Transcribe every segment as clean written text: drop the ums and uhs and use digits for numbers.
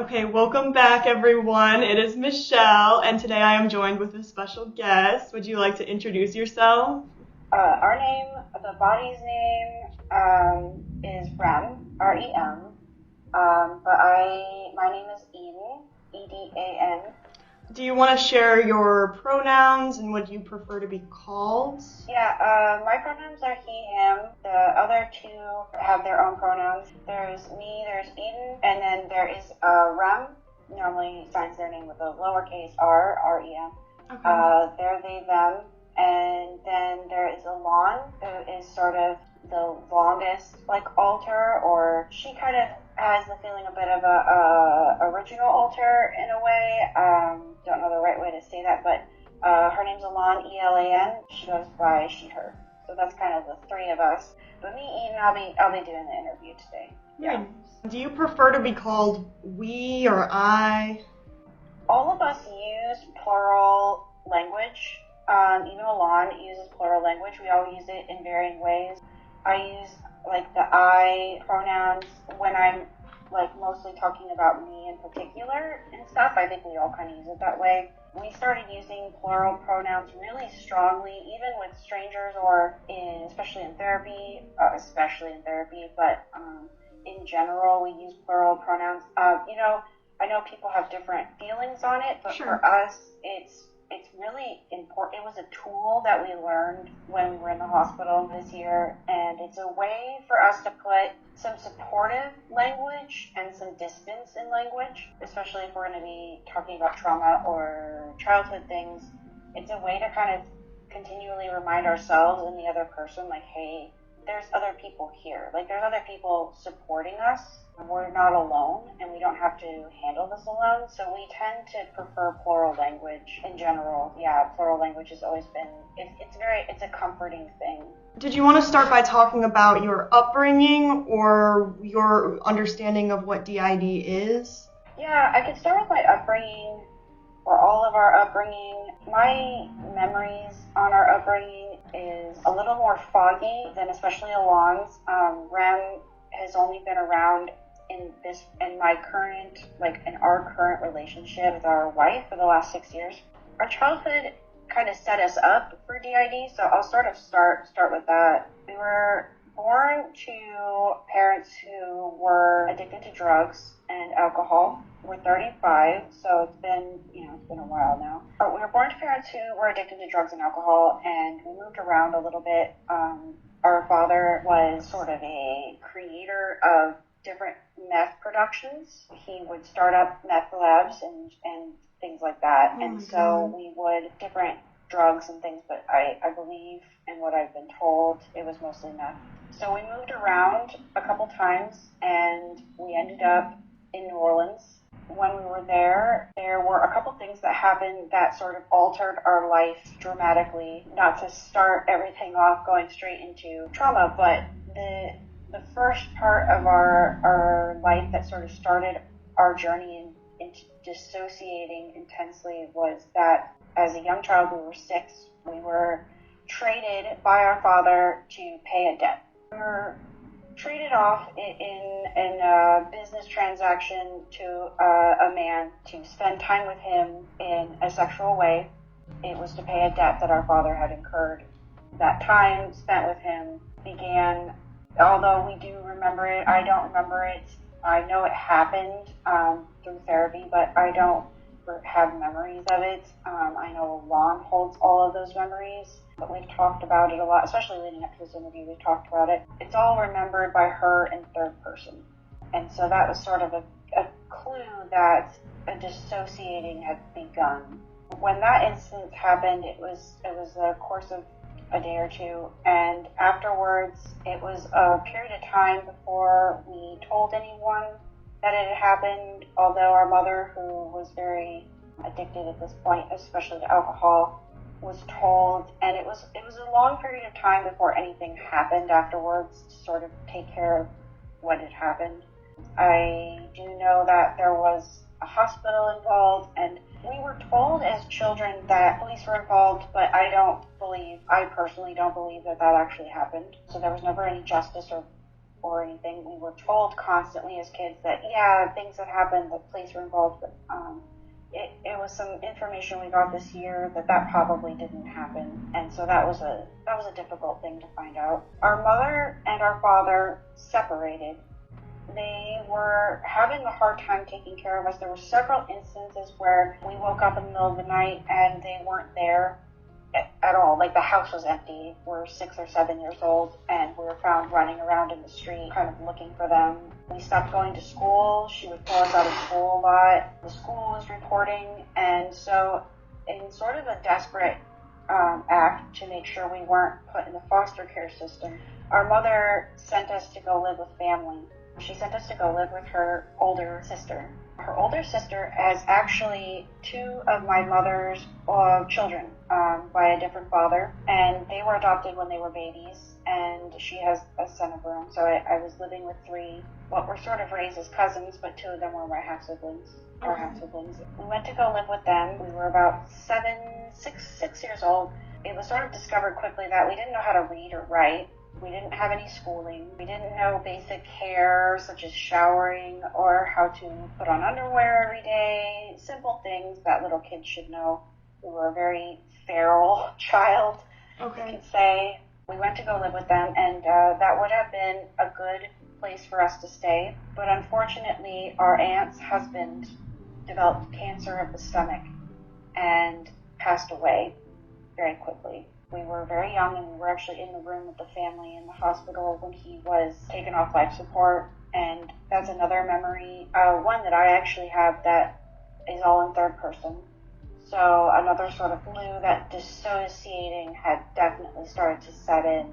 Okay, welcome back everyone. It is Michelle, and today I am joined with a special guest. Would you like to introduce yourself? Our name, the body's name, is REM, R-E-M. My name is Eden, E-D-A-N. Do you want to share your pronouns and what you prefer to be called? Yeah, my pronouns are he, him. The other two have their own pronouns. There's me, there's Eden, and then there is REM. Normally signs their name with a lowercase r, R-E-M. Okay. They're they, them. And then there is Alon, who is sort of the longest, alter, or she kind of has the feeling a bit of a original alter in a way. Don't know the right way to say that, but her name's Alon, E-L-A-N. She goes by she, her. So that's kind of the three of us. But me, Eden, I'll be doing the interview today. Yeah. Do you prefer to be called we or I? All of us use plural language. Even Alon uses plural language. We all use it in varying ways. I use the I pronouns when I'm mostly talking about me in particular and stuff. I think we all kind of use it that way. We started using plural pronouns really strongly, even with strangers or especially in therapy, but in general we use plural pronouns. I know people have different feelings on it, but Sure. For us, it's really important. It was a tool that we learned when we were in the hospital this year, and it's a way for us to put some supportive language and some distance in language, especially if we're going to be talking about trauma or childhood things. It's a way to kind of continually remind ourselves and the other person, hey, there's other people here. There's other people supporting us. We're not alone, and we don't have to handle this alone. So we tend to prefer plural language in general. Yeah, plural language has always been, it's a comforting thing. Did you want to start by talking about your upbringing or your understanding of what DID is? Yeah, I could start with my upbringing, or all of our upbringing. My memories on our upbringing is a little more foggy than especially Alon's. REM has only been around in our current relationship with our wife for the last 6 years. Our childhood kind of set us up for DID, so I'll start with that. We were born to parents who were addicted to drugs and alcohol. We're 35, so it's been a while now. But we were born to parents who were addicted to drugs and alcohol, and we moved around a little bit. Our father was sort of a creator of different meth productions. He would start up meth labs and things like that. Oh, and so we would different drugs and things, but I believe, and what I've been told, it was mostly meth. So we moved around a couple times, and we ended up in New Orleans. When we were there were a couple things that happened that sort of altered our life dramatically. Not to start everything off going straight into trauma, but the first part of our life that sort of started our journey into dissociating intensely was that as a young child, we were 6. We were traded by our father to pay a debt. We were traded off in a business transaction to a man to spend time with him in a sexual way. It was to pay a debt that our father had incurred. That time spent with him began, although we do remember it, I don't remember it. I know it happened through therapy, but I don't have memories of it. I know Alon holds all of those memories, but we've talked about it a lot, especially leading up to this interview. We've talked about it. It's all remembered by her in third person. And so that was sort of a clue that a dissociating had begun. When that incident happened, it was a course of a day or two, and afterwards it was a period of time before we told anyone that it had happened, although our mother, who was very addicted at this point, especially to alcohol, was told, and it was a long period of time before anything happened afterwards to sort of take care of what had happened. I do know that there was a hospital involved, and we were told as children that police were involved, but I personally don't believe that actually happened. So there was never any justice or or anything. We were told constantly as kids that, yeah, things had happened, that police were involved, but it was some information we got this year that probably didn't happen, and so that was a difficult thing to find out. Our mother and our father separated. They were having a hard time taking care of us. There were several instances where we woke up in the middle of the night and they weren't there at all. Like, the house was empty. We're 6 or 7 years old, and we were found running around in the street, kind of looking for them. We stopped going to school. She would pull us out of school a lot. The school was reporting, and so in sort of a desperate act to make sure we weren't put in the foster care system, our mother sent us to go live with family. She sent us to go live with her older sister. Her older sister has actually 2 of my mother's children by a different father, and they were adopted when they were babies, and she has a son of her own. So I was living with 3, what were sort of raised as cousins, but 2 of them were my half-siblings. We went to go live with them. We were about 6 years old. It was sort of discovered quickly that we didn't know how to read or write. We didn't have any schooling. We didn't know basic care, such as showering or how to put on underwear every day, simple things that little kids should know. We were a very feral child, you could say. We went to go live with them, and that would have been a good place for us to stay. But unfortunately, our aunt's husband developed cancer of the stomach and passed away very quickly. We were very young, and we were actually in the room with the family in the hospital when he was taken off life support. And that's another memory, one that I actually have that is all in third person. So another sort of clue that dissociating had definitely started to set in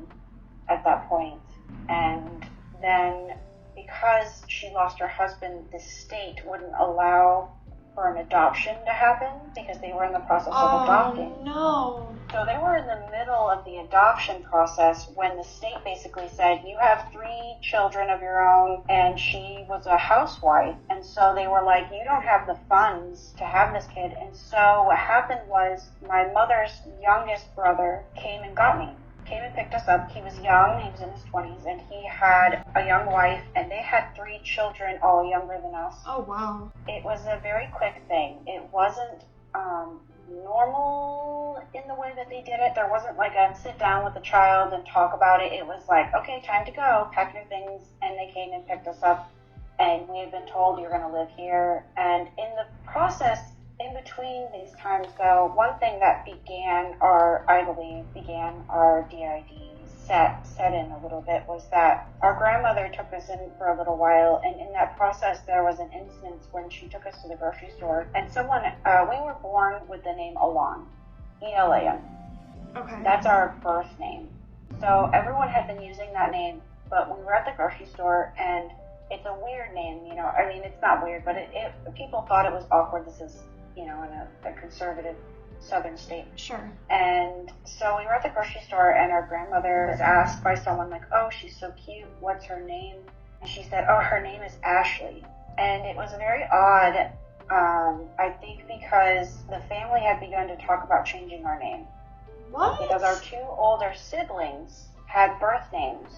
at that point. And then because she lost her husband, the state wouldn't allow for an adoption to happen because they were in the process of adopting. Oh, no. So they were in the middle of the adoption process when the state basically said, you have 3 children of your own, and she was a housewife. And so they were like, you don't have the funds to have this kid. And so what happened was my mother's youngest brother came and picked us up. He was young, he was in his 20s, and he had a young wife, and they had 3 children, all younger than us. Oh, wow. It was a very quick thing. It wasn't normal in the way that they did it. There wasn't like a sit down with the child and talk about it. It was like, okay, time to go, pack your things, and they came and picked us up, and we had been told you're going to live here. And in the process, in between these times, though, one thing that I believe began our DID set in a little bit was that our grandmother took us in for a little while, and in that process there was an instance when she took us to the grocery store, and we were born with the name Elan, E-L-A-N. Okay. That's our birth name. So everyone had been using that name, but we were at the grocery store, and it's a weird name, I mean, it's not weird, but people thought it was awkward. This is, in a conservative southern state. Sure. And so we were at the grocery store, and our grandmother was asked by someone like, oh, she's so cute, what's her name? And she said, oh, her name is Ashley. And it was very odd, I think because the family had begun to talk about changing our name. What? Because our 2 older siblings had birth names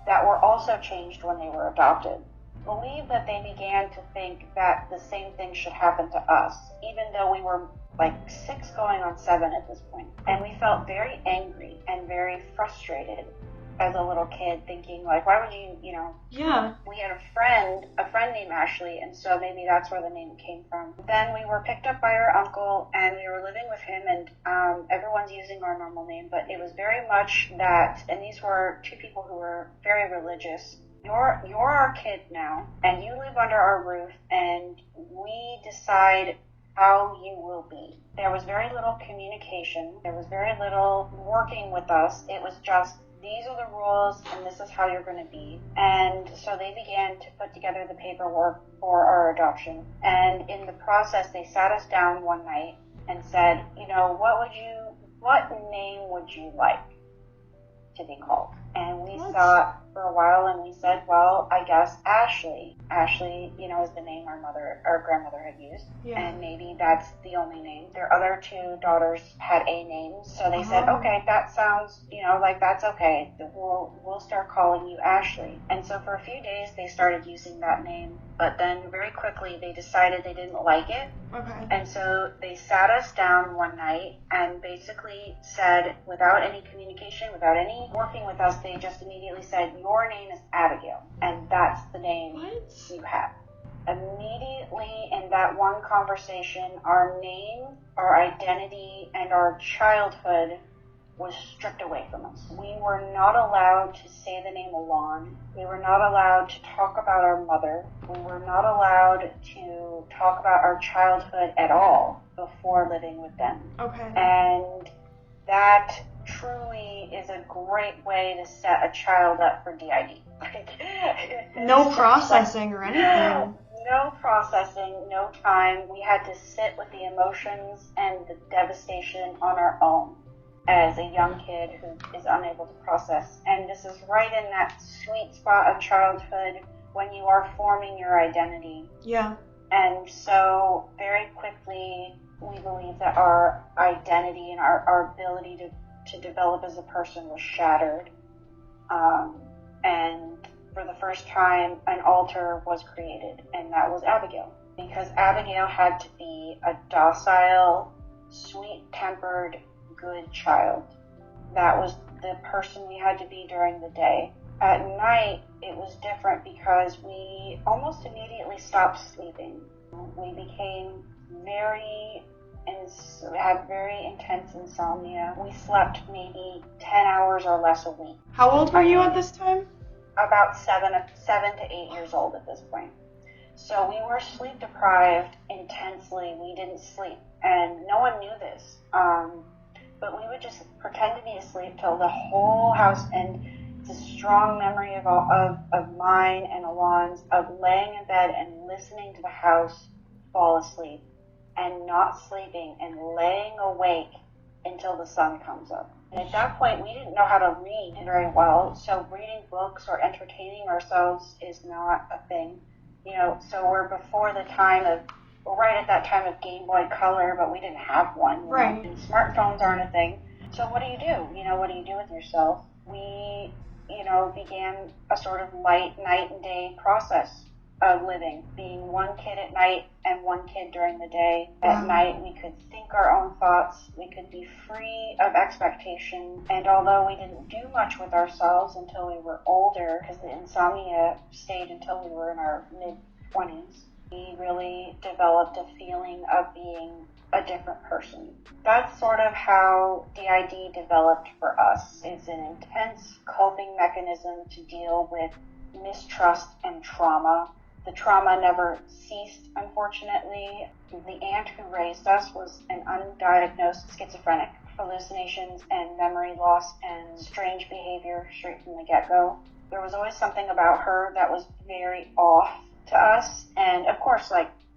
that were also changed when they were adopted. Believe that they began to think that the same thing should happen to us, even though we were like 6 going on 7 at this point. And we felt very angry and very frustrated as a little kid, thinking like, why would you, Yeah. We had a friend named Ashley, and so maybe that's where the name came from. Then we were picked up by our uncle, and we were living with him, and everyone's using our normal name, but it was very much that, and these were 2 people who were very religious. You're our kid now, and you live under our roof, and we decide how you will be. There was very little communication. There was very little working with us. It was just, these are the rules, and this is how you're going to be. And so they began to put together the paperwork for our adoption. And in the process, they sat us down one night and said, what name would you like to be called? And we thought, for a while, and we said, well, I guess Ashley. Ashley, is the name our grandmother had used. Yeah. And maybe that's the only name. Their other two daughters had A names, so they said, okay, that sounds, like that's okay. We'll start calling you Ashley. And so for a few days they started using that name, but then very quickly they decided they didn't like it. Okay. And so they sat us down one night and basically said, without any communication, without any working with us, they just immediately said, your name is Abigail, and that's the name you have. Immediately in that one conversation, our name, our identity, and our childhood was stripped away from us. We were not allowed to say the name Alon. We were not allowed to talk about our mother. We were not allowed to talk about our childhood at all before living with them. Okay. And that truly is a great way to set a child up for DID. No processing or anything. No processing, no time. We had to sit with the emotions and the devastation on our own as a young kid who is unable to process. And this is right in that sweet spot of childhood when you are forming your identity. Yeah. And so very quickly, we believe that our identity and our ability to develop as a person was shattered. And for the first time, an alter was created, and that was Abigail. Because Abigail had to be a docile, sweet-tempered, good child. That was the person we had to be during the day. At night, it was different because we almost immediately stopped sleeping. We became had very intense insomnia. We slept maybe 10 hours or less a week. How old were you at this time? About 7 to 8 years old at this point. So we were sleep deprived intensely. We didn't sleep, and no one knew this. But we would just pretend to be asleep till the whole house, and it's a strong memory of mine and Alon's, of laying in bed and listening to the house fall asleep and not sleeping and laying awake until the sun comes up. And at that point, we didn't know how to read very well, so reading books or entertaining ourselves is not a thing. So we're before the time of, right at that time of Game Boy Color, but we didn't have one. Right. And smartphones aren't a thing. So what do you do? What do you do with yourself? We, began a sort of light night and day process of living, being one kid at night and one kid during the day. At night, we could think our own thoughts. We could be free of expectation. And although we didn't do much with ourselves until we were older, because the insomnia stayed until we were in our mid-20s, we really developed a feeling of being a different person. That's sort of how DID developed for us. It's an intense coping mechanism to deal with mistrust and trauma. The trauma never ceased, unfortunately. The aunt who raised us was an undiagnosed schizophrenic. Hallucinations and memory loss and strange behavior straight from the get-go. There was always something about her that was very off to us. And of course,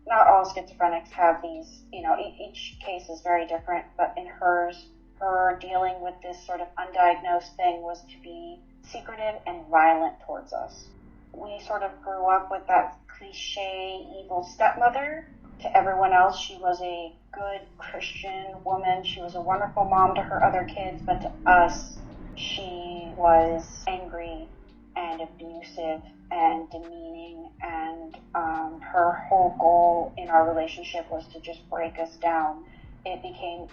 not all schizophrenics have these, each case is very different, but in hers, her dealing with this sort of undiagnosed thing was to be secretive and violent towards us. We sort of grew up with that cliche evil stepmother. To everyone else, she was a good Christian woman. She was a wonderful mom to her other kids, but to us, she was angry and abusive and demeaning, and her whole goal in our relationship was to just break us down. It became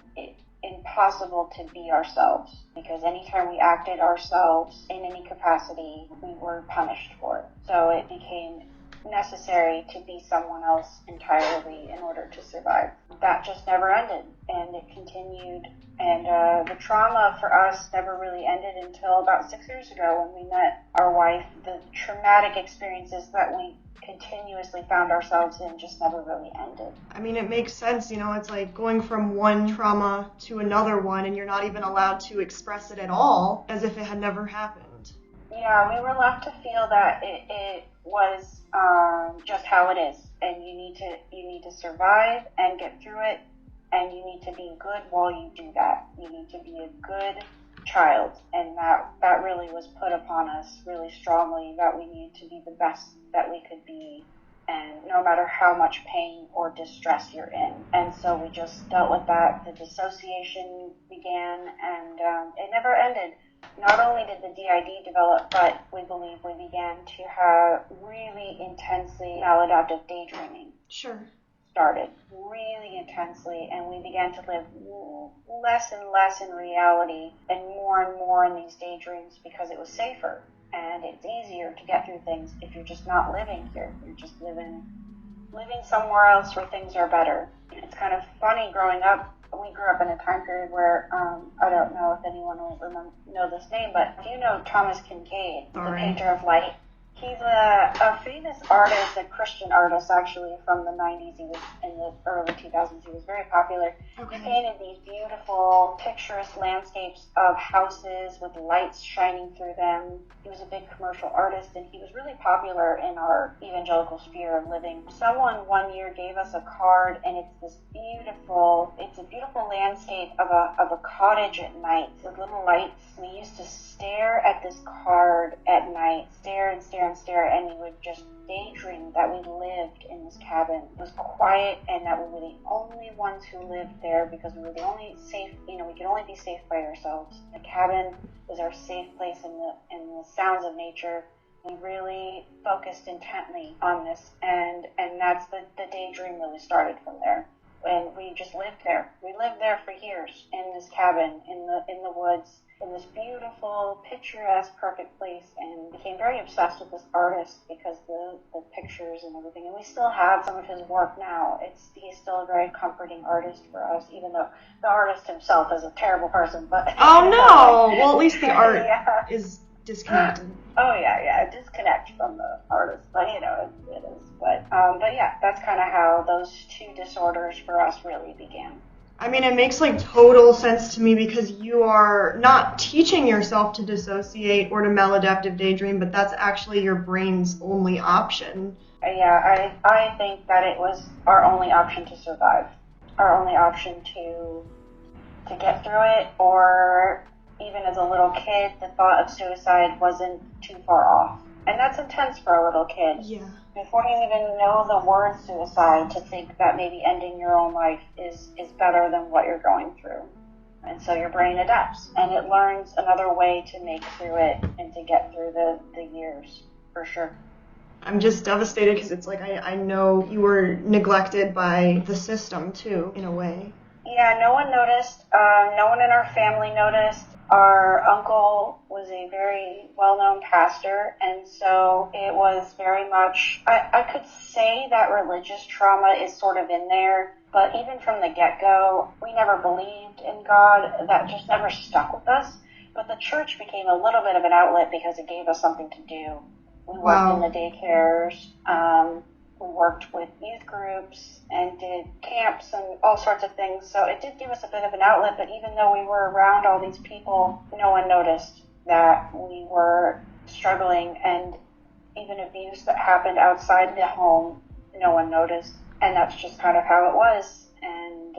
impossible to be ourselves, because anytime we acted ourselves in any capacity, we were punished for it. So it became necessary to be someone else entirely in order to survive. That just never ended, and it continued. And the trauma for us never really ended until about 6 years ago when we met our wife. The traumatic experiences that we continuously found ourselves in just never really ended. I mean, it makes sense, it's like going from one trauma to another one, and you're not even allowed to express it at all, as if it had never happened. Yeah, we were left to feel that it was just how it is, and you need to survive and get through it, and you need to be good while you do that. You need to be a good child, and that really was put upon us really strongly, that we need to be the best that we could be, and no matter how much pain or distress you're in. And so we just dealt with that. The dissociation began, and it never ended. Not only did the DID develop, but we believe we began to have really intensely maladaptive daydreaming. Sure. Started really intensely, and we began to live less and less in reality and more in these daydreams, because it was safer and it's easier to get through things if you're just not living here. You're just living somewhere else where things are better. It's kind of funny growing up. We grew up in a time period where I don't know if anyone will know this name, but do you know Thomas Kincaid, the painter of light? He's a famous artist, a Christian artist, actually, from the 90s. He was in the early 2000s. He was very popular. Okay. He painted these beautiful, picturesque landscapes of houses with lights shining through them. He was a big commercial artist, and he was really popular in our evangelical sphere of living. Someone one year gave us a card, and it's a beautiful landscape of a cottage at night with little lights. We used to stare at this card at night, stare, and we would just daydream that we lived in this cabin. It was quiet, and that we were the only ones who lived there, because we were the only safe, we could only be safe by ourselves. The cabin was our safe place in the sounds of nature. We really focused intently on this, and that's the daydream really started from there. And we just lived there. We lived there for years in this cabin, in the woods, in this beautiful, picturesque, perfect place, and became very obsessed with this artist because the pictures and everything. And we still have some of his work now. He's still a very comforting artist for us, even though the artist himself is a terrible person. But oh no! Well, at least the art is disconnected. Oh yeah, disconnect from the artist, but it is. But yeah, that's kind of how those two disorders for us really began. I mean, it makes total sense to me, because you are not teaching yourself to dissociate or to maladaptive daydream, but that's actually your brain's only option. Yeah, I think that it was our only option to survive, our only option to get through it, or even as a little kid, the thought of suicide wasn't too far off. And that's intense for a little kid. Yeah. Before you even know the word suicide, to think that maybe ending your own life is better than what you're going through. And so your brain adapts, and it learns another way to make through it and to get through the years, for sure. I'm just devastated, because it's I know you were neglected by the system, too, in a way. Yeah, no one noticed. No one in our family noticed. Our uncle was a very well-known pastor, and so it was very much, I could say that religious trauma is sort of in there, but even from the get-go, we never believed in God. That just never stuck with us. But the church became a little bit of an outlet, because it gave us something to do. We worked in the daycares. We worked with youth groups and did camps and all sorts of things. So it did give us a bit of an outlet, but even though we were around all these people, no one noticed that we were struggling, and even abuse that happened outside the home, no one noticed. And that's just kind of how it was. And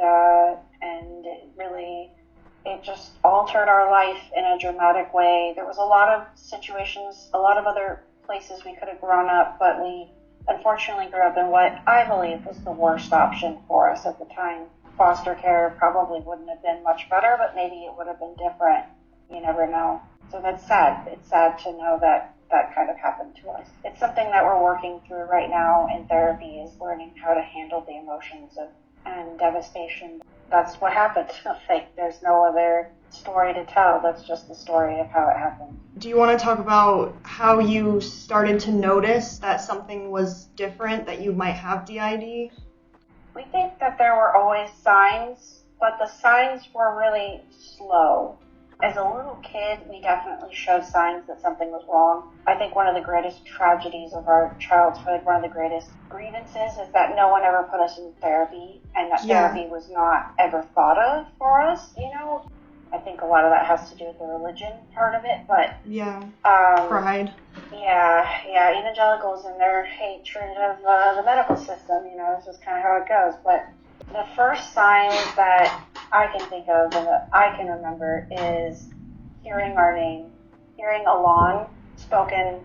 it just altered our life in a dramatic way. There was a lot of situations, a lot of other places we could have grown up, but we unfortunately grew up in what I believe was the worst option for us at the time. Foster care probably wouldn't have been much better, but maybe it would have been different. You never know. So that's sad. It's sad to know that kind of happened to us. It's something that we're working through right now in therapy, is learning how to handle the emotions and devastation. That's what happened. There's no other story to tell. That's just the story of how it happened. Do you want to talk about how you started to notice that something was different, that you might have DID? We think that there were always signs, but the signs were really slow. As a little kid, we definitely showed signs that something was wrong. I think one of the greatest tragedies of our childhood, one of the greatest grievances, is that no one ever put us in therapy, and that therapy was not ever thought of for us, I think a lot of that has to do with the religion part of it, but... pride. Yeah, evangelicals and their hatred of the medical system, this is kind of how it goes. But the first sign that I can think of and that I can remember is hearing our name, hearing Alon spoken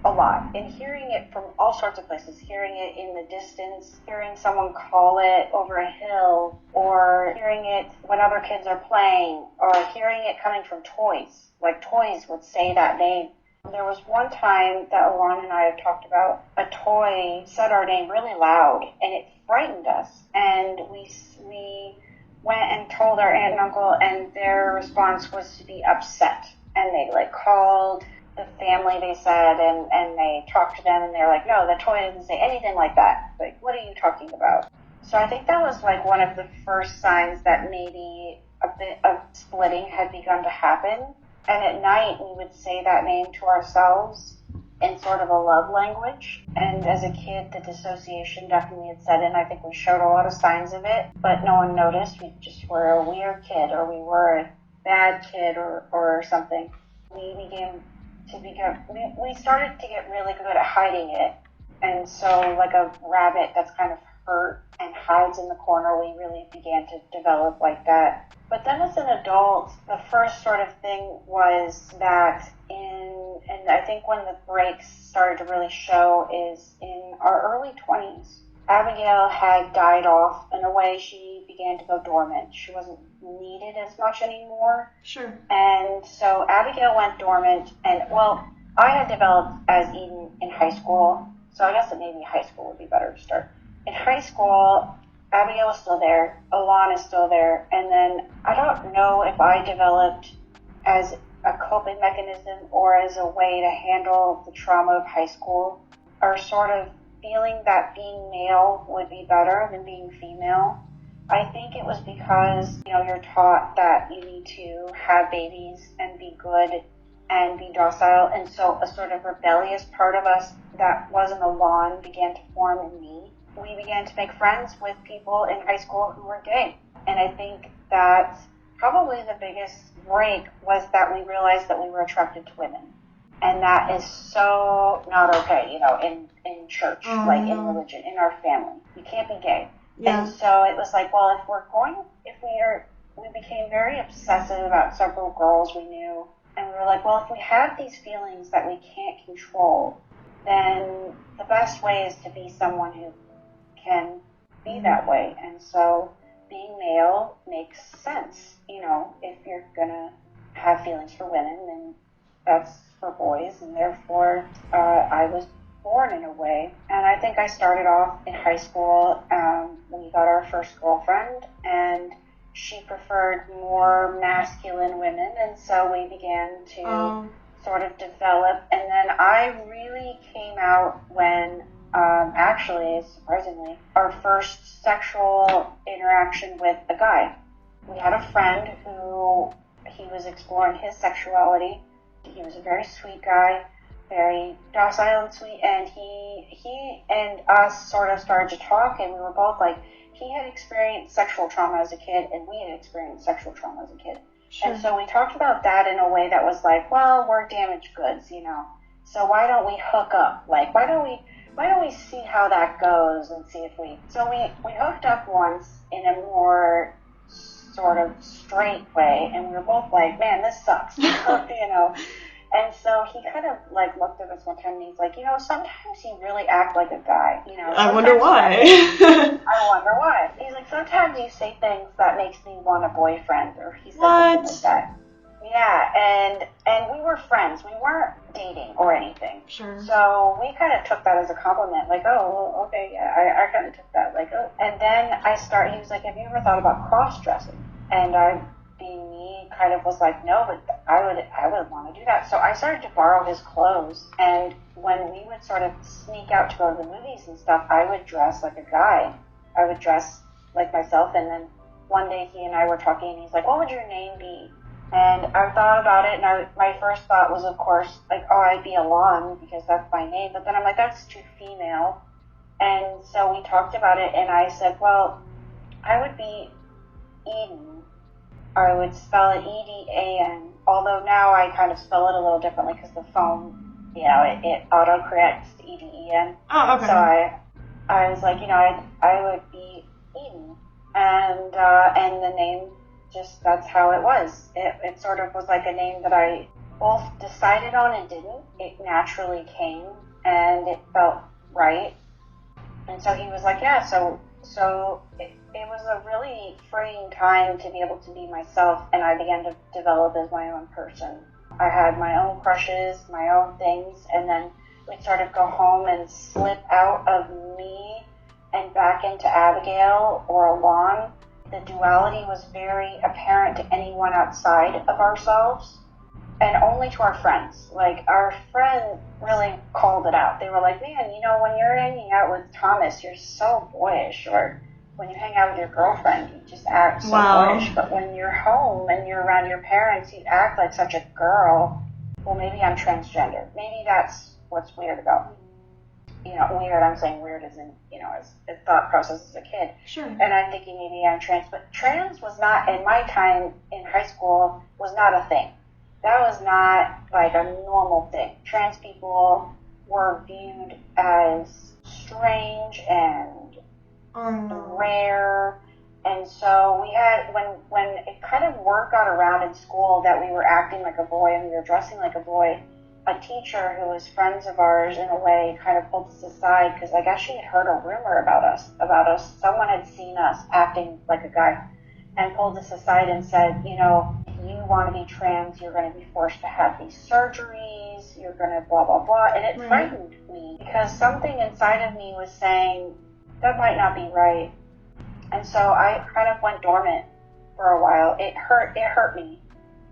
a lot, and hearing it from all sorts of places, hearing it in the distance, hearing someone call it over a hill, or hearing it when other kids are playing, or hearing it coming from toys. Like toys would say that name. There was one time that Alon and I have talked about, a toy said our name really loud, and it frightened us, and we went and told our aunt and uncle, and their response was to be upset, and they called the family, they said, and they talked to them, and they're like, no, the toy doesn't say anything like that. Like, what are you talking about? So I think that was one of the first signs that maybe a bit of splitting had begun to happen. And at night, we would say that name to ourselves in sort of a love language. And as a kid, the dissociation definitely had set in. I think we showed a lot of signs of it, but no one noticed. We just were a weird kid, or we were a bad kid, or something. We started to get really good at hiding it. And so like a rabbit that's kind of hurt and hides in the corner, we really began to develop like that. But then as an adult, the first sort of thing was that and I think when the breaks started to really show is in our early 20s. Abigail had died off. In a way, she began to go dormant. She wasn't needed as much anymore. Sure. And so Abigail went dormant, and, well, I had developed as Eden in high school, so I guess that maybe high school would be better to start. In high school, Abigail was still there, Alon is still there, and then I don't know if I developed as a coping mechanism or as a way to handle the trauma of high school, or sort of feeling that being male would be better than being female. I think it was because, you're taught that you need to have babies and be good and be docile, and so a sort of rebellious part of us that wasn't Alon began to form in me. We began to make friends with people in high school who were gay, and I think that probably the biggest break was that we realized that we were attracted to women. And that is so not okay, in church, in religion, in our family. You can't be gay. Yeah. And so it was we became very obsessive about several girls we knew. And we were like, well, if we have these feelings that we can't control, then the best way is to be someone who can be that way. And so being male makes sense. If you're going to have feelings for women, then that's for boys, and therefore I was born in a way. And I think I started off in high school. We got our first girlfriend, and she preferred more masculine women, and so we began to sort of develop. And then I really came out when, actually, surprisingly, our first sexual interaction with a guy. We had a friend who he was exploring his sexuality. He was a very sweet guy, very docile and sweet, and he and us sort of started to talk, and we were both like, he had experienced sexual trauma as a kid, and we had experienced sexual trauma as a kid. Sure. And so we talked about that in a way that was like, well, we're damaged goods, so why don't we hook up? Like, why don't we see how that goes and see if so we hooked up once in a more sort of straight way, and we were both like, man, this sucks, And so he kind of looked at us one time, and he's like, sometimes you really act like a guy, I wonder why. I wonder why. He's like, sometimes you say things that makes me want a boyfriend, or he said something like that. Yeah, and we were friends. We weren't dating or anything. Sure. So we kind of took that as a compliment, like, oh, well, okay, yeah, I kind of took that, like, oh. And then he was like, have you ever thought about cross-dressing? And I, being me, kind of was like, no, but I would want to do that. So I started to borrow his clothes, and when we would sort of sneak out to go to the movies and stuff, I would dress like a guy. I would dress like myself, and then one day he and I were talking, and he's like, what would your name be? And I thought about it, and my first thought was, of course, like, oh, I'd be Alon, because that's my name. But then I'm like, that's too female. And so we talked about it, and I said, well, I would be Eden. I would spell it E-D-A-N, although now I kind of spell it a little differently because the phone, it auto-corrects to E-D-E-N. Oh, okay. So I was like, I would be Eden. And the name just, that's how it was. It sort of was like a name that I both decided on and didn't. It naturally came, and it felt right. And so he was like, yeah, so it was a really freeing time to be able to be myself, and I began to develop as my own person. I had my own crushes, my own things, and then we'd sort of go home and slip out of me and back into Abigail or Alon. The duality was very apparent to anyone outside of ourselves, and only to our friends. Like, our friend really called it out. They were like, man, you know, when you're hanging out with Thomas, you're so boyish. Or when you hang out with your girlfriend, you just act so boyish. But when you're home and you're around your parents, you act like such a girl. Well, maybe I'm transgender. Maybe that's what's weird about me. You know, weird, I'm saying weird as in, you know, as a thought process as a kid. Sure. And I'm thinking maybe I'm trans. But trans was not, in my time in high school, was not a thing. That was not like a normal thing. Trans people were viewed as strange and rare. And so we had, when it kind of word got around in school that we were acting like a boy and we were dressing like a boy, a teacher who was friends of ours in a way kind of pulled us aside because I guess she had heard a rumor about us. Someone had seen us acting like a guy and pulled us aside and said, you know, if you want to be trans, you're going to be forced to have these surgeries, you're going to blah, blah, blah. And it frightened me because something inside of me was saying, that might not be right. And so I kind of went dormant for a while. It hurt me.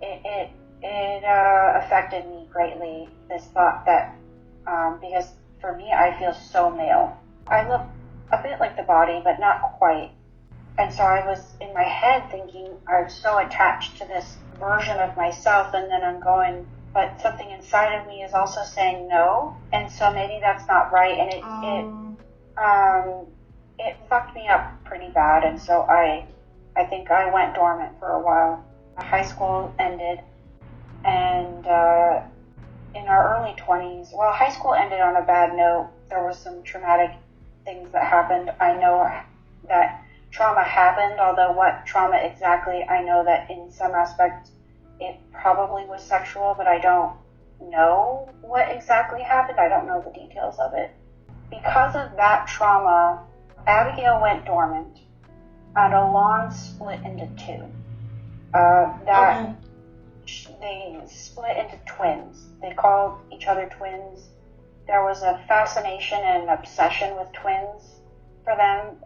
It affected me greatly, this thought that, because for me, I feel so male. I look a bit like the body, but not quite. And so I was in my head thinking, I'm so attached to this version of myself, and then I'm going, but something inside of me is also saying no, and so maybe that's not right, and it fucked me up pretty bad, and so I think I went dormant for a while. High school ended, and in our early 20s, well, high school ended on a bad note. There were some traumatic things that happened. I know that trauma happened, although what trauma exactly, I know that in some aspects it probably was sexual, but I don't know what exactly happened. I don't know the details of it. Because of that trauma, Abigail went dormant, and Alon split into two. They split into twins. They called each other twins. There was a fascination and obsession with twins for them.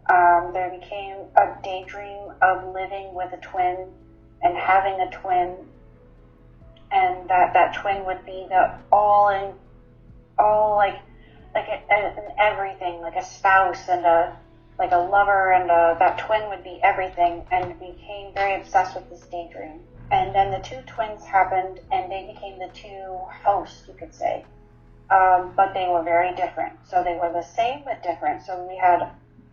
There became a daydream of living with a twin and having a twin, and that twin would be the all like an everything, like a spouse and a lover, and that twin would be everything, and became very obsessed with this daydream. And then the two twins happened, and they became the two hosts, you could say. But they were very different. So they were the same but different. So we had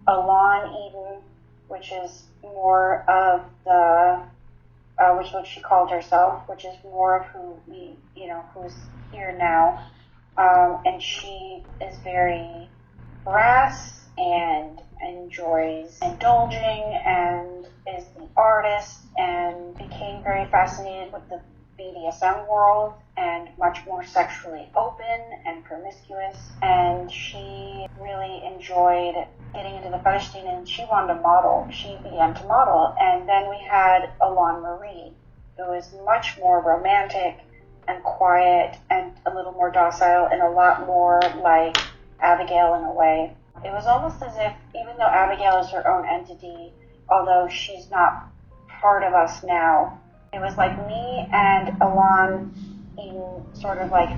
Alon Eden, which is more of the, which is what she called herself, which is more of who we, you know, who's here now. And she is very brass and enjoys indulging and is the artist and became very fascinated with the BDSM world and much more sexually open and promiscuous. And she really enjoyed getting into the fetish scene, and she wanted to model. She began to model. And then we had Alon Marie, who is much more romantic and quiet and a little more docile and a lot more like Abigail in a way. It was almost as if, even though Abigail is her own entity, although she's not part of us now, it was like me and Alon Eden sort of like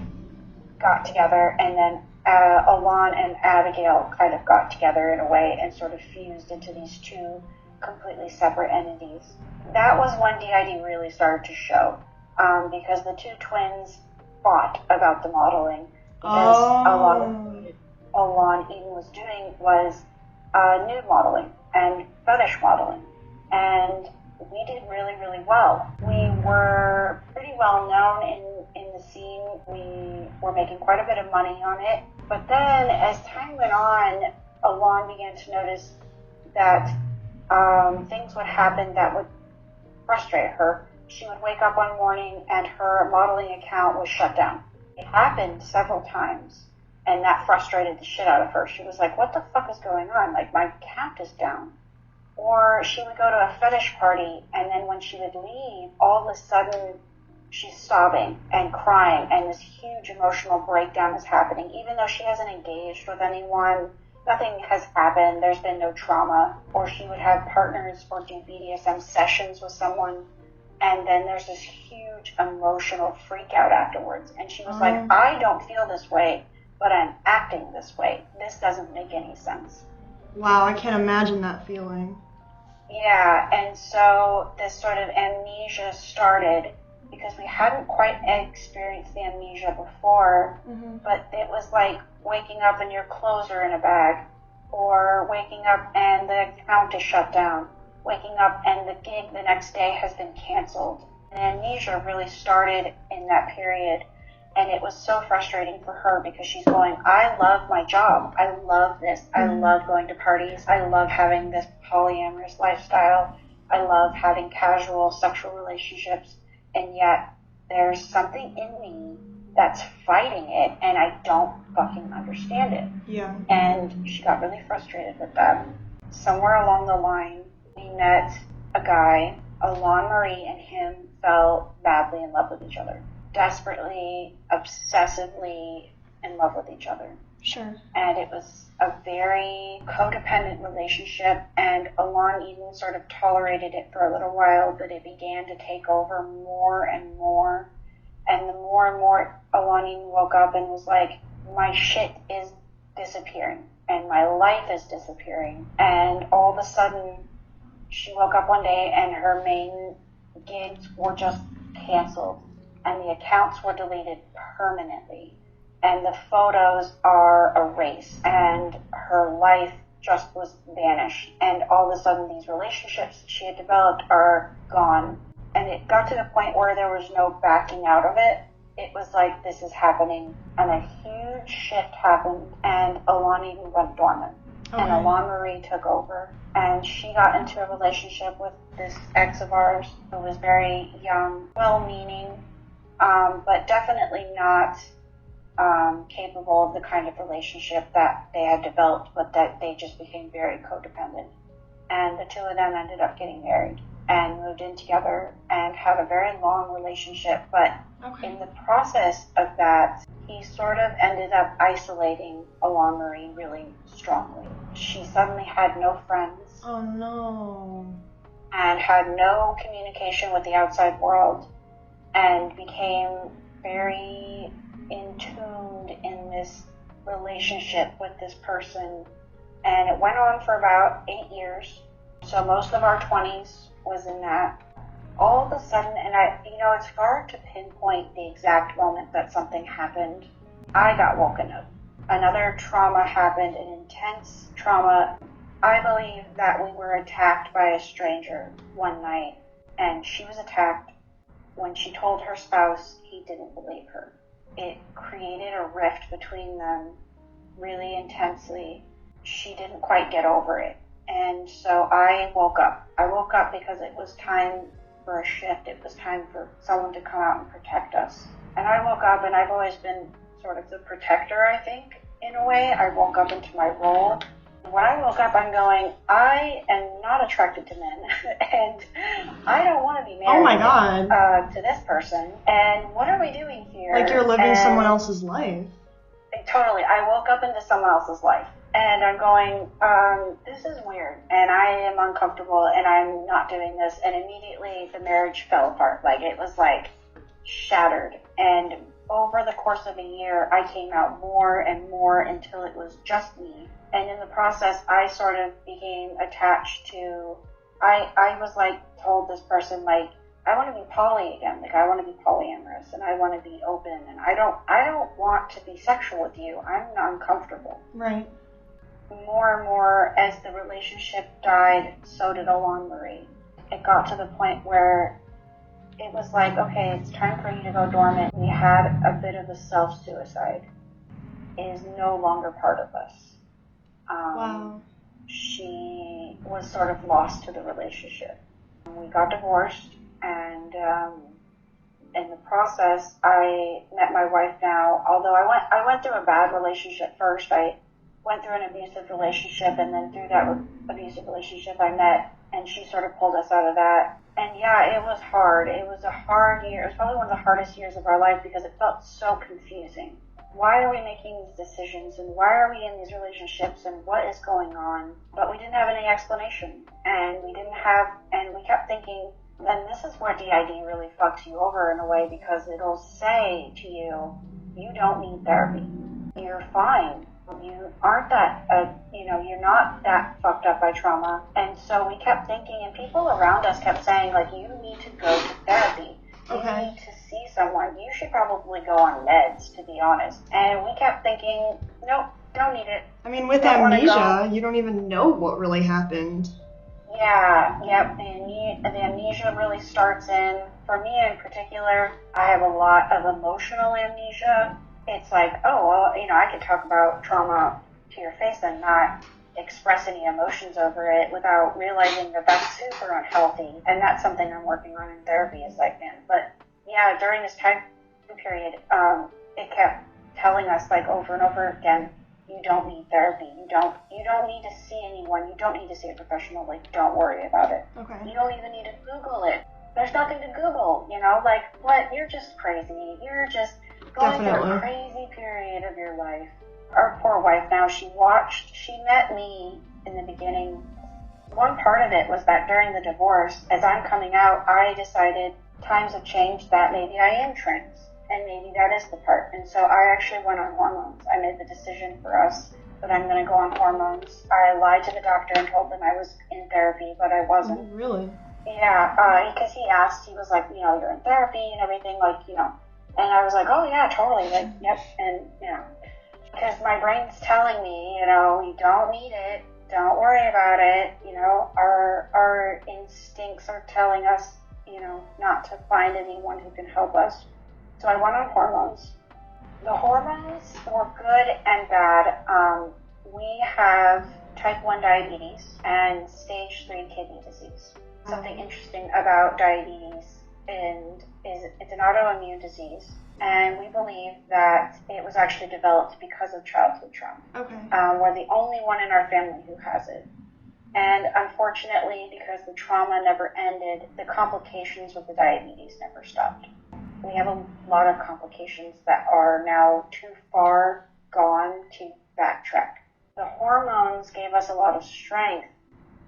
got together, and then Alon and Abigail kind of got together in a way and sort of fused into these two completely separate entities. That was when DID really started to show, because the two twins fought about the modeling, because a lot of what Alon Eden was doing was nude modeling and fetish modeling, and we did really, really well. We were pretty well known in the scene. We were making quite a bit of money on it. But then, as time went on, Alon began to notice that things would happen that would frustrated her. She would wake up one morning and her modeling account was shut down. It happened several times, and that frustrated the shit out of her. She was like, what the fuck is going on? Like, my account is down. Or she would go to a fetish party, and then when she would leave, all of a sudden she's sobbing and crying, and this huge emotional breakdown is happening. Even though she hasn't engaged with anyone, nothing has happened, there's been no trauma. Or she would have partners or do BDSM sessions with someone, and then there's this huge emotional freak out afterwards. And she was like, I don't feel this way, but I'm acting this way. This doesn't make any sense. Wow, I can't imagine that feeling. Yeah, and so this sort of amnesia started because we hadn't quite experienced the amnesia before, but it was like waking up and your clothes are in a bag, or waking up and the account is shut down, waking up and the gig the next day has been canceled. And amnesia really started in that period. And it was so frustrating for her because she's going, I love my job. I love this. I love going to parties. I love having this polyamorous lifestyle. I love having casual sexual relationships. And yet there's something in me that's fighting it, and I don't fucking understand it. Yeah. And she got really frustrated with that. Somewhere along the line, we met a guy. Alon Marie and him fell madly in love with each other. Desperately, obsessively in love with each other. Sure. And it was a very codependent relationship, and Alon even sort of tolerated it for a little while, but it began to take over more and more. And the more and more Alon even woke up and was like, my shit is disappearing, and my life is disappearing. And all of a sudden, she woke up one day and her main gigs were just canceled. And the accounts were deleted permanently, and the photos are erased, and her life just was vanished. And all of a sudden, these relationships that she had developed are gone. And it got to the point where there was no backing out of it. It was like, this is happening. And a huge shift happened, and Alon even went dormant. Okay. And Alon Marie took over, and she got into a relationship with this ex of ours who was very young, well-meaning, but definitely not capable of the kind of relationship that they had developed, but that they just became very codependent. And the two of them ended up getting married and moved in together and had a very long relationship. But in the process of that, he sort of ended up isolating Alon Marie really strongly. She suddenly had no friends. Oh no. And had no communication with the outside world, and became very in-tuned in this relationship with this person. And it went on for about 8 years. So most of our 20s was in that. All of a sudden, and it's hard to pinpoint the exact moment that something happened. I got woken up. Another trauma happened, an intense trauma. I believe that we were attacked by a stranger one night, and she was attacked. When she told her spouse, he didn't believe her. It created a rift between them really intensely. She didn't quite get over it. And so I woke up. I woke up because it was time for a shift. It was time for someone to come out and protect us. And I woke up, and I've always been sort of the protector, I think, in a way. I woke up into my role. When I woke up, I'm going, I am not attracted to men, and I don't want to be married. Oh my God. To this person. And what are we doing here? Like you're living someone else's life. Totally. I woke up into someone else's life. And I'm going, this is weird, and I am uncomfortable, and I'm not doing this. And immediately the marriage fell apart. Like, it was like shattered. And over the course of a year, I came out more and more until it was just me. And in the process, I sort of became attached to, I was like, told this person, like, I want to be poly again. Like, I want to be polyamorous, and I want to be open, and I don't want to be sexual with you. I'm uncomfortable. Right. More and more, as the relationship died, so did Alon Marie. It got to the point where it was like, okay, it's time for you to go dormant. We had a bit of a self-suicide. It is no longer part of us. Wow. She was sort of lost to the relationship. We got divorced, and in the process, I met my wife now. Although I went through a bad relationship first. I went through an abusive relationship, and then through that abusive relationship, I met, and she sort of pulled us out of that. And yeah, it was hard. It was a hard year. It was probably one of the hardest years of our life because it felt so confusing. Why are we making these decisions, and why are we in these relationships, and what is going on? But we didn't have any explanation, and we kept thinking, then this is where DID really fucks you over in a way, because it'll say to you, you don't need therapy. You're fine. You aren't that, you're not that fucked up by trauma. And so we kept thinking, and people around us kept saying, like, you need to go to therapy. You need to see someone. You should probably go on meds, to be honest. And we kept thinking, nope, don't need it. I mean, with amnesia, you don't even know what really happened. Yeah, yep. The amnesia really starts in, for me in particular, I have a lot of emotional amnesia. It's like, oh, well, I can talk about trauma to your face and not express any emotions over it without realizing that that's super unhealthy. And that's something I'm working on in therapy, is like, man. But yeah, during this time period, it kept telling us, like, over and over again, you don't need therapy. You don't need to see anyone. You don't need to see a professional. Like, don't worry about it. Okay. You don't even need to Google it. There's nothing to Google, like, what? You're just crazy. You're just going through a crazy period of your life. Our poor wife now, she met me in the beginning. One part of it was that during the divorce, as I'm coming out, I decided times have changed, that maybe I am trans. And maybe that is the part. And so I actually went on hormones. I made the decision for us that I'm going to go on hormones. I lied to the doctor and told them I was in therapy, but I wasn't. Oh, really? Yeah, because he asked, he was like, you're in therapy and everything, like, and I was like, oh yeah, totally, like, yep, and, because my brain's telling me, you don't need it, don't worry about it, our instincts are telling us, not to find anyone who can help us. So I went on hormones. The hormones were good and bad. We have type 1 diabetes and stage 3 kidney disease. Something interesting about diabetes is it's an autoimmune disease, and we believe that it was actually developed because of childhood trauma. Okay. We're the only one in our family who has it. And unfortunately, because the trauma never ended, the complications with the diabetes never stopped. We have a lot of complications that are now too far gone to backtrack. The hormones gave us a lot of strength.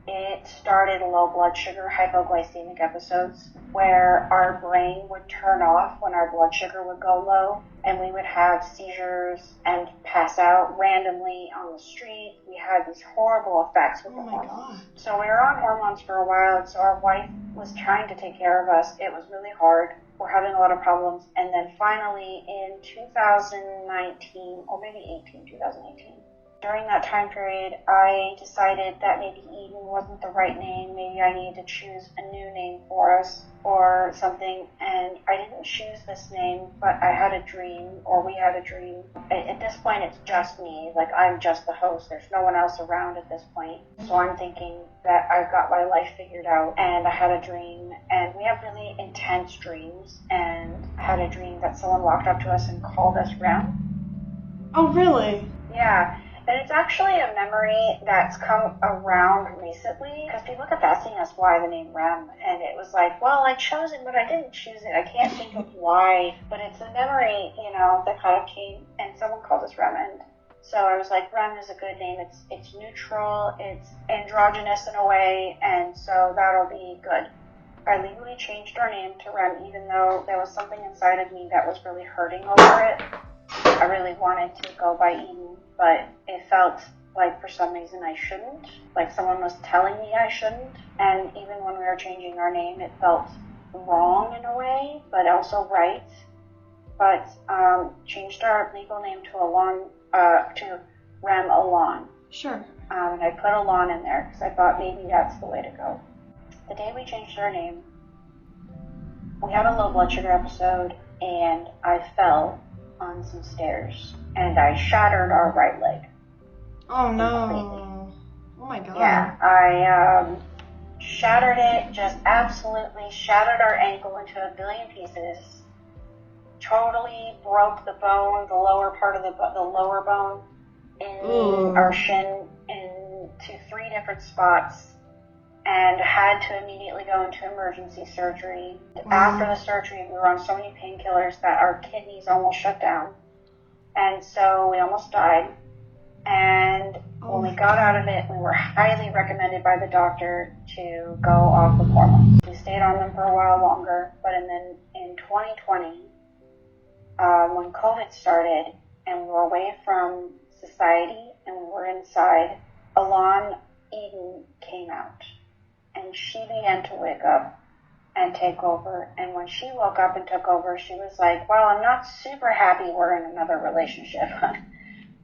It started low blood sugar hypoglycemic episodes where our brain would turn off when our blood sugar would go low, and we would have seizures and pass out randomly on the street. We had these horrible effects with the hormones. God. So we were on hormones for a while, and so our wife was trying to take care of us. It was really hard. We're having a lot of problems. And then finally in 2019, or maybe 2018, during that time period, I decided that maybe Eden wasn't the right name. Maybe I needed to choose a new name for us or something. And I didn't choose this name, but I had a dream, or we had a dream. At this point, it's just me. Like, I'm just the host. There's no one else around at this point. So I'm thinking that I've got my life figured out. And I had a dream, and we have really intense dreams. And I had a dream that someone walked up to us and called us REM. Oh, really? Yeah. And it's actually a memory that's come around recently, because people kept asking us why the name REM, and it was like, well, I chose it, but I didn't choose it. I can't think of why, but it's a memory, that kind of came, and someone called us REM, and so I was like, REM is a good name. It's neutral, it's androgynous in a way, and so that'll be good. I legally changed our name to REM, even though there was something inside of me that was really hurting over it. I really wanted to go by Eden, but it felt like for some reason I shouldn't. Like someone was telling me I shouldn't. And even when we were changing our name, it felt wrong in a way, but also right. But changed our legal name to Rem Alon. Sure. And I put Alon in there because I thought maybe that's the way to go. The day we changed our name, we had a low blood sugar episode, and I fell on some stairs, and I shattered our right leg. Oh no. Completely. Oh my god. Yeah, I shattered it, just absolutely shattered our ankle into a billion pieces. Totally broke the bone, the lower part of the lower bone in our shin into 3 different spots, and had to immediately go into emergency surgery. After the surgery, we were on so many painkillers that our kidneys almost shut down, and so we almost died. And when we got out of it, we were highly recommended by the doctor to go off of hormones. We stayed on them for a while longer, but then in 2020, when COVID started and we were away from society and we were inside, Alon Eden came out, and she began to wake up and take over. And when she woke up and took over, she was like, well, I'm not super happy we're in another relationship,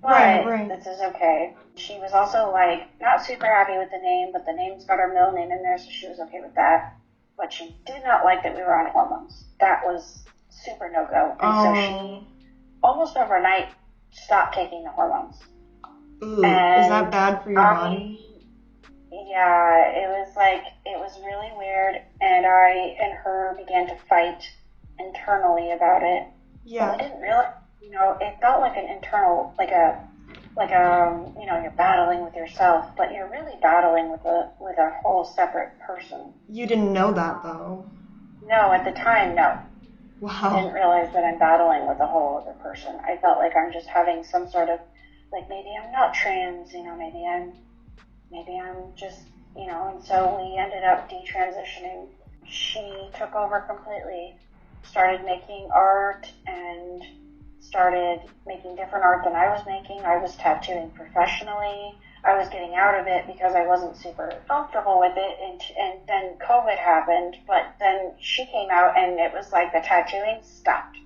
but this is okay. She was also like, not super happy with the name, but the name's got our middle name in there, so she was okay with that. But she did not like that we were on hormones. That was super no-go. And so she, almost overnight, stopped taking the hormones. Ooh, is that bad for your body? Yeah, it was really weird, and I and her began to fight internally about it. Yeah. But I didn't realize, it felt like an internal, like a, you're battling with yourself, but you're really battling with a whole separate person. You didn't know that, though. No, at the time, no. Wow. I didn't realize that I'm battling with a whole other person. I felt like I'm just having some sort of, like, maybe I'm not trans, maybe I'm just, and so we ended up detransitioning. She took over completely, started making art and started making different art than I was making. I was tattooing professionally. I was getting out of it because I wasn't super comfortable with it, and then COVID happened, but then she came out and it was like the tattooing stopped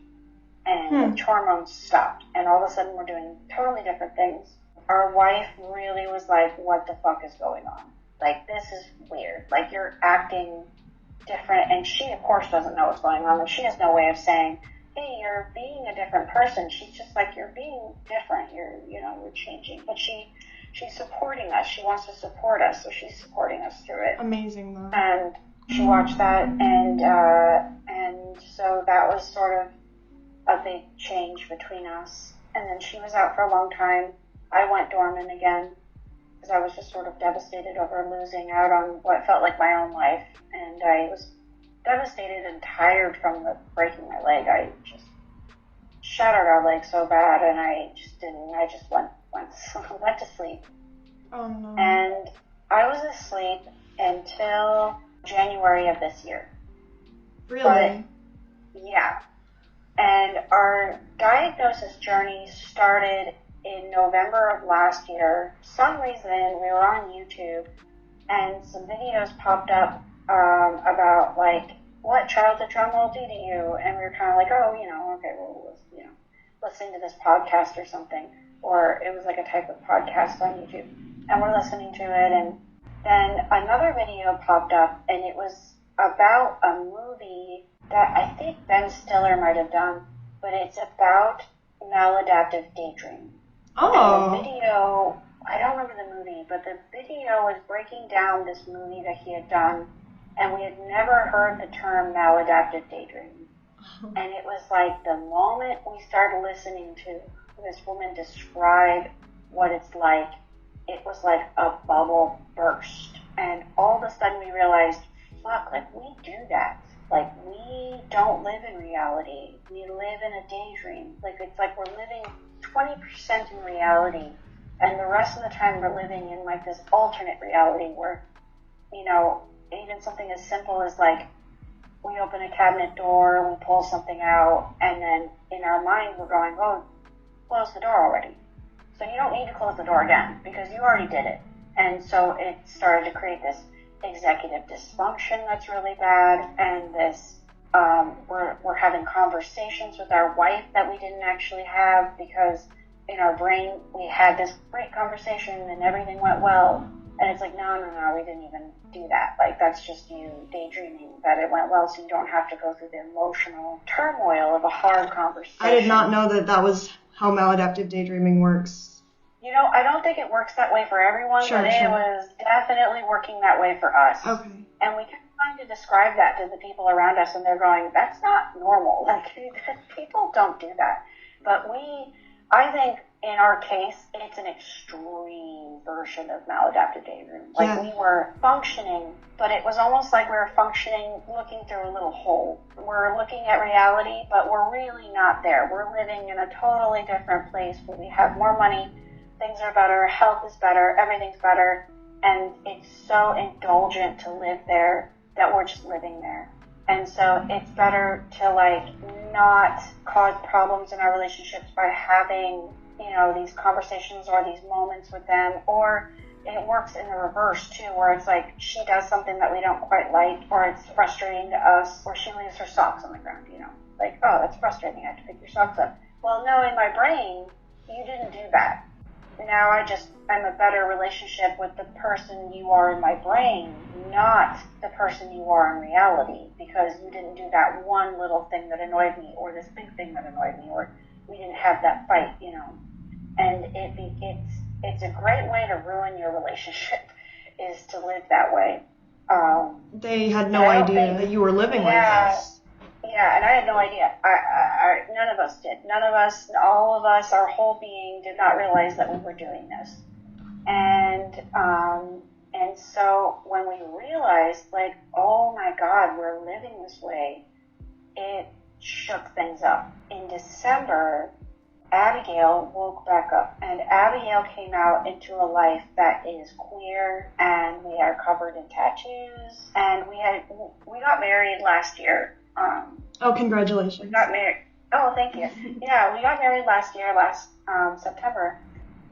and the hormones stopped, and all of a sudden we're doing totally different things. Our wife really was like, what the fuck is going on? Like, this is weird. Like, you're acting different, and she of course doesn't know what's going on, and she has no way of saying, hey, you're being a different person. She's just like, you're being different, you're changing. But she's supporting us. She wants to support us, so she's supporting us through it. Amazing, though. And she watched that, and so that was sort of a big change between us. And then she was out for a long time. I went dormant again because I was just sort of devastated over losing out on what felt like my own life, and I was devastated and tired from the breaking my leg. I just shattered our leg so bad, and I just went to sleep. Oh no. And I was asleep until January of this year. Really? But, yeah. And our diagnosis journey started in November of last year. For some reason, we were on YouTube, and some videos popped up about, like, what childhood trauma will do to you, and we were kind of like, oh, okay, well, listening to this podcast or something, or it was like a type of podcast on YouTube, and we're listening to it, and then another video popped up, and it was about a movie that I think Ben Stiller might have done, but it's about maladaptive daydreaming. Oh. And the video, I don't remember the movie, but the video was breaking down this movie that he had done, and we had never heard the term maladaptive daydreaming. And it was like the moment we started listening to this woman describe what it's like, it was like a bubble burst. And all of a sudden we realized, fuck, like, we do that. Like, we don't live in reality. We live in a daydream. Like, it's like we're living 20% in reality, and the rest of the time we're living in, like, this alternate reality where, even something as simple as, like, we open a cabinet door, we pull something out, and then in our mind we're going, oh, close the door already. So you don't need to close the door again, because you already did it. And so it started to create this executive dysfunction that's really bad, and this, we're having conversations with our wife that we didn't actually have, because in our brain we had this great conversation and everything went well, and it's like, no, we didn't even do that. Like, that's just you daydreaming that it went well, so you don't have to go through the emotional turmoil of a hard conversation. I did not know that was how maladaptive daydreaming works. I don't think it works that way for everyone, but it was definitely working that way for us. Okay. And we kept trying to describe that to the people around us, and they're going, that's not normal. Like, people don't do that. But I think in our case, it's an extreme version of maladaptive daydreaming. Like, we were functioning, but it was almost like we were functioning looking through a little hole. We're looking at reality, but we're really not there. We're living in a totally different place where we have more money, things are better, health is better, everything's better, and it's so indulgent to live there that we're just living there. And so it's better to, like, not cause problems in our relationships by having, these conversations or these moments with them. Or it works in the reverse, too, where it's like she does something that we don't quite like, or it's frustrating to us, or she leaves her socks on the ground, Like, oh, that's frustrating, I have to pick your socks up. Well, no, in my brain, you didn't do that. Now I'm a better relationship with the person you are in my brain, not the person you are in reality, because you didn't do that one little thing that annoyed me, or this big thing that annoyed me, or we didn't have that fight, And it's a great way to ruin your relationship, is to live that way. They had no idea that you were living like this. Yeah, and I had no idea. None of us did. None of us, all of us, our whole being did not realize that we were doing this. And so when we realized, like, oh my God, we're living this way, it shook things up. In December, Abigail woke back up, and Abigail came out into a life that is queer, and we are covered in tattoos, and we got married last year. Congratulations. We got married. Oh, thank you. Yeah, we got married last September.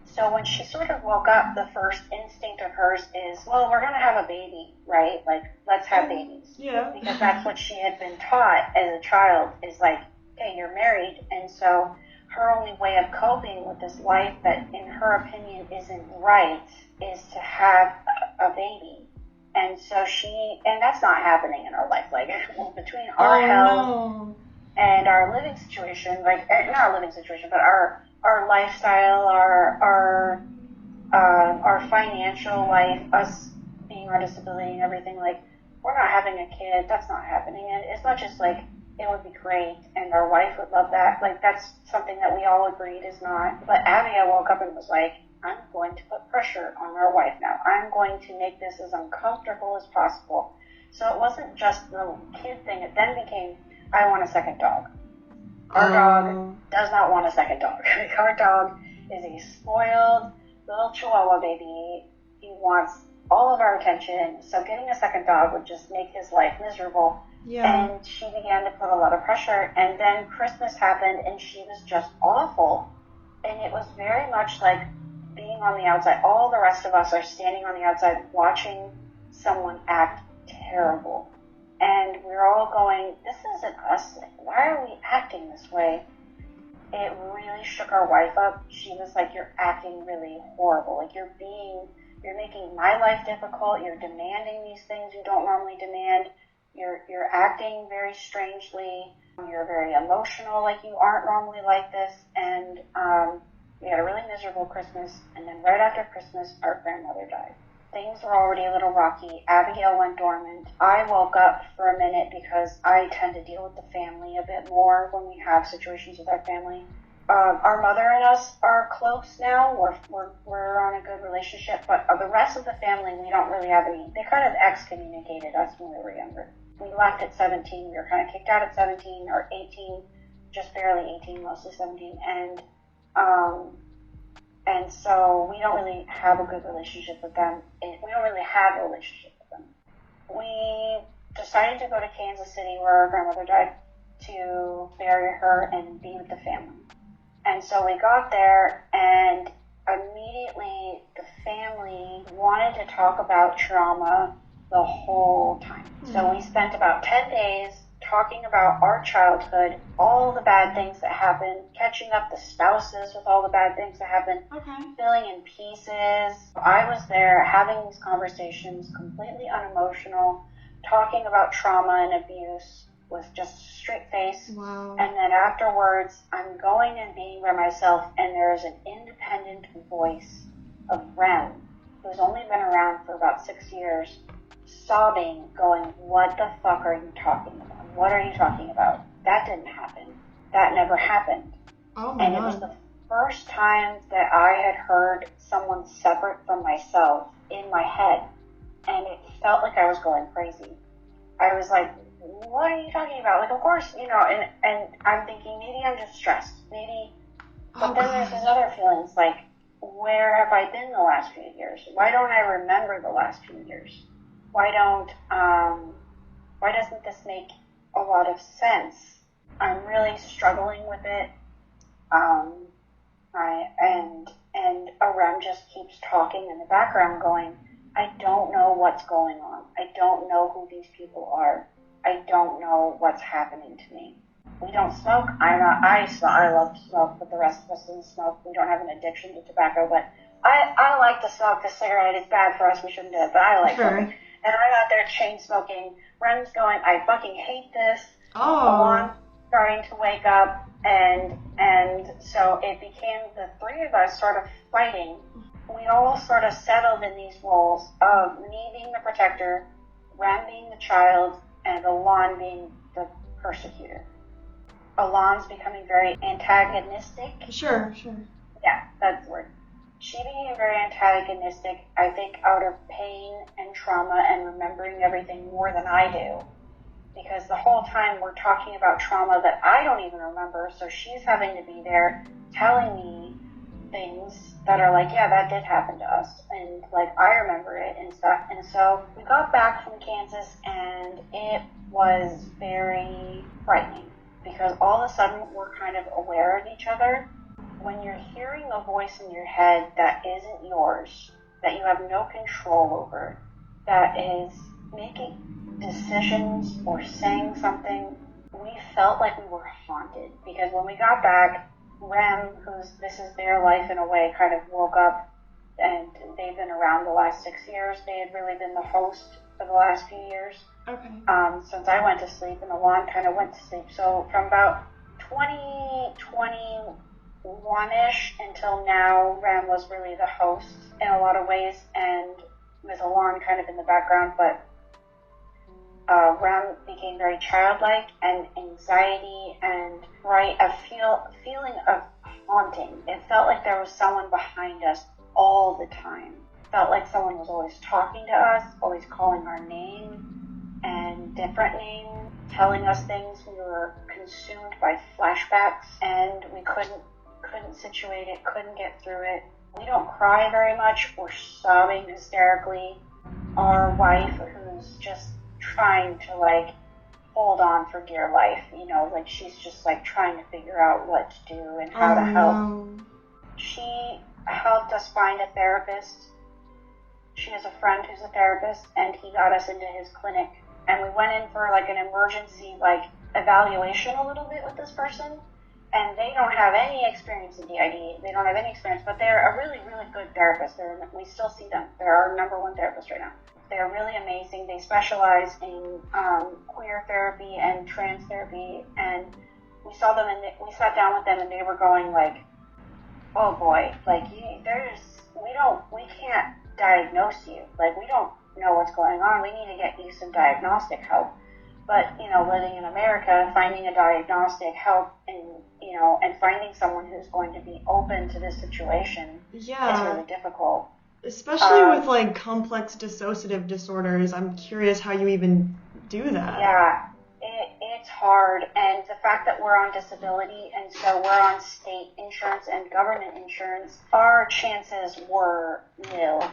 So when she sort of woke up, the first instinct of hers is, well, we're going to have a baby, right? Like, let's have babies. Yeah. Because that's what she had been taught as a child, is like, hey, you're married. And so her only way of coping with this life that, in her opinion, isn't right, is to have a baby. And so and that's not happening in our life. Like, between our health and our living situation, like, not our living situation, but our lifestyle, our financial life, us being on disability and everything, like, we're not having a kid. That's not happening. And as much as, like, it would be great and our wife would love that, like, that's something that we all agreed is not. But Abigail woke up and was like, I'm going to put pressure on our wife now. I'm going to make this as uncomfortable as possible. So it wasn't just the kid thing. It then became, I want a second dog. Our dog does not want a second dog. Our dog is a spoiled little Chihuahua baby. He wants all of our attention. So getting a second dog would just make his life miserable. Yeah. And she began to put a lot of pressure. And then Christmas happened, and she was just awful. And it was very much like being on the outside. All the rest of us are standing on the outside watching someone act terrible. And we're all going, this isn't us. Why are we acting this way? It really shook our wife up. She was like, you're acting really horrible. Like, you're making my life difficult. You're demanding these things you don't normally demand. You're acting very strangely. You're very emotional, like you aren't normally like this. And we had a really miserable Christmas. And then right after Christmas, our grandmother died. Things were already a little rocky. Abigail went dormant. I woke up for a minute because I tend to deal with the family a bit more when we have situations with our family. Our mother and us are close now. We're on a good relationship, but the rest of the family, we don't really have any. They kind of excommunicated us when we were younger. We left at 17. We were kind of kicked out at 17 or 18, just barely 18, mostly 17, and so we don't really have a good relationship with them. We don't really have a relationship with them. We decided to go to Kansas City, where our grandmother died, to bury her and be with the family. And so we got there, and immediately the family wanted to talk about trauma the whole time. So we spent about 10 days talking about our childhood, all the bad things that happened, catching up the spouses with all the bad things that happened, filling in pieces. I was there having these conversations, completely unemotional, talking about trauma and abuse. with just a straight face. Wow. And then afterwards, I'm going and being by myself, and there's an independent voice of REM, who's only been around for about 6 years, sobbing, going, what the fuck are you talking about? What are you talking about? That didn't happen. That never happened. Oh my And God. it was the first time that I had heard someone separate from myself in my head, and it felt like I was going crazy. I was like, what are you talking about? Like, of course, and I'm thinking maybe I'm just stressed, maybe, but then there's these other feelings like, where have I been the last few years? Why don't I remember the last few years? Why doesn't this make a lot of sense? I'm really struggling with it. And a REM just keeps talking in the background going, I don't know what's going on. I don't know who these people are. I don't know what's happening to me. We don't smoke. I love to smoke, but the rest of us didn't smoke. We don't have an addiction to tobacco, but I like to smoke. The cigarette is bad for us. We shouldn't do it, but I like smoking. And I'm out there chain smoking. REM's going, I fucking hate this. Alon's starting to wake up, and so it became the three of us sort of fighting. We all sort of settled in these roles of me being the protector, REM being the child, and Alon being the persecutor. Alon's becoming very antagonistic. Sure. Yeah, that's the word. She became very antagonistic, I think, out of pain and trauma and remembering everything more than I do. Because the whole time we're talking about trauma that I don't even remember, so she's having to be there telling me things that are like, yeah, that did happen to us, and like I remember it and stuff. And so we got back from Kansas, and it was very frightening because all of a sudden we're kind of aware of each other. When you're hearing a voice in your head that isn't yours, that you have no control over, that is making decisions or saying something, we felt like we were haunted. Because when we got back, REM, this is their life in a way, kind of woke up, and they've been around the last 6 years. They had really been the host for the last few years. Okay. Since I went to sleep, and Alon kind of went to sleep. So from about 2021-ish until now, REM was really the host in a lot of ways, and with Alon kind of in the background, but REM became very childlike, and anxiety and a feeling of haunting. It felt like there was someone behind us all the time. It felt like someone was always talking to us, always calling our name and different names, telling us things. We were consumed by flashbacks, and we couldn't situate it, couldn't get through it. We don't cry very much. We're sobbing hysterically. Our wife, who's just trying to like hold on for dear life, like she's just like trying to figure out what to do and how to help. No. She helped us find a therapist. She has a friend who's a therapist, and he got us into his clinic, and we went in for like an emergency like evaluation a little bit with this person, and they don't have any experience in DID. They don't have any experience, but they're a really, really good therapist. We still see them. They're our number one therapist right now. They're really amazing. They specialize in queer therapy and trans therapy, and we saw them, and we sat down with them, and they were going like, "Oh boy, like we can't diagnose you. Like we don't know what's going on. We need to get you some diagnostic help." But living in America, finding a diagnostic help and finding someone who's going to be open to this situation is really difficult. Especially with like complex dissociative disorders, I'm curious how you even do that. Yeah, it's hard, and the fact that we're on disability, and so we're on state insurance and government insurance, our chances were nil.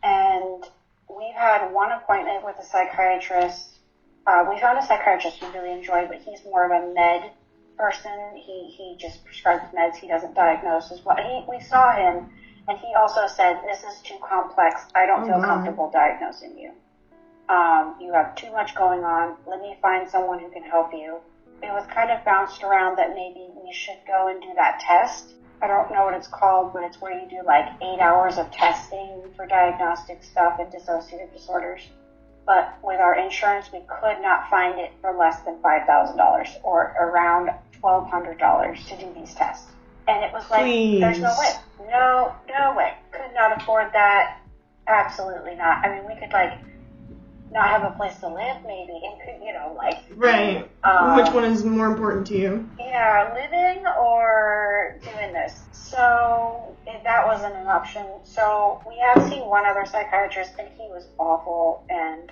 And we've had one appointment with a psychiatrist. We found a psychiatrist we really enjoyed, but he's more of a med person. He just prescribes meds. He doesn't diagnose as well. We saw him, and he also said, "This is too complex. I don't feel comfortable diagnosing you. You have too much going on. Let me find someone who can help you." It was kind of bounced around that maybe we should go and do that test. I don't know what it's called, but it's where you do like 8 hours of testing for diagnostic stuff and dissociative disorders. but with our insurance, we could not find it for less than $5,000 or around $1,200 to do these tests. And it was like, Please. There's no way. No way. Could not afford that. Absolutely not. I mean, we could, like, not have a place to live, maybe. It could, you know, like... Right. Which one is more important to you? Yeah, living or doing this. So that wasn't an option. So we have seen one other psychiatrist, and he was awful. And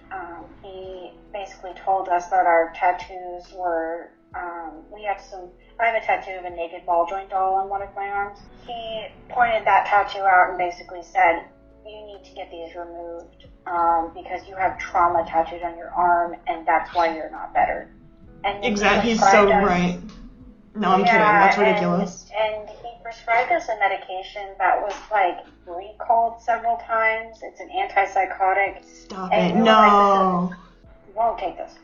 he basically told us that our tattoos were... I have a tattoo of a naked ball joint doll on one of my arms. He pointed that tattoo out and basically said, you need to get these removed because you have trauma tattooed on your arm, and that's why you're not better. And exactly, he's so right. No, I'm kidding. That's ridiculous. And he prescribed us a medication that was like recalled several times. It's an antipsychotic. Stop it! No. Like, you won't take this.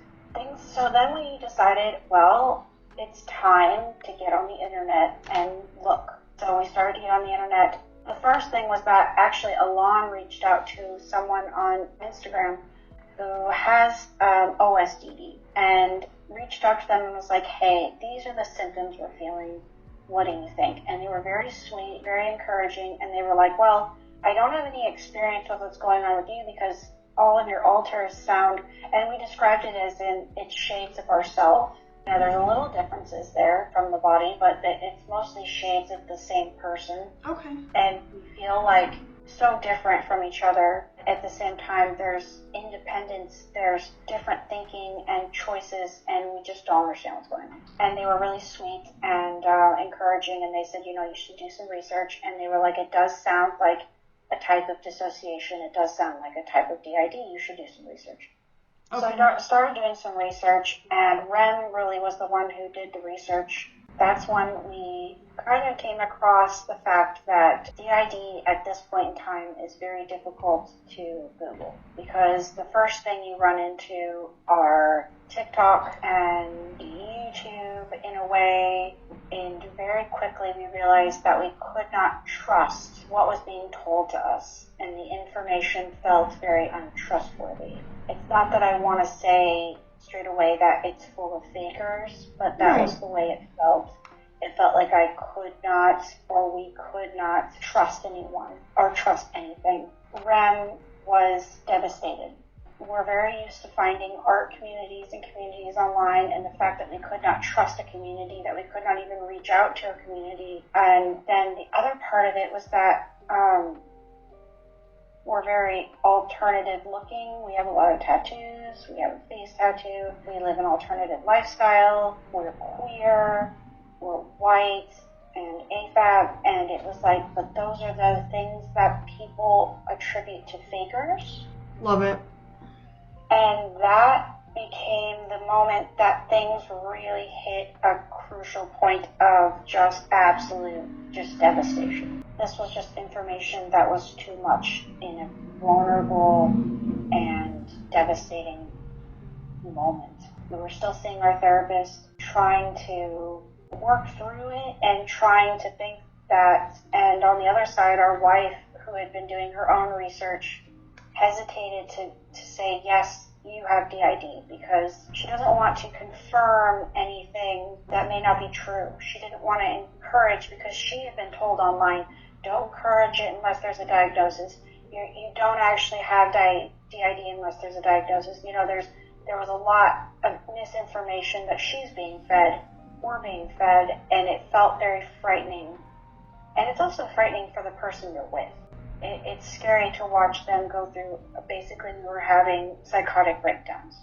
So then we decided, well, it's time to get on the internet and look. So we started to get on the internet. The first thing was that actually Alon reached out to someone on Instagram who has OSDD and reached out to them and was like, hey, these are the symptoms we're feeling. What do you think? And they were very sweet, very encouraging, and they were like, well, I don't have any experience with what's going on with you because all of your alters sound, and we described it as in it's shades of ourself. Now, there's a little differences there from the body, but it's mostly shades of the same person. Okay. And we feel like so different from each other. At the same time, there's independence, there's different thinking and choices, and we just don't understand what's going on. And they were really sweet and encouraging, and they said, you know, you should do some research. And they were like, it does sound like a type of dissociation. It does sound like a type of DID. You should do some research. Okay. So I started doing some research, and REM really was the one who did the research. That's when we kind of came across the fact that DID at this point in time is very difficult to Google because the first thing you run into are TikTok and YouTube in a way, and very quickly we realized that we could not trust what was being told to us, and the information felt very untrustworthy. It's not that I want to say straight away that it's full of fakers, but that was the way it felt. It felt like I could not, or we could not trust anyone or trust anything. REM was devastated. We're very used to finding art communities and communities online, and the fact that we could not trust a community, that we could not even reach out to a community. And then the other part of it was that we're very alternative looking. We have a lot of tattoos. We have a face tattoo. We live an alternative lifestyle. We're queer. We're white and AFAB. And it was like, but those are the things that people attribute to fakers. Love it. And that became the moment that things really hit a crucial point of just absolute, just devastation. This was just information that was too much in a vulnerable and devastating moment. We were still seeing our therapist, trying to work through it and trying to think that, and on the other side, our wife, who had been doing her own research, hesitated to say, yes, you have DID, because she doesn't want to confirm anything that may not be true. She didn't want to encourage, because she had been told online, don't encourage it unless there's a diagnosis. You don't actually have DID unless there's a diagnosis. You know, there was a lot of misinformation that she's being fed, we're being fed, and it felt very frightening. And it's also frightening for the person you're with. It's scary to watch them go through, basically we were having psychotic breakdowns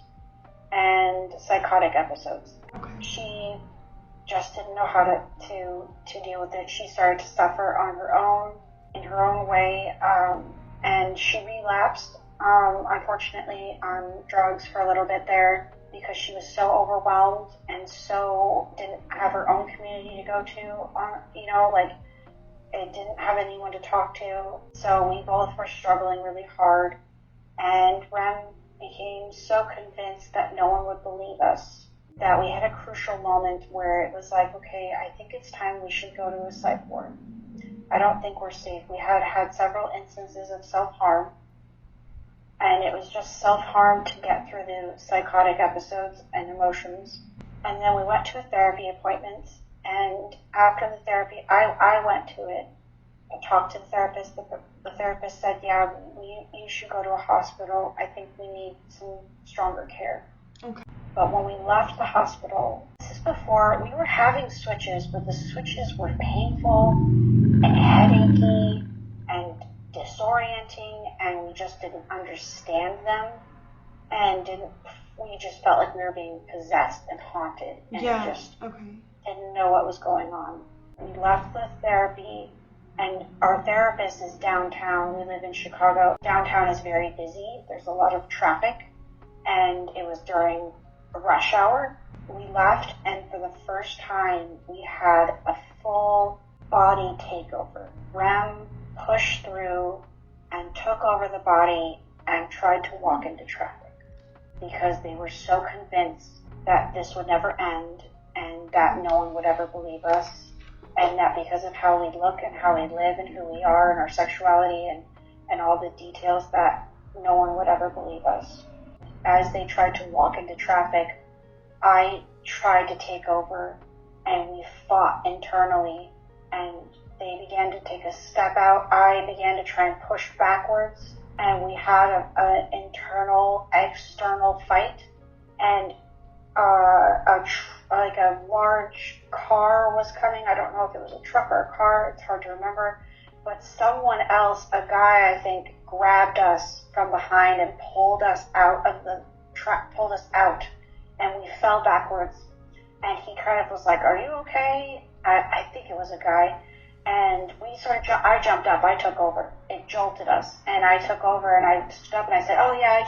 and psychotic episodes. Okay. She just didn't know how to deal with it. She started to suffer on her own, in her own way, and she relapsed, unfortunately, on drugs for a little bit there because she was so overwhelmed and so didn't have her own community to go to, it didn't have anyone to talk to, so we both were struggling really hard, and Rem became so convinced that no one would believe us that we had a crucial moment where it was like, okay, I think it's time we should go to a psych ward. I don't think we're safe. We had several instances of self-harm, And it was just self-harm to get through the psychotic episodes and emotions. And then we went to a therapy appointment, and after the therapy, I went to it. I talked to the therapist. The therapist said, yeah, you should go to a hospital. I think we need some stronger care. Okay. But when we left the hospital, this is before, we were having switches, but the switches were painful and headachy and disorienting, and we just didn't understand them, and we just felt like we were being possessed and haunted, and just didn't know what was going on. We left the therapy, and our therapist is downtown. We live in Chicago. Downtown is very busy. There's a lot of traffic, and it was during rush hour. We left, and for the first time, we had a full body takeover. REM pushed through and took over the body and tried to walk into traffic because they were so convinced that this would never end and that no one would ever believe us, and that because of how we look and how we live and who we are and our sexuality and all the details, that no one would ever believe us. As they tried to walk into traffic, I tried to take over, and we fought internally, and they began to take a step out. I began to try and push backwards, and we had an internal, external fight, and a large car was coming. I don't know if it was a truck or a car. It's hard to remember. But someone else, a guy, I think, grabbed us from behind and pulled us out of the truck, pulled us out, and we fell backwards. And he kind of was like, "Are you okay?" I think it was a guy. And I jumped up, I took over. It jolted us, and I took over, and I stood up, and I said, "Oh yeah,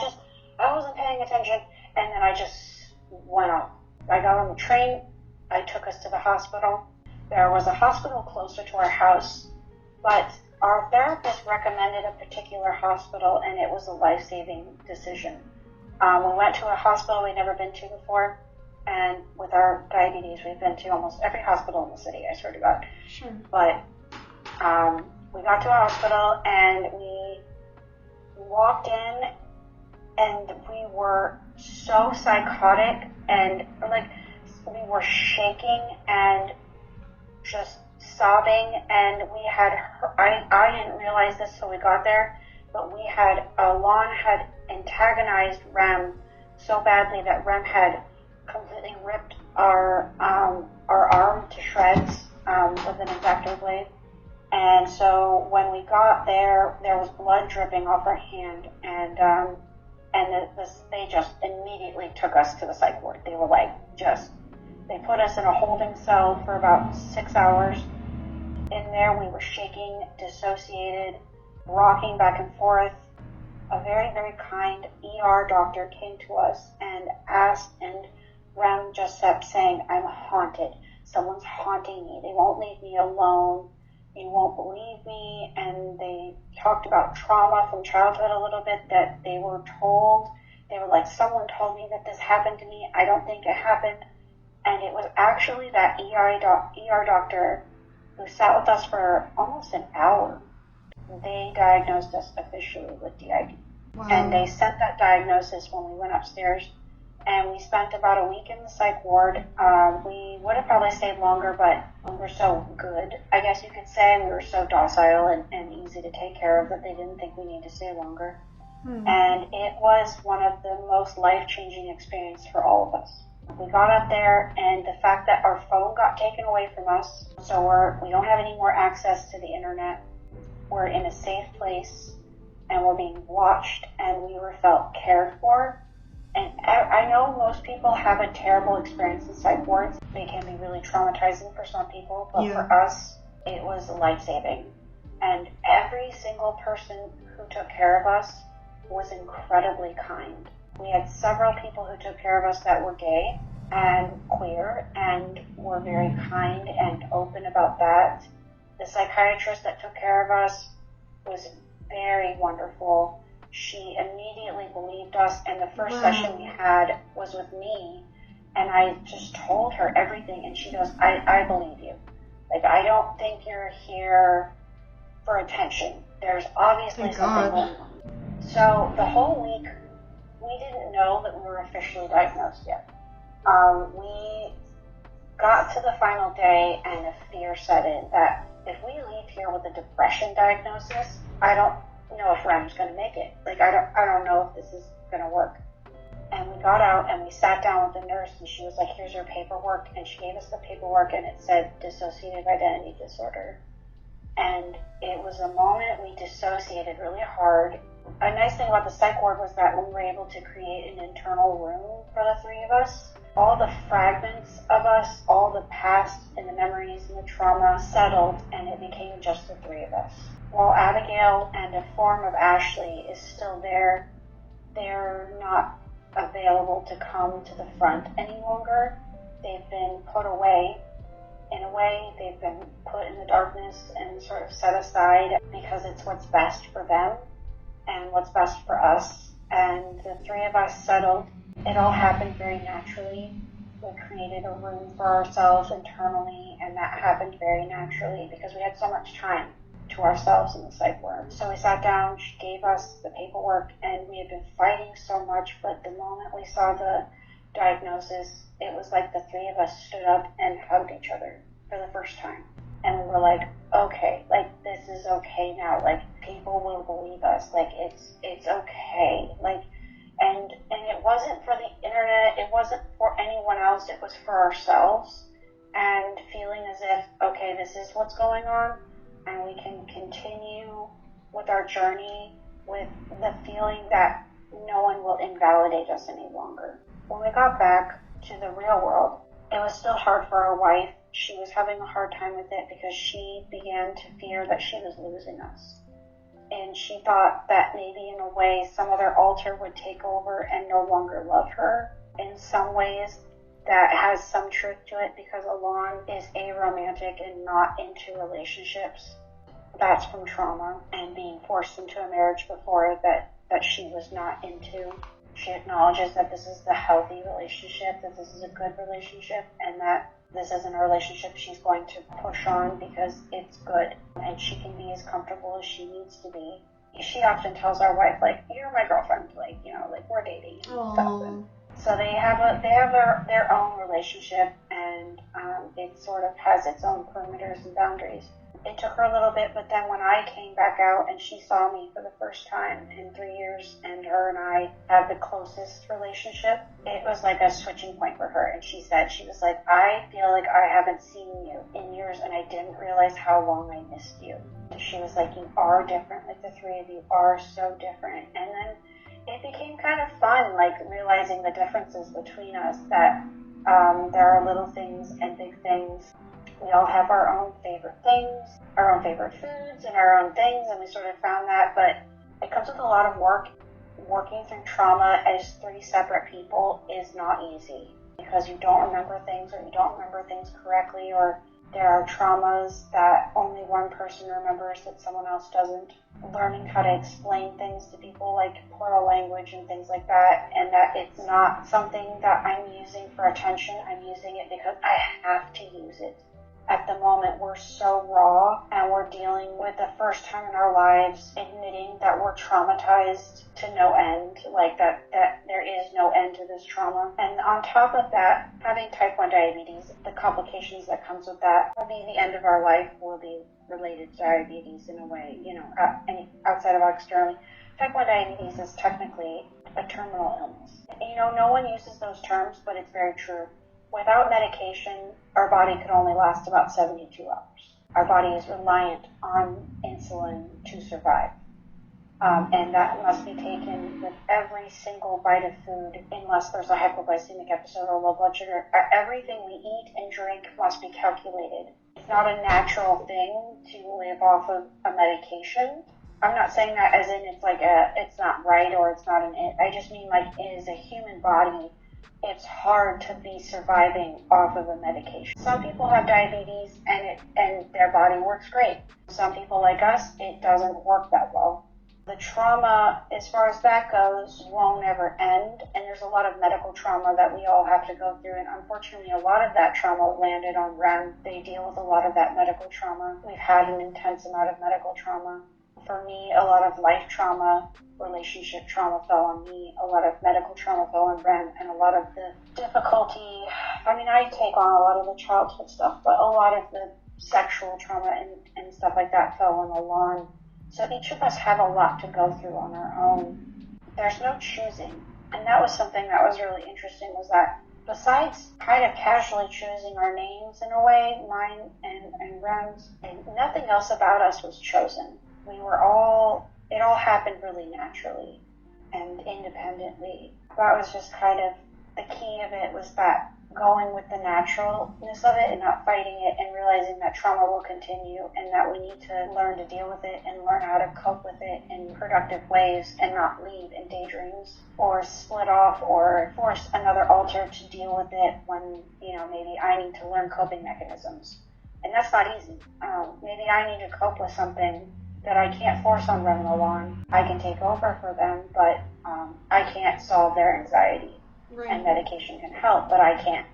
I wasn't paying attention." And then I just went up. I got on the train. I took us to the hospital. There was a hospital closer to our house, but our therapist recommended a particular hospital, and it was a life-saving decision. We went to a hospital we'd never been to before, and with our diabetes, we've been to almost every hospital in the city, I swear to God. Sure. But we got to a hospital, and we walked in, and we were so psychotic, and we were shaking and just sobbing, and I didn't realize this till we got there, but Lon had antagonized REM so badly that REM had completely ripped our arm to shreds with an X-Acto blade. And so when we got there, there was blood dripping off our hand, and they just immediately took us to the psych ward. They were they put us in a holding cell for about 6 hours. In there, we were shaking, dissociated, rocking back and forth. A very, very kind ER doctor came to us and asked, and REM just kept saying, "I'm haunted. Someone's haunting me. They won't leave me alone. You won't believe me." And they talked about trauma from childhood a little bit, that they were told. They were like, "Someone told me that this happened to me. I don't think it happened." And it was actually that ER doctor who sat with us for almost an hour. They diagnosed us officially with DID. Wow. And they sent that diagnosis when we went upstairs, and we spent about a week in the psych ward. We would have probably stayed longer, but we were so good, I guess you could say. We were so docile and easy to take care of that they didn't think we needed to stay longer. And it was one of the most life-changing experiences for all of us. We got up there, and the fact that our phone got taken away from us, so we don't have any more access to the internet. We're in a safe place, and we're being watched, and we felt cared for. And I know most people have a terrible experience in psych wards. They can be really traumatizing for some people, but for us, it was life-saving. And every single person who took care of us was incredibly kind. We had several people who took care of us that were gay and queer and were very kind and open about that. The psychiatrist that took care of us was very wonderful. She immediately believed us, and the first session we had was with me, and I just told her everything, and she goes, I believe you. I don't think you're here for attention. There's obviously something going on. So the whole week, we didn't know that we were officially diagnosed yet. We got to the final day and a fear set in that if we leave here with a depression diagnosis, I don't know if REM's going to make it. Like, I don't know if this is going to work. And we got out and we sat down with the nurse and she was like, here's your paperwork. And she gave us the paperwork and it said dissociative identity disorder. And it was a moment we dissociated really hard. A nice thing about the psych ward was that we were able to create an internal room for the three of us. All the fragments of us, all the past and the memories and the trauma settled, and it became just the three of us. While Abigail and a form of Ashley is still there, they're not available to come to the front any longer. They've been put away. In a way, they've been put in the darkness and sort of set aside because it's what's best for them and what's best for us. And the three of us settled. It all happened very naturally. We created a room for ourselves internally, and that happened very naturally because we had so much time to ourselves in the psych ward. So we sat down, she gave us the paperwork, and we had been fighting so much, but the moment we saw the diagnosis, it was like the three of us stood up and hugged each other for the first time. And we were like, okay, like, this is okay now. Like, people will believe us. Like, it's okay. Like, and it wasn't for the internet. It wasn't for anyone else. It was for ourselves. And feeling as if, okay, this is what's going on. And we can continue with our journey with the feeling that no one will invalidate us any longer. When we got back to the real world, it was still hard for our wife. She was having a hard time with it because she began to fear that she was losing us. And she thought that maybe in a way some other alter would take over and no longer love her. In some ways, that has some truth to it because Alon is aromantic and not into relationships. That's from trauma and being forced into a marriage before that she was not into. She acknowledges that this is the healthy relationship, that this is a good relationship, and that this isn't a relationship she's going to push on because it's good and she can be as comfortable as she needs to be. She often tells our wife, like, you're my girlfriend, like, you know, like, we're dating and stuff. And so they have their own relationship, and it sort of has its own perimeters and boundaries. It took her a little bit, but then when I came back out and she saw me for the first time in 3 years, and her and I have the closest relationship, it was like a switching point for her. And she said, she was like, I feel like I haven't seen you in years, and I didn't realize how long I missed you. She was like, you are different, like the three of you are so different. And then it became kind of fun, like realizing the differences between us, that there are little things and big things. We all have our own favorite things, our own favorite foods, and our own things, and we sort of found that, but it comes with a lot of work. Working through trauma as three separate people is not easy because you don't remember things, or you don't remember things correctly, or there are traumas that only one person remembers that someone else doesn't. Learning how to explain things to people, like plural language and things like that, and that it's not something that I'm using for attention. I'm using it because I have to use it. At the moment, we're so raw, and we're dealing with the first time in our lives admitting that we're traumatized to no end, like that there is no end to this trauma. And on top of that, having type 1 diabetes, the complications that comes with that will be the end of our life, will be related to diabetes in a way, you know, outside of externally. Type 1 diabetes is technically a terminal illness. You know, no one uses those terms, but it's very true. Without medication, our body could only last about 72 hours. Our body is reliant on insulin to survive. And that must be taken with every single bite of food, unless there's a hypoglycemic episode or low blood sugar. Everything we eat and drink must be calculated. It's not a natural thing to live off of a medication. I'm not saying that as in it's like it's not right or it's not I just mean like it is a human body. It's hard to be surviving off of a medication. Some people have diabetes and their body works great. Some people like us, it doesn't work that well. The trauma, as far as that goes, won't ever end, and there's a lot of medical trauma that we all have to go through, and unfortunately a lot of that trauma landed on REM. They deal with a lot of that medical trauma. We've had an intense amount of medical trauma. for me, a lot of life trauma, relationship trauma fell on me, a lot of medical trauma fell on REM, and a lot of the difficulty, I mean, I take on a lot of the childhood stuff, but a lot of the sexual trauma and stuff like that fell on the lawn. So each of us have a lot to go through on our own. There's no choosing. And that was something that was really interesting, was that besides kind of casually choosing our names in a way, mine and Rem's, and nothing else about us was chosen. It all happened really naturally and independently. That was just kind of the key of it, was that going with the naturalness of it and not fighting it, and realizing that trauma will continue and that we need to learn to deal with it and learn how to cope with it in productive ways and not leave in daydreams or split off or force another alter to deal with it when, maybe I need to learn coping mechanisms. And that's not easy. Maybe I need to cope with something that I can't force on Rem and Alon. I can take over for them, but I can't solve their anxiety. Right. And medication can help, but I can't,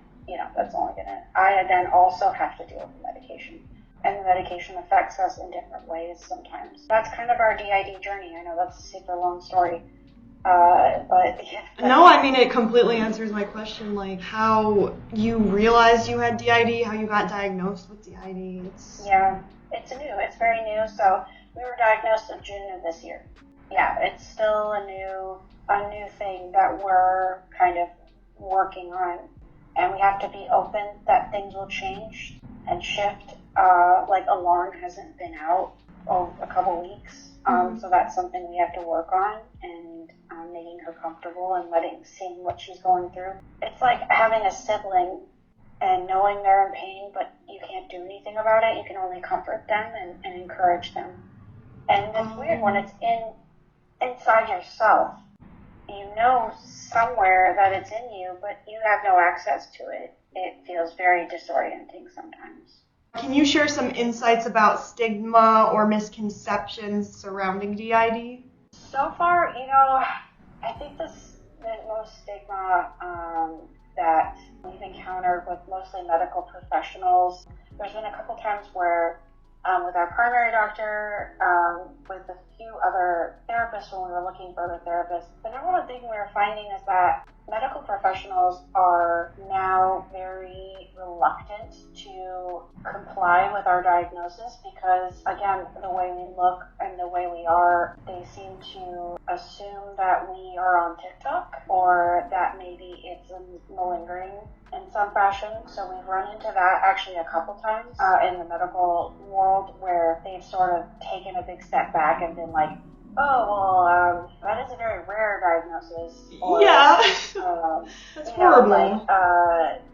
that's only I then also have to deal with the medication. And the medication affects us in different ways sometimes. That's kind of our DID journey. I know that's a super long story. But yeah. No, I mean, it completely answers my question, like how you realized you had DID, how you got diagnosed with DID. Yeah, it's new. It's very new. So we were diagnosed in June of this year. Yeah, it's still a new thing that we're kind of working on, and we have to be open that things will change and shift. Like Alarm hasn't been out a couple weeks, so that's something we have to work on, and making her comfortable and seeing what she's going through. It's like having a sibling and knowing they're in pain, but you can't do anything about it. You can only comfort them and encourage them. And it's weird when it's inside yourself. You know somewhere that it's in you, but you have no access to it. It feels very disorienting sometimes. Can you share some insights about stigma or misconceptions surrounding DID? So far, I think the most stigma that we've encountered with mostly medical professionals, there's been a couple times where with our primary doctor, with a few other therapists when we were looking for other therapists. The number one thing we were finding is that medical professionals are now very reluctant to comply with our diagnosis because, again, the way we look and the way we are, they seem to assume that we are on TikTok or that maybe it's malingering in some fashion. So we've run into that actually a couple times in the medical world, where they've sort of taken a big step back and been like, that is a very rare diagnosis. Or, that's horrible.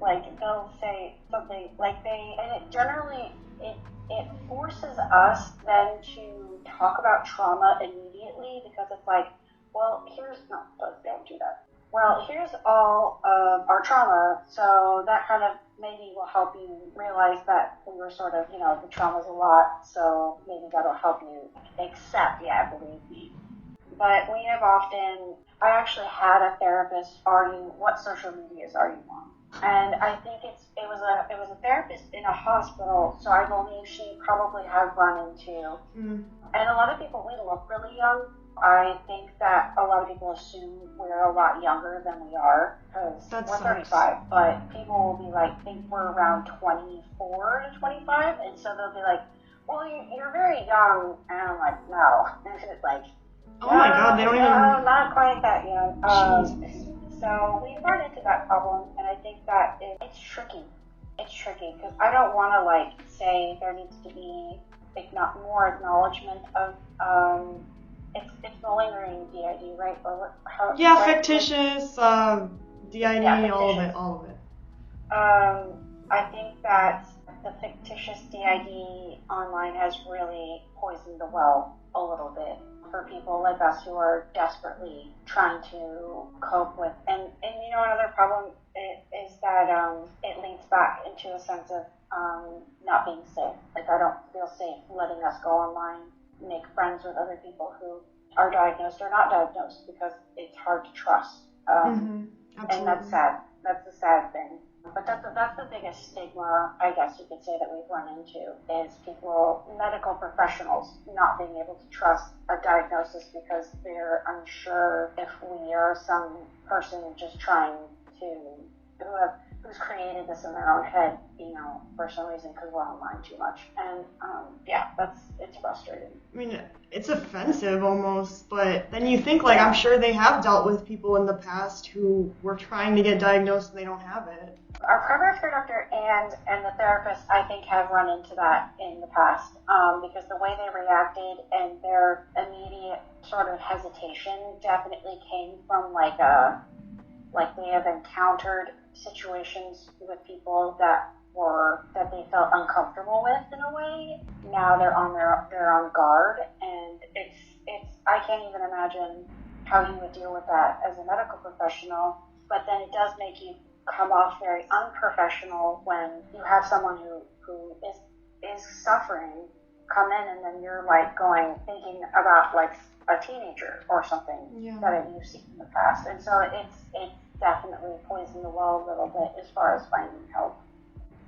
Like they'll say something like and it generally, it forces us then to talk about trauma immediately, because it's like, don't do that. Well, here's all of our trauma, so that kind of maybe will help you realize that we were sort of, the trauma's a lot, so maybe that'll help you accept, believe me. But we have I actually had a therapist argue, what social medias are you on? And I think it was a therapist in a hospital, so I believe she probably has run into. And a lot of people, we look really young. I think that a lot of people assume we're a lot younger than we are, because we're 35, but people will be like, think we're around 24 to 25, and so they'll be like, well, you're very young, and I'm like, no. And it's like, oh my God, they don't even... No, not quite that young. So we run into that problem, and I think that it's tricky. It's tricky, because I don't want to, say there needs to be more acknowledgement of, it's malingering DID, right? Or fictitious, DID, all of it. I think that the fictitious DID online has really poisoned the well a little bit for people like us who are desperately trying to cope with. And another problem is that it leads back into a sense of not being safe. Like, I don't feel safe letting us go online, make friends with other people who are diagnosed or not diagnosed, because it's hard to trust. And that's sad. That's the sad thing. But that's the biggest stigma, I guess you could say, that we've run into, is people, medical professionals, not being able to trust a diagnosis because they're unsure if we are some person just trying to, who's created this in their own head, for some reason, because we're online too much. And it's frustrating. I mean, it's offensive almost, but then you think, like, I'm sure they have dealt with people in the past who were trying to get diagnosed and they don't have it. Our primary care doctor and the therapist, I think, have run into that in the past, because the way they reacted and their immediate sort of hesitation definitely came from like they have encountered situations with people that they felt uncomfortable with in a way. Now they're on guard, and it's I can't even imagine how you would deal with that as a medical professional. But then it does make you come off very unprofessional when you have someone who is suffering come in, and then you're like thinking about like a teenager or something that you've seen in the past. And so it's definitely poisoned the well a little bit as far as finding help.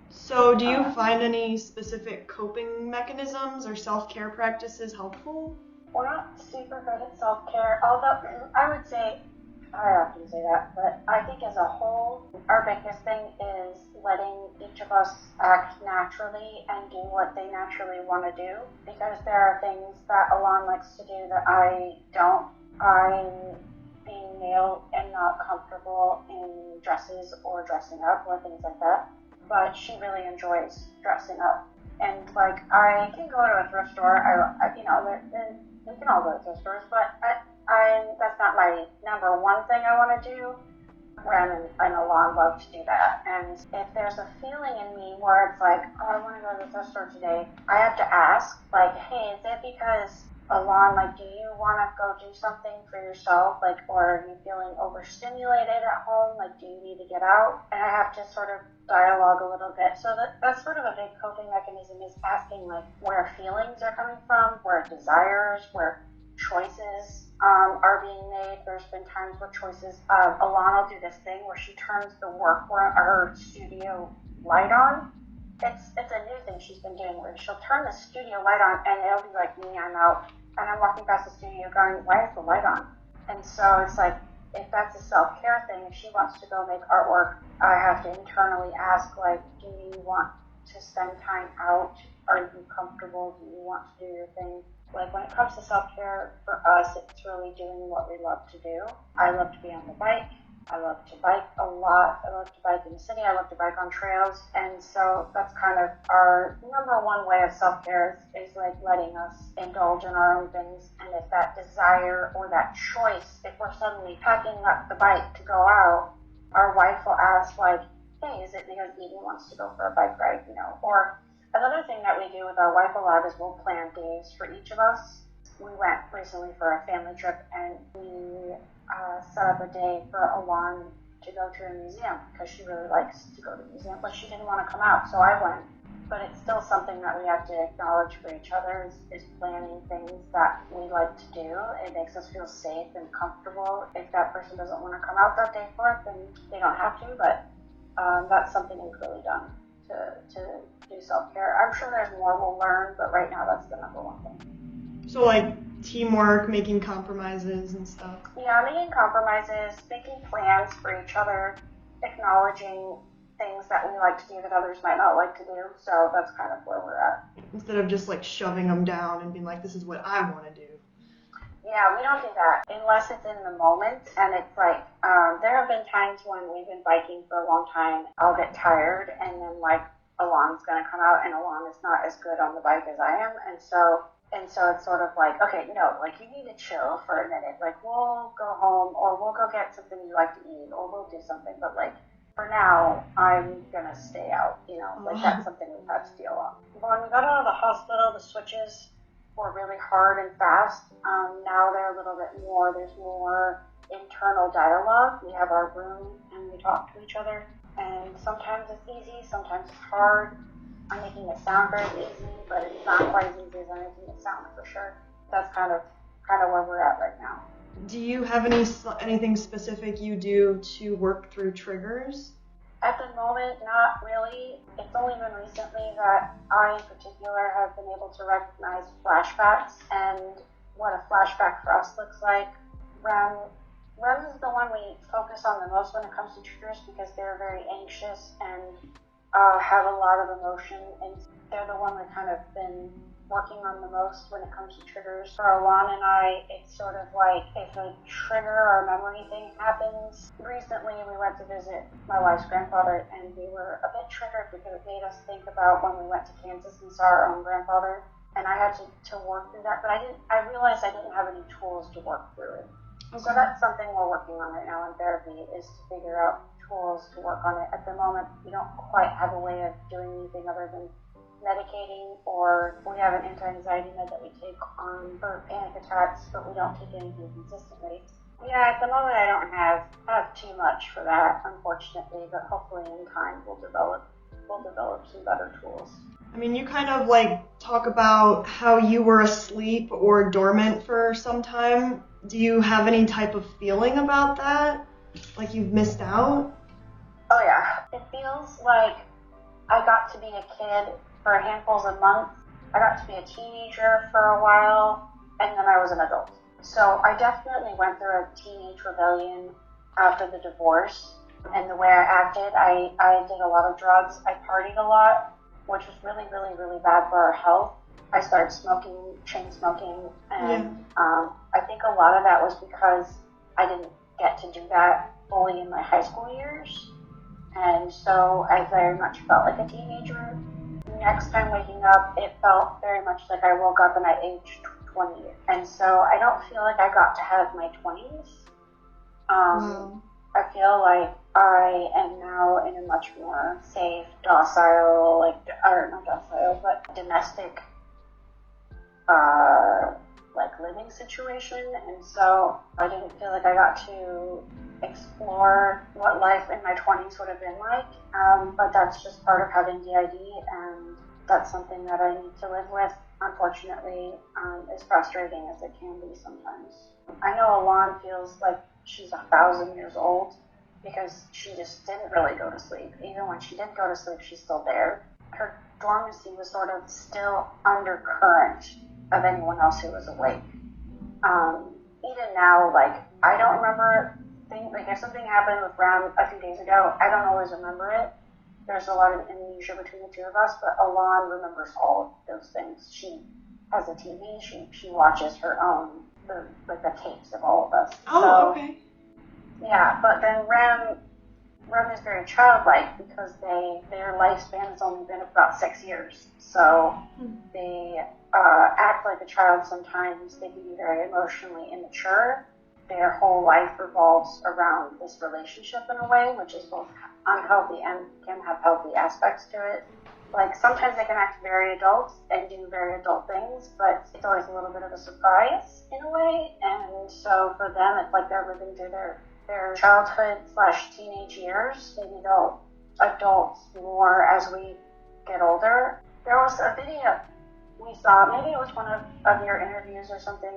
So do you find any specific coping mechanisms or self-care practices helpful? We're not super good at self-care, although I would say, I often say that, but I think as a whole, our biggest thing is letting each of us act naturally and do what they naturally want to do, because there are things that Alon likes to do that I don't. I'm being male and not comfortable in dresses or dressing up or things like that, but she really enjoys dressing up. And like, I can go to a thrift store, we can all go to thrift stores, but that's not my number one thing I want to do. Rem and Alon love to do that. And if there's a feeling in me where it's like, oh, I want to go to the thrift store today, I have to ask, like, hey, is it because, Alon, like, do you want to go do something for yourself? Like, or are you feeling overstimulated at home? Like, do you need to get out? And I have to sort of dialogue a little bit. So that's sort of a big coping mechanism, is asking, like, where feelings are coming from, where desires, where choices are being made. There's been times where choices, Alana will do this thing where she turns the her studio light on. It's a new thing she's been doing, where she'll turn the studio light on and it'll be like me, I'm out, and I'm walking past the studio going, why is the light on? And so it's like, if that's a self-care thing, if she wants to go make artwork, I have to internally ask, like, do you want to spend time out? Are you comfortable? Do you want to do your thing? Like, when it comes to self-care, for us, it's really doing what we love to do. I love to be on the bike. I love to bike a lot. I love to bike in the city. I love to bike on trails. And so that's kind of our number one way of self-care is like letting us indulge in our own things. And if that desire or that choice, if we're suddenly packing up the bike to go out, our wife will ask, like, hey, is it because Eden wants to go for a bike ride, Or another thing that we do with our wife a lot is we'll plan days for each of us. We went recently for a family trip, and we set up a day for Alon to go to a museum, because she really likes to go to the museum, but she didn't want to come out, so I went. But it's still something that we have to acknowledge for each other, is planning things that we like to do. It makes us feel safe and comfortable. If that person doesn't want to come out that day for it, then they don't have to, but that's something we've really done to do self-care. I'm sure there's more we'll learn, but right now that's the number one thing. So like teamwork, making compromises and stuff. Yeah, making compromises, making plans for each other, acknowledging things that we like to do that others might not like to do. So that's kind of where we're at. Instead of just like shoving them down and being like, this is what I want to do. Yeah, we don't do that unless it's in the moment. And it's like, there have been times when we've been biking for a long time, I'll get tired, and then like Alon's going to come out, and Alon is not as good on the bike as I am. And so it's sort of like, okay, no, like you need to chill for a minute. Like we'll go home, or we'll go get something you like to eat, or we'll do something. But like for now, I'm going to stay out, like that's something we've had to deal with. When we got out of the hospital, the switches were really hard and fast. Now they're a little bit more, there's more internal dialogue. We have our room and we talk to each other. And sometimes it's easy, sometimes it's hard. I'm making it sound very easy, but it's not quite as easy as I'm making it sound, for sure. That's kind of where we're at right now. Do you have anything specific you do to work through triggers? At the moment, not really. It's only been recently that I in particular have been able to recognize flashbacks and what a flashback for us looks like. REM is the one we focus on the most when it comes to triggers because they're very anxious and have a lot of emotion, and they're the one we've kind of been working on the most when it comes to triggers. For Alon and I, it's sort of like if a trigger or a memory thing happens. Recently, we went to visit my wife's grandfather, and we were a bit triggered because it made us think about when we went to Kansas and saw our own grandfather. And I had to work through that, but I realized I didn't have any tools to work through it. Okay. So that's something we're working on right now in therapy, is to figure out tools to work on it. At the moment, we don't quite have a way of doing anything other than medicating, or we have an anti-anxiety med that we take on for panic attacks, but we don't take anything consistently. Yeah, at the moment I don't have too much for that, unfortunately, but hopefully in time we'll develop some better tools. I mean, you kind of like talk about how you were asleep or dormant for some time. Do you have any type of feeling about that? Like you've missed out? Oh yeah. It feels like I got to be a kid for handfuls of months. I got to be a teenager for a while, and then I was an adult. So I definitely went through a teenage rebellion after the divorce, and the way I acted, I did a lot of drugs, I partied a lot, which was really, really, really bad for our health. I started smoking, chain smoking, and I think a lot of that was because I didn't get to do that fully in my high school years, and so I very much felt like a teenager. Next time waking up, it felt very much like I woke up and I aged 20 years. And so I don't feel like I got to have my 20s. I feel like I am now in a much more safe, docile, not docile, but domestic, living situation. And so I didn't feel like I got to explore what life in my 20s would have been like, but that's just part of having DID, and that's something that I need to live with, unfortunately, as frustrating as it can be sometimes. I know Alon feels like she's 1,000 years old because she just didn't really go to sleep. Even when she did go to sleep, she's still there. Her dormancy was sort of still undercurrent of anyone else who was awake. Even now, I don't remember things, if something happened with Ram a few days ago, I don't always remember it. There's a lot of amnesia between the two of us, but Alon remembers all of those things. She has a TV, she watches her own, the tapes of all of us. Oh, okay. Yeah, but then Rem is very childlike because their lifespan has only been about 6 years. So they act like a child sometimes. They can be very emotionally immature. Their whole life revolves around this relationship in a way, which is both unhealthy and can have healthy aspects to it. Sometimes they can act very adult and do very adult things, but it's always a little bit of a surprise in a way. And so for them, it's like they're living through their childhood/teenage years. Maybe they'll adults more as we get older. There was a video we saw, maybe it was one of your interviews or something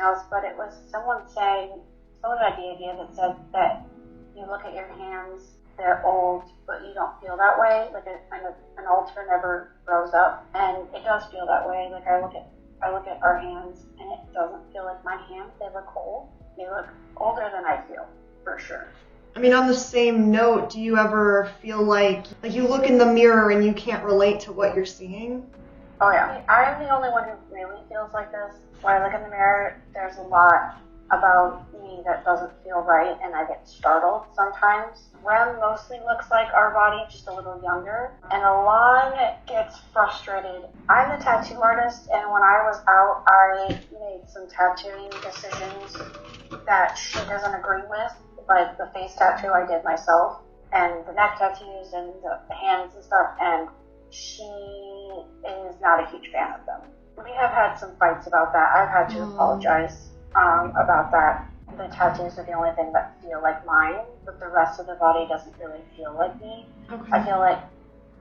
else, but it was someone had the idea that said that you look at your hands, they're old, but you don't feel that way. An altar never grows up, and it does feel that way. I look at our hands, and it doesn't feel like my hands. They look old. They look older than I feel, for sure. I mean, on the same note, do you ever feel like you look in the mirror and you can't relate to what you're seeing? Oh yeah. I'm the only one who really feels like this. When I look in the mirror, there's a lot about me that doesn't feel right, and I get startled sometimes. Rem mostly looks like our body, just a little younger, and Alon gets frustrated. I'm the tattoo artist, and when I was out, I made some tattooing decisions that she doesn't agree with, like the face tattoo I did myself, and the neck tattoos, and the hands and stuff, and she is not a huge fan of them. We have had some fights about that. I've had to apologize about that. The tattoos are the only thing that feel like mine, but the rest of the body doesn't really feel like me. Okay. I feel like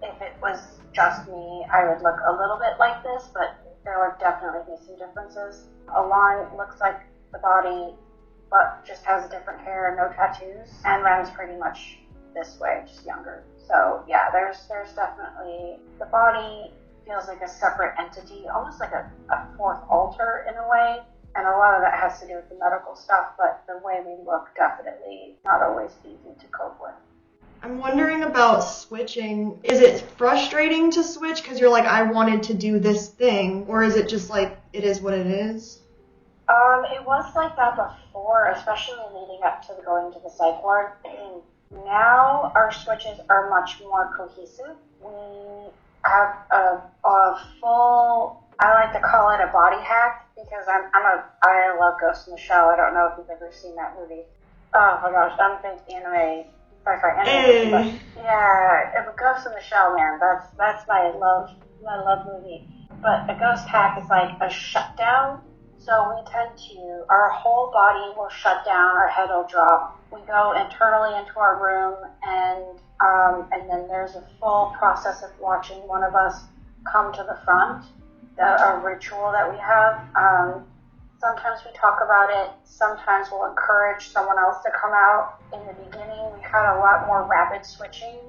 if it was just me, I would look a little bit like this, but there would definitely be some differences. Alon looks like the body, but just has different hair and no tattoos, and Rem's pretty much this way, just younger. So yeah, there's definitely, the body feels like a separate entity, almost like a fourth alter in a way. And a lot of that has to do with the medical stuff, but the way we look definitely not always easy to cope with. I'm wondering about switching. Is it frustrating to switch because you're like, I wanted to do this thing, or is it just like, it is what it is? It was like that before, especially leading up to going to the psych ward. Now our switches are much more cohesive. We have a full, I like to call it a body hack, because I love Ghost in the Shell. I don't know if you've ever seen that movie. Oh my gosh, I'm a big anime, sci-fi anime. But yeah, if a Ghost in the Shell, man, that's my love movie. But a ghost hack is like a shutdown. So we tend to, our whole body will shut down, our head will drop. We go internally into our room, and then there's a full process of watching one of us come to the front. A ritual that we have. Sometimes we talk about it. Sometimes we'll encourage someone else to come out. In the beginning, we had a lot more rapid switching.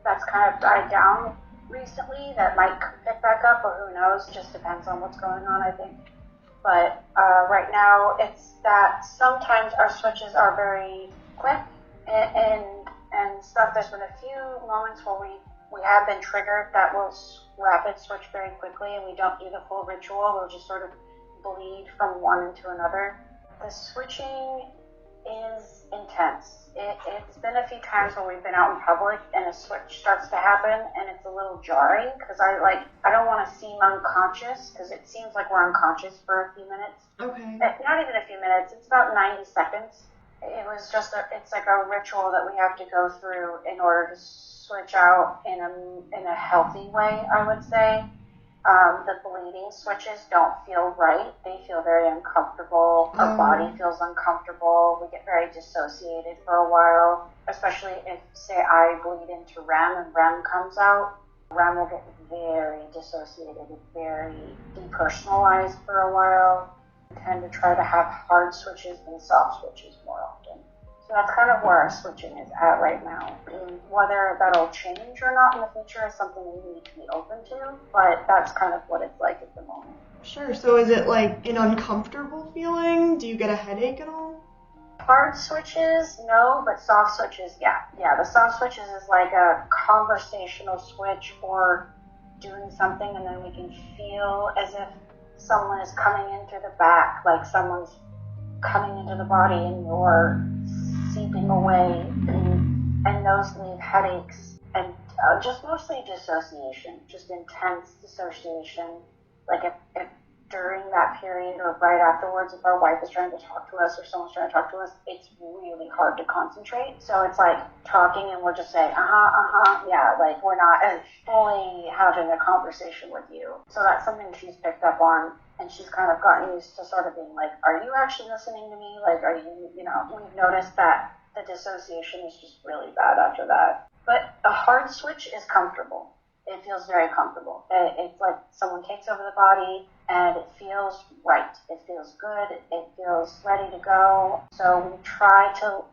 That's kind of died down recently. That might pick back up, or who knows? Just depends on what's going on, I think. But right now, it's that sometimes our switches are very quick and stuff. There's been a few moments where we have been triggered that will rapid switch very quickly, and we don't do the full ritual. We'll just sort of bleed from one into another. The switching is intense. It's been a few times where we've been out in public and a switch starts to happen, and it's a little jarring because I don't want to seem unconscious, because it seems like we're unconscious for a few minutes. Okay. Not even a few minutes. It's about 90 seconds. It's like a ritual that we have to go through in order to switch out in a healthy way, I would say. The bleeding switches don't feel right. They feel very uncomfortable. Our body feels uncomfortable. We get very dissociated for a while, especially if, say, I bleed into REM and REM comes out. REM will get very dissociated and very depersonalized for a while. We tend to try to have hard switches than soft switches more often. So that's kind of where our switching is at right now. Whether that'll change or not in the future is something we need to be open to, but that's kind of what it's like at the moment. Sure. So is it like an uncomfortable feeling? Do you get a headache at all? Hard switches, no, but soft switches, yeah. Yeah, the soft switches is like a conversational switch or doing something, and then we can feel as if someone is coming in through the back, like someone's coming into the body and you're seeping away, and those leave headaches and just mostly dissociation, just intense dissociation. Like if during that period or right afterwards, if our wife is trying to talk to us or someone's trying to talk to us, it's really hard to concentrate. So it's like talking and we're just saying, yeah, like we're not fully having a conversation with you. So that's something she's picked up on, and she's kind of gotten used to sort of being like, are you actually listening to me? Like, are you, we've noticed that the dissociation is just really bad after that. But a hard switch is comfortable. It feels very comfortable. It's like someone takes over the body and it feels right. It feels good. It feels ready to go. So we try to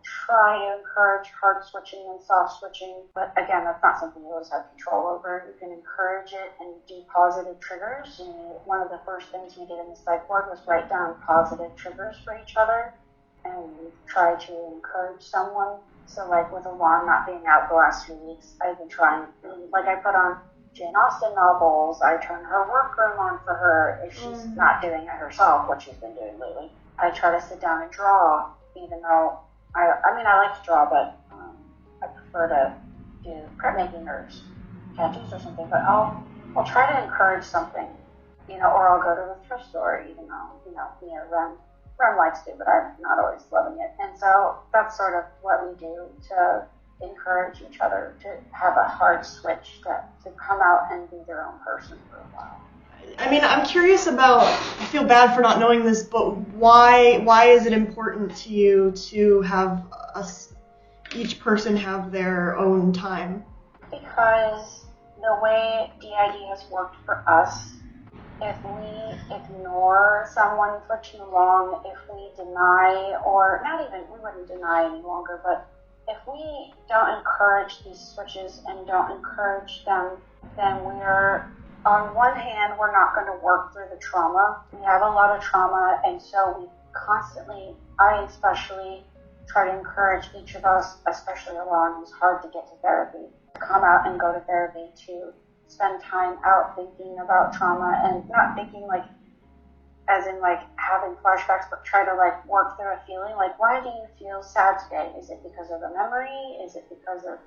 encourage hard switching and soft switching. But again, that's not something you always have control over. You can encourage it and do positive triggers. And one of the first things we did in the psych ward was write down positive triggers for each other and try to encourage someone. So like with Alon not being out the last few weeks, I've been trying, like I put on Jane Austen novels, I turn her workroom on for her if she's not doing it herself, what she's been doing lately. I try to sit down and draw, even though, I like to draw, but I prefer to do printmaking or tattoos or something, but I'll try to encourage something, or I'll go to the thrift store, even though, Rem likes to, but I'm not always loving it. And so that's sort of what we do to encourage each other to have a hard switch to come out and be their own person for a while. I mean, I'm curious about, I feel bad for not knowing this, but why is it important to you to have each person have their own time? Because the way DID has worked for us, if we ignore someone for too long, if we deny, or not even, we wouldn't deny any longer, but if we don't encourage these switches and don't encourage them, then we're, on one hand, we're not going to work through the trauma. We have a lot of trauma, and so we constantly, I especially, try to encourage each of us, especially Alon, who's hard to get to therapy, to come out and go to therapy, to spend time out thinking about trauma, and not thinking like, as in like having flashbacks, but try to like work through a feeling. Like, why do you feel sad today? Is it because of a memory? Is it because of,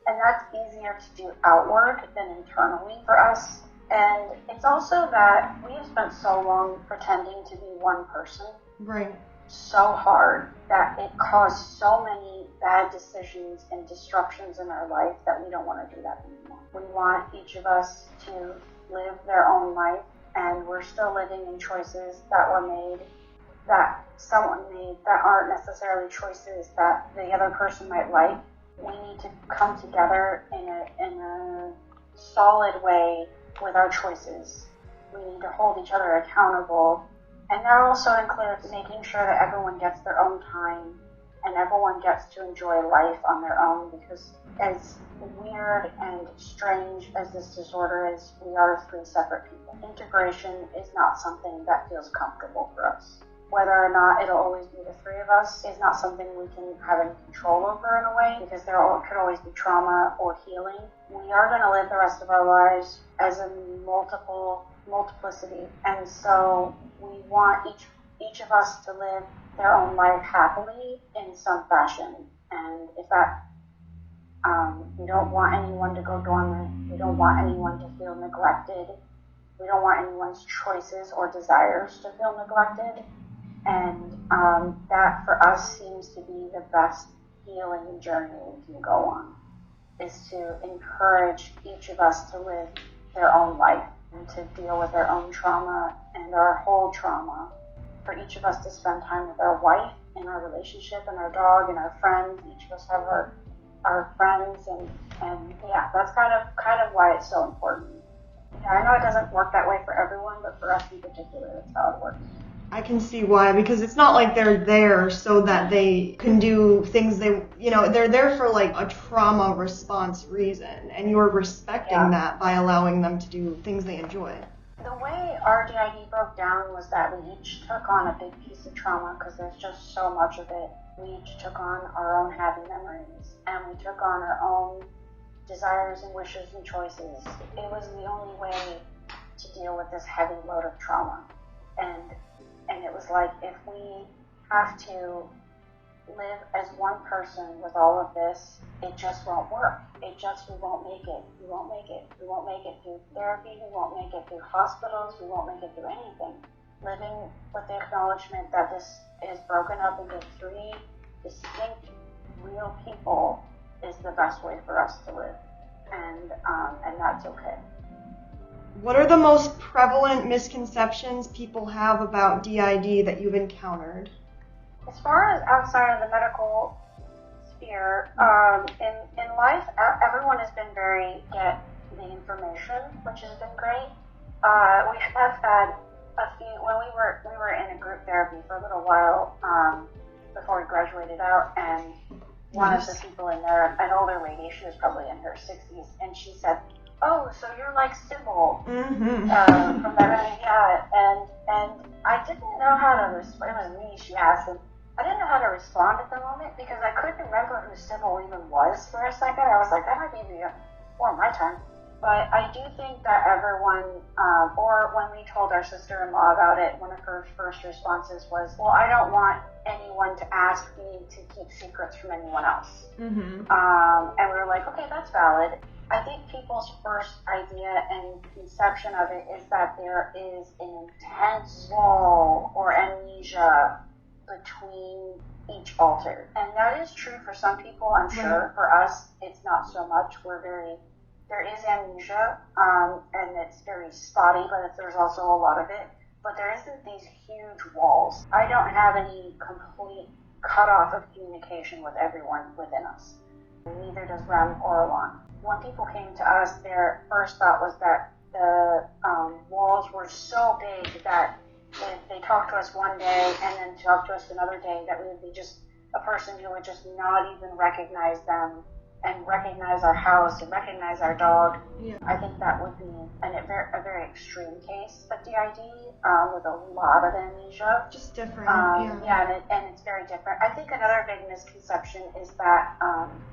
and that's easier to do outward than internally for us. And it's also that we have spent so long pretending to be one person. Right. So hard that it caused so many bad decisions and disruptions in our life that we don't want to do that anymore. We want each of us to live their own life, and we're still living in choices that were made, that someone made, that aren't necessarily choices that the other person might like. We need to come together in a solid way with our choices. We need to hold each other accountable. And that also includes making sure that everyone gets their own time and everyone gets to enjoy life on their own, because as weird and strange as this disorder is, we are three separate people. Integration is not something that feels comfortable for us. Whether or not it'll always be the three of us is not something we can have any control over in a way, because there could always be trauma or healing. We are going to live the rest of our lives as a multiplicity, and so we want each of us to live their own life happily in some fashion. And if that, we don't want anyone to go dormant, we don't want anyone to feel neglected, we don't want anyone's choices or desires to feel neglected, and that for us seems to be the best healing journey we can go on, is to encourage each of us to live their own life and to deal with their own trauma and our whole trauma. For each of us to spend time with our wife and our relationship and our dog and our friends. Each of us have our friends, and yeah, that's kind of why it's so important. Yeah, I know it doesn't work that way for everyone, but for us in particular, that's how it works. I can see why, because it's not like they're there so that they can do things they're there for like a trauma response reason, and you're respecting that by allowing them to do things they enjoy. The way our DID broke down was that we each took on a big piece of trauma, because there's just so much of it. We each took on our own happy memories, and we took on our own desires and wishes and choices. It was the only way to deal with this heavy load of trauma. And it was like, if we have to live as one person with all of this, it just won't work. We won't make it. We won't make it. We won't make it through therapy. We won't make it through hospitals. We won't make it through anything. Living with the acknowledgement that this is broken up into three distinct, real people is the best way for us to live. And that's okay. What are the most prevalent misconceptions people have about DID that you've encountered? As far as outside of the medical sphere, in life, everyone has been very get the information, which has been great. We have had a few, when we were in a group therapy for a little while before we graduated out, and one of the people in there, an older lady, she was probably in her 60s, and she said, "Oh, so you're like Sybil from that." Yeah, and I didn't know how to respond. It was me, she asked, and I didn't know how to respond at the moment, because I couldn't remember who Sybil even was for a second. I was like, that might be before my time. But I do think that everyone, or when we told our sister-in-law about it, one of her first responses was, well, I don't want anyone to ask me to keep secrets from anyone else. And we were like, okay, that's valid. I think people's first idea and conception of it is that there is an intense wall or amnesia between each alter. And that is true for some people, I'm sure. For us, it's not so much. There is amnesia, and it's very spotty, but there's also a lot of it. But there isn't these huge walls. I don't have any complete cutoff of communication with everyone within us. Neither does REM or Alon. When people came to us, their first thought was that the walls were so big that they talked to us one day and then talked to us another day, that we would be just a person who would just not even recognize them and recognize our house and recognize our dog. Yeah. I think that would be a very extreme case of DID with a lot of amnesia. Just different. And it's very different. I think another big misconception is that,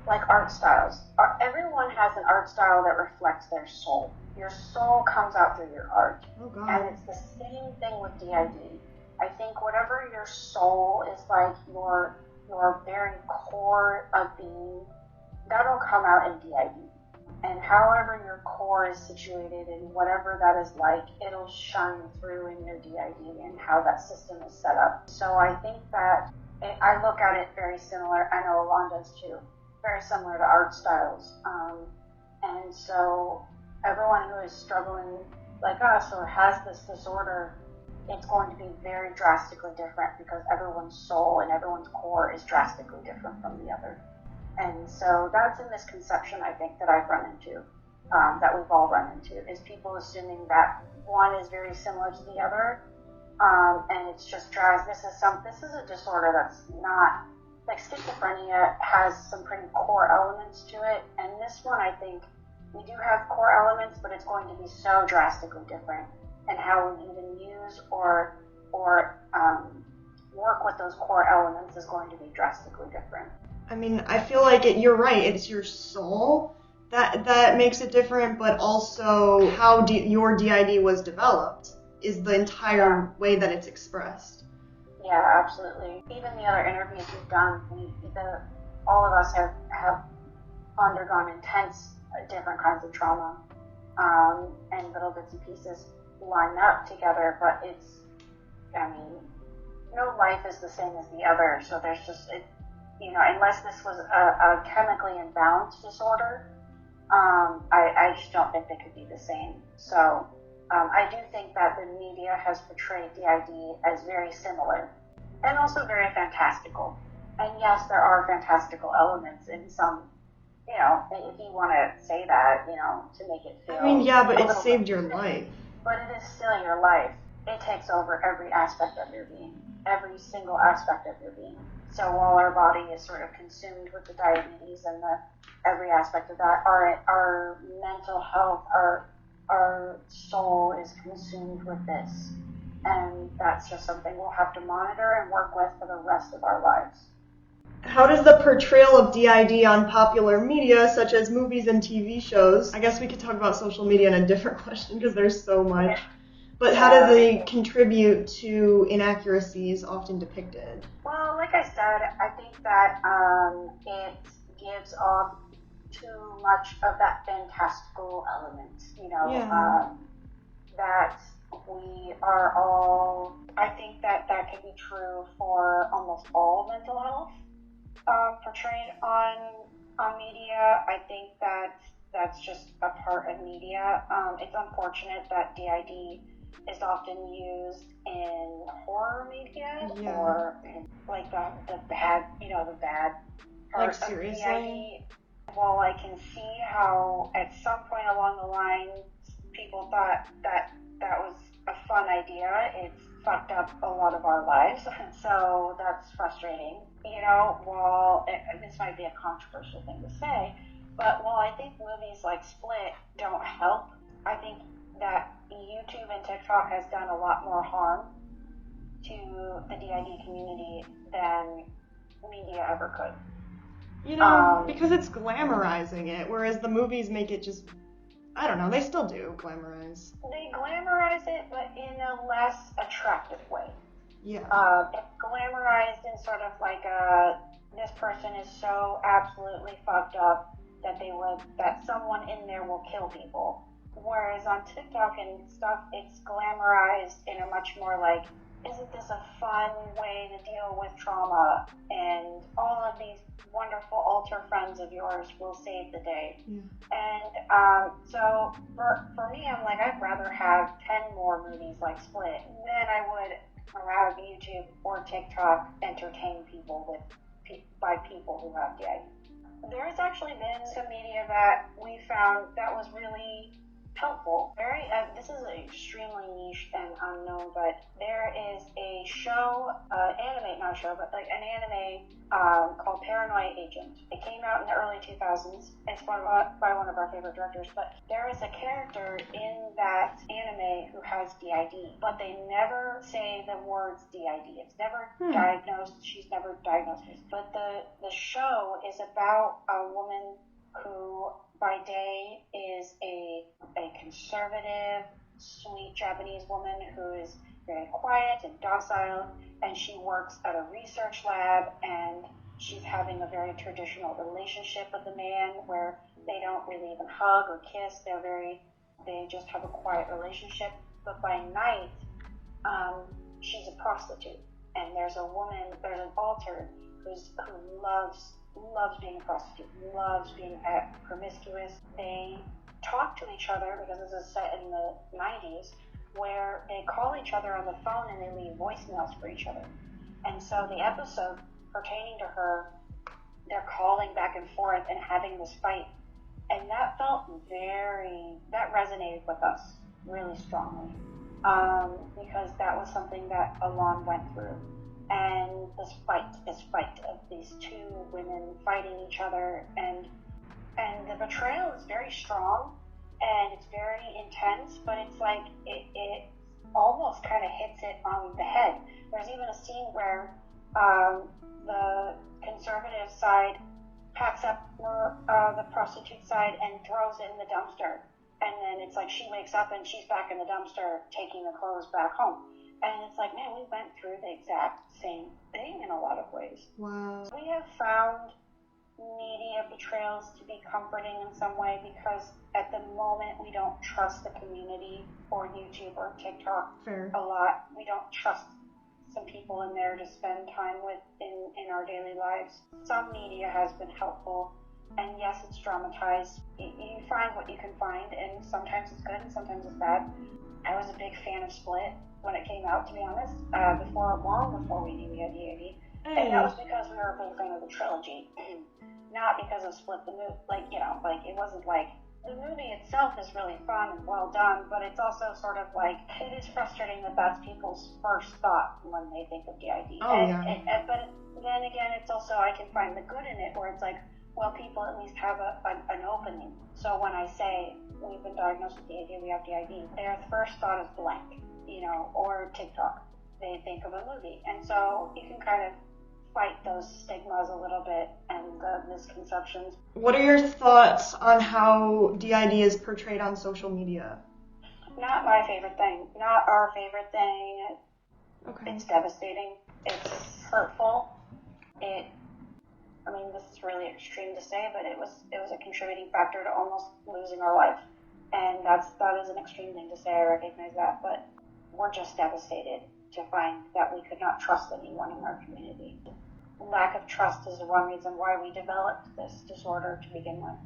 like art styles, everyone has an art style that reflects their soul. Your soul comes out through your art. Oh, God. And it's the same thing with DID. I think whatever your soul is like, your very core of being, that'll come out in DID. And however your core is situated and whatever that is like, it'll shine through in your DID and how that system is set up. So I think that I look at it very similar. I know Alon does too. Very similar to art styles. And so everyone who is struggling like us or has this disorder, it's going to be very drastically different because everyone's soul and everyone's core is drastically different from the other. And so that's a misconception, I think, that I've run into, that we've all run into, is people assuming that one is very similar to the other, and it's just this is a disorder that's not, like schizophrenia has some pretty core elements to it, and this one, I think, we do have core elements, but it's going to be so drastically different, and how we even use or work with those core elements is going to be drastically different. I mean, I feel like you're right. It's your soul that makes it different, but also how your DID was developed is the entire way that it's expressed. Yeah, absolutely. Even the other interviews we've done, all of us have undergone intense different kinds of trauma, and little bits and pieces line up together, but no life is the same as the other, so there's just, unless this was a chemically imbalanced disorder, I just don't think they could be the same. So I do think that the media has portrayed DID as very similar and also very fantastical. And yes, there are fantastical elements in some, if you want to say that, to make it feel. I mean, yeah, but it saved your life. But it is still your life. It takes over every aspect of your being, every single aspect of your being. So while our body is sort of consumed with the diabetes and every aspect of that, our mental health, our soul is consumed with this. And that's just something we'll have to monitor and work with for the rest of our lives. How does the portrayal of DID on popular media, such as movies and TV shows, I guess we could talk about social media in a different question because there's so much, okay. But how do they contribute to inaccuracies often depicted? Well, like I said, I think that it gives off too much of that fantastical element, that we are all, I think that could be true for almost all mental health portrayed on media. I think that's just a part of media. It's unfortunate that DID is often used in horror media, or in, like the bad, the bad part of DID. While I can see how at some point along the line people thought that was a fun idea, it's fucked up a lot of our lives, so that's frustrating. While this might be a controversial thing to say, but while I think movies like Split don't help, I think that YouTube and TikTok has done a lot more harm to the DID community than media ever could. Because it's glamorizing it, whereas the movies make it just, I don't know, they still do glamorize. They glamorize it, but in a less attractive way. Yeah. It's glamorized in sort of like this person is so absolutely fucked up that someone in there will kill people. Whereas on TikTok and stuff, it's glamorized in a much more like, isn't this a fun way to deal with trauma? And all of these wonderful alter friends of yours will save the day. Yeah. And so for me, I'm like, I'd rather have 10 more movies like Split than I would have YouTube or TikTok entertain people by people who have DID. There's actually been some media that we found that was really helpful. This is extremely niche and unknown, but there is a show, not a show, but like an anime called Paranoia Agent. It came out in the early 2000s. It's by one of our favorite directors, but there is a character in that anime who has DID, but they never say the words DID. It's never diagnosed. She's never diagnosed. But the show is about a woman who by day is a conservative, sweet Japanese woman who is very quiet and docile, and she works at a research lab, and she's having a very traditional relationship with a man where they don't really even hug or kiss. They just have a quiet relationship. But by night, she's a prostitute, and there's an alter who loves being a prostitute, loves being promiscuous. They talk to each other because this is set in the 90s, where they call each other on the phone and they leave voicemails for each other. And so the episode pertaining to her, they're calling back and forth and having this fight. And that that resonated with us really strongly, because that was something that Alon went through. And this fight of these two women fighting each other, and the betrayal is very strong and it's very intense, but it's like it almost kind of hits it on the head. There's even a scene where the conservative side packs up the prostitute side and throws it in the dumpster, and then it's like she wakes up and she's back in the dumpster taking the clothes back home. And it's like, man, we went through the exact same thing in a lot of ways. Wow. We have found media betrayals to be comforting in some way, because at the moment we don't trust the community or YouTube or TikTok a lot. We don't trust some people in there to spend time with in our daily lives. Some media has been helpful, and yes, it's dramatized. You find what you can find, and sometimes it's good and sometimes it's bad. I was a big fan of Split when it came out, to be honest, long before we knew we had DID. And that was because we were a big fan of the trilogy, not because of Split the movie. It wasn't like, the movie itself is really fun and well done, but it's also sort of like, it is frustrating that that's people's first thought when they think of DID. But then again, it's also, I can find the good in it, where it's like, well, people at least have an opening. So when I say we've been diagnosed with DID, we have DID, their first thought is blank, or TikTok. They think of a movie. And so you can kind of fight those stigmas a little bit and the misconceptions. What are your thoughts on how DID is portrayed on social media? Not my favorite thing. Not our favorite thing. Okay. It's devastating. It's hurtful. This is really extreme to say, but it was a contributing factor to almost losing our life. And that is an extreme thing to say, I recognize that, but we're just devastated to find that we could not trust anyone in our community. Lack of trust is the one reason why we developed this disorder to begin with.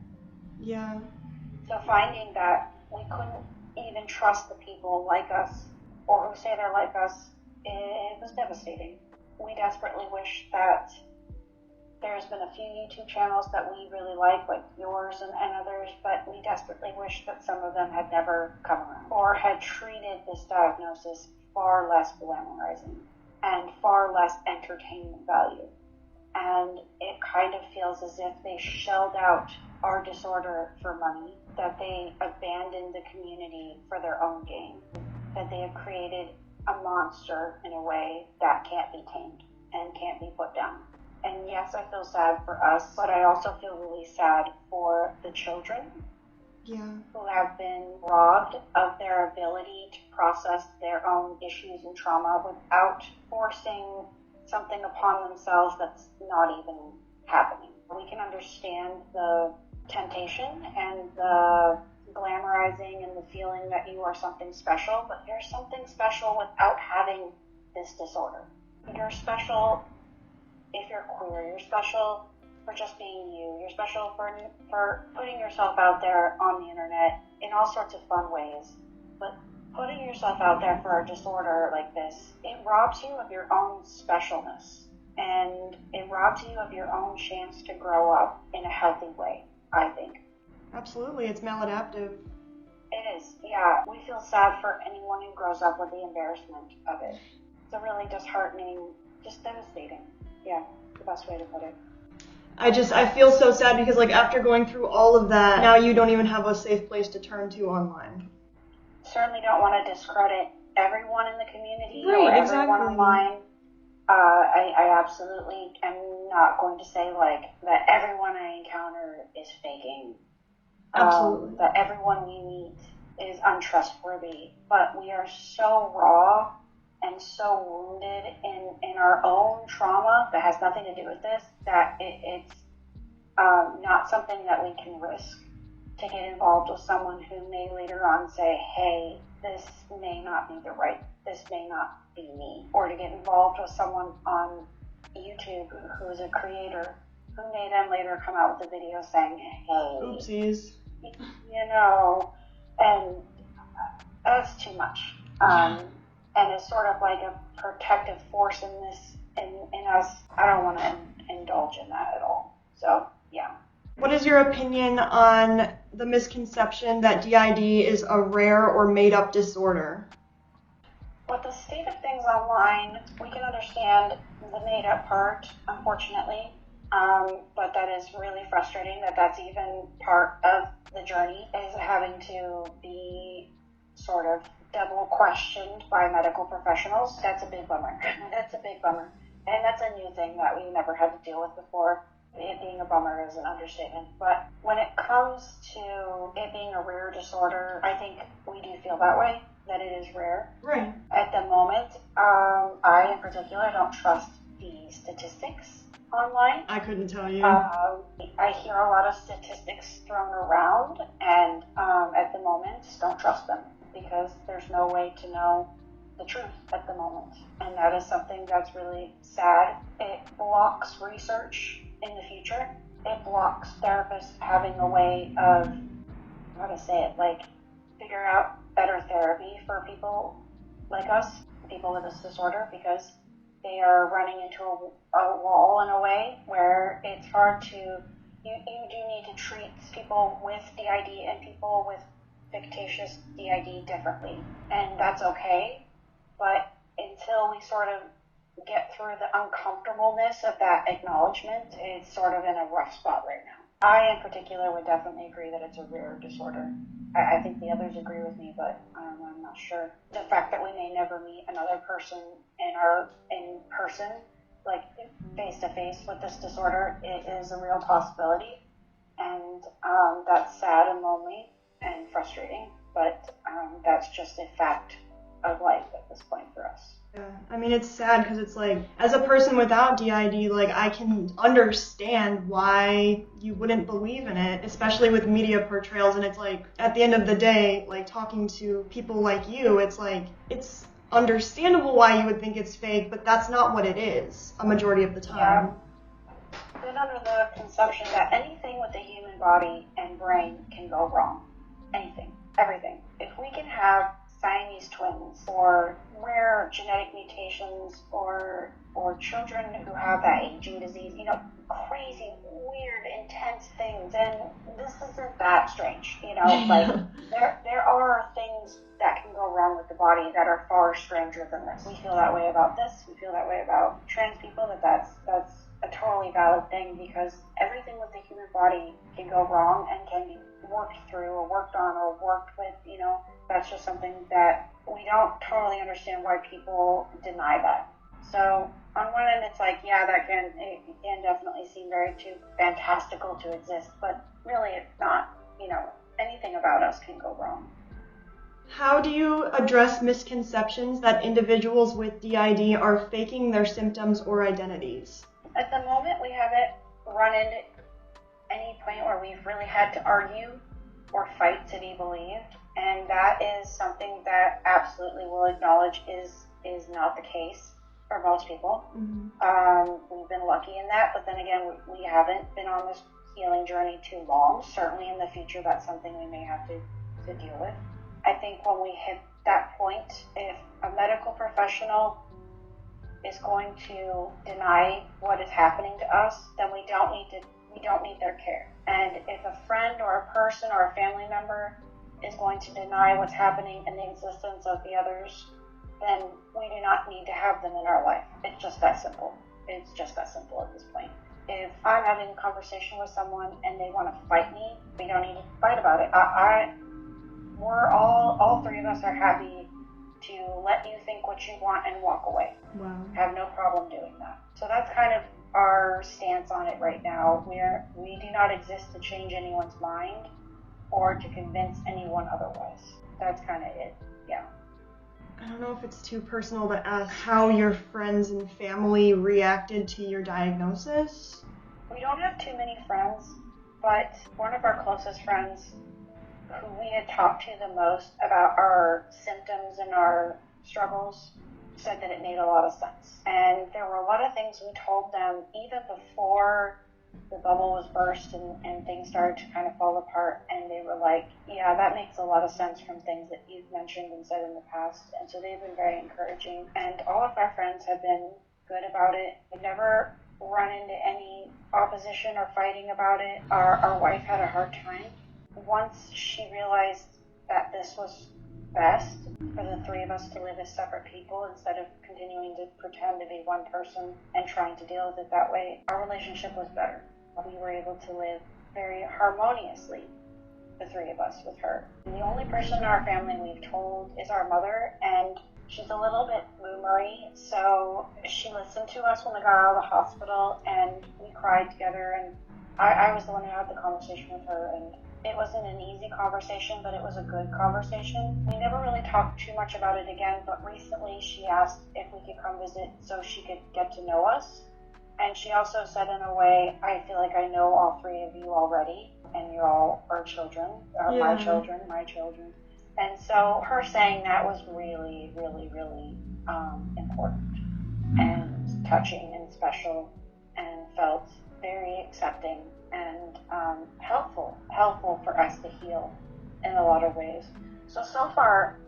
Yeah. So finding that we couldn't even trust the people like us, or who say they're like us, it was devastating. We desperately wish that there's been a few YouTube channels that we really like yours and others, but we desperately wish that some of them had never come around, or had treated this diagnosis far less glamorizing and far less entertainment value. And it kind of feels as if they shelled out our disorder for money, that they abandoned the community for their own gain, that they have created a monster in a way that can't be tamed and can't be put down. And yes, I feel sad for us, but I also feel really sad for the children who have been robbed of their ability to process their own issues and trauma without forcing something upon themselves that's not even happening. We can understand the temptation and the glamorizing and the feeling that you are something special, but you're something special without having this disorder. You're special if you're queer, you're special for just being you, you're special for putting yourself out there on the internet in all sorts of fun ways. But putting yourself out there for a disorder like this, it robs you of your own specialness, and it robs you of your own chance to grow up in a healthy way, I think. Absolutely, it's maladaptive. It is, yeah. We feel sad for anyone who grows up with the embarrassment of it. It's a really disheartening, just devastating. Yeah, the best way to put it. I feel so sad because, like, after going through all of that, now you don't even have a safe place to turn to online. Certainly don't want to discredit everyone in the community Right, or exactly. everyone online. I absolutely am not going to say, like, that everyone I encounter is faking. Absolutely. That everyone we meet is untrustworthy. But we are so raw and so wounded in our own trauma that has nothing to do with this, that it's not something that we can risk to get involved with someone who may later on say, hey, this may not be this may not be me. Or to get involved with someone on YouTube who is a creator who may then later come out with a video saying, hey, oopsies. You know, and that's too much. And it's sort of like a protective force in us. I don't want to indulge in that at all. So, yeah. What is your opinion on the misconception that DID is a rare or made-up disorder? With the state of things online, we can understand the made-up part, unfortunately. But that is really frustrating that that's even part of the journey, is having to be sort of double questioned by medical professionals. That's a big bummer. That's a big bummer. And that's a new thing that we never had to deal with before. It being a bummer is an understatement. But when it comes to it being a rare disorder, I think we do feel that way, that it is rare. Right. At the moment, I in particular don't trust the statistics online. I couldn't tell you. I hear a lot of statistics thrown around, and at the moment, don't trust them, because there's no way to know the truth at the moment. And that is something that's really sad. It blocks research in the future. It blocks therapists having a way of, how to say it, like, figure out better therapy for people like us, people with this disorder, because they are running into a wall in a way where it's hard to, you do need to treat people with DID and people with fictitious DID differently. And that's okay, but until we sort of get through the uncomfortableness of that acknowledgement, it's sort of in a rough spot right now. I, in particular, would definitely agree that it's a rare disorder. I think the others agree with me, but I'm not sure. The fact that we may never meet another person in person, like face to face with this disorder, it is a real possibility, and that's sad and lonely and frustrating. But that's just a fact of life at this point for us. Yeah, I mean, it's sad because it's like, as a person without DID, like, I can understand why you wouldn't believe in it, especially with media portrayals. And it's like, at the end of the day, like, talking to people like you, it's like, it's understandable why you would think it's fake, but that's not what it is a majority of the time. Yeah. Been under the conception that anything with the human body and brain can go wrong. Anything. Everything. If we can have Siamese twins or rare genetic mutations or children who have that aging disease, you know, crazy, weird, intense things, and this isn't that strange, you know, like there are things that can go wrong with the body that are far stranger than this. We feel that way about this, we feel that way about trans people, that's a totally valid thing, because everything with the human body can go wrong and can be worked through or worked on or worked with, you know. That's just something that we don't totally understand why people deny that. So on one end, it's like, yeah, it can definitely seem very too fantastical to exist, but really it's not. You know, anything about us can go wrong. How do you address misconceptions that individuals with DID are faking their symptoms or identities? At the moment, we haven't run into any point where we've really had to argue or fight to be believed. And that is something that absolutely we'll acknowledge is not the case for most people. Mm-hmm. We've been lucky in that, but then again, we haven't been on this healing journey too long. Certainly in the future, that's something we may have to deal with. I think when we hit that point, if a medical professional is going to deny what is happening to us, then we don't need their care. And if a friend or a person or a family member is going to deny what's happening in the existence of the others, then we do not need to have them in our life. It's just that simple. It's just that simple at this point. If I'm having a conversation with someone and they want to fight me, we don't need to fight about it. We're all three of us are happy to let you think what you want and walk away. Wow. Have no problem doing that. So that's kind of our stance on it right now. We do not exist to change anyone's mind or to convince anyone otherwise. That's kind of it. Yeah. I don't know if it's too personal to ask how your friends and family reacted to your diagnosis. We don't have too many friends, but one of our closest friends who we had talked to the most about our symptoms and our struggles said that it made a lot of sense. And there were a lot of things we told them even before the bubble was burst and things started to kind of fall apart, and they were like, yeah, that makes a lot of sense from things that you've mentioned and said in the past. And so they've been very encouraging, and all of our friends have been good about it. We've never run into any opposition or fighting about it. Our wife had a hard time. Once she realized that this was best for the three of us to live as separate people instead of continuing to pretend to be one person and trying to deal with it that way, our relationship was better. We were able to live very harmoniously, the three of us, with her. And the only person in our family we've told is our mother, and she's a little bit boomery, so she listened to us when we got out of the hospital, and we cried together, and I was the one who had the conversation with her, and it wasn't an easy conversation, but it was a good conversation. We never really talked too much about it again, but recently she asked if we could come visit so she could get to know us. And she also said, in a way, I feel like I know all three of you already, and you're all our children, or my children. And so her saying that was really, really, really important and touching and special, and felt very accepting and helpful for us to heal in a lot of ways. So far,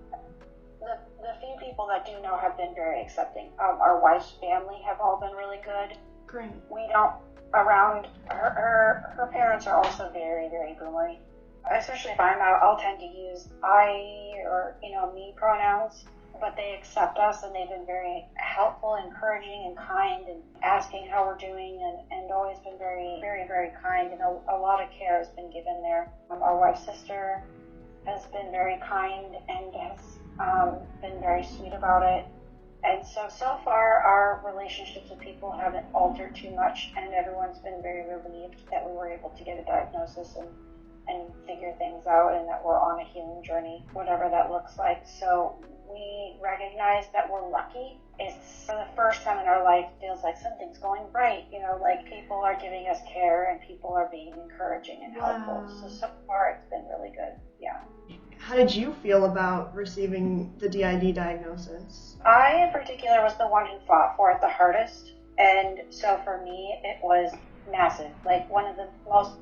the few people that do know have been very accepting. Our wife's family have all been really good. Great. We don't, around her parents are also very, very boomery. Especially if I'm out, I'll tend to use I or, me pronouns, but they accept us, and they've been very helpful, encouraging, and kind, and asking how we're doing, and always been very, very, very kind, and a lot of care has been given there. Our wife's sister has been very kind and has been very sweet about it. And so far, our relationships with people haven't altered too much, and everyone's been very relieved that we were able to get a diagnosis and figure things out, and that we're on a healing journey, whatever that looks like. So we recognize that we're lucky. It's for the first time in our life, feels like something's going right. Like people are giving us care and people are being encouraging and helpful. So far, it's been really good. Yeah. How did you feel about receiving the DID diagnosis? I, in particular, was the one who fought for it the hardest. And so for me, it was massive. Like one of the most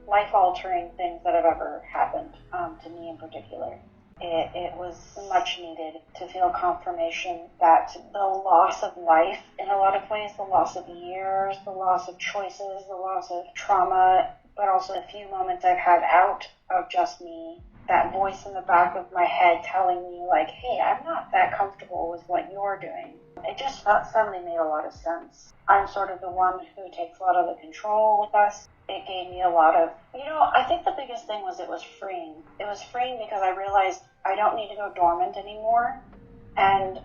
life-altering things that have ever happened to me in particular. It was much needed to feel confirmation that the loss of life, in a lot of ways, the loss of years, the loss of choices, the loss of trauma, but also the few moments I've had out of just me, that voice in the back of my head telling me, like, hey, I'm not that comfortable with what you're doing. It just suddenly made a lot of sense. I'm sort of the one who takes a lot of the control with us. It gave me a lot of, I think the biggest thing was it was freeing. It was freeing because I realized I don't need to go dormant anymore. And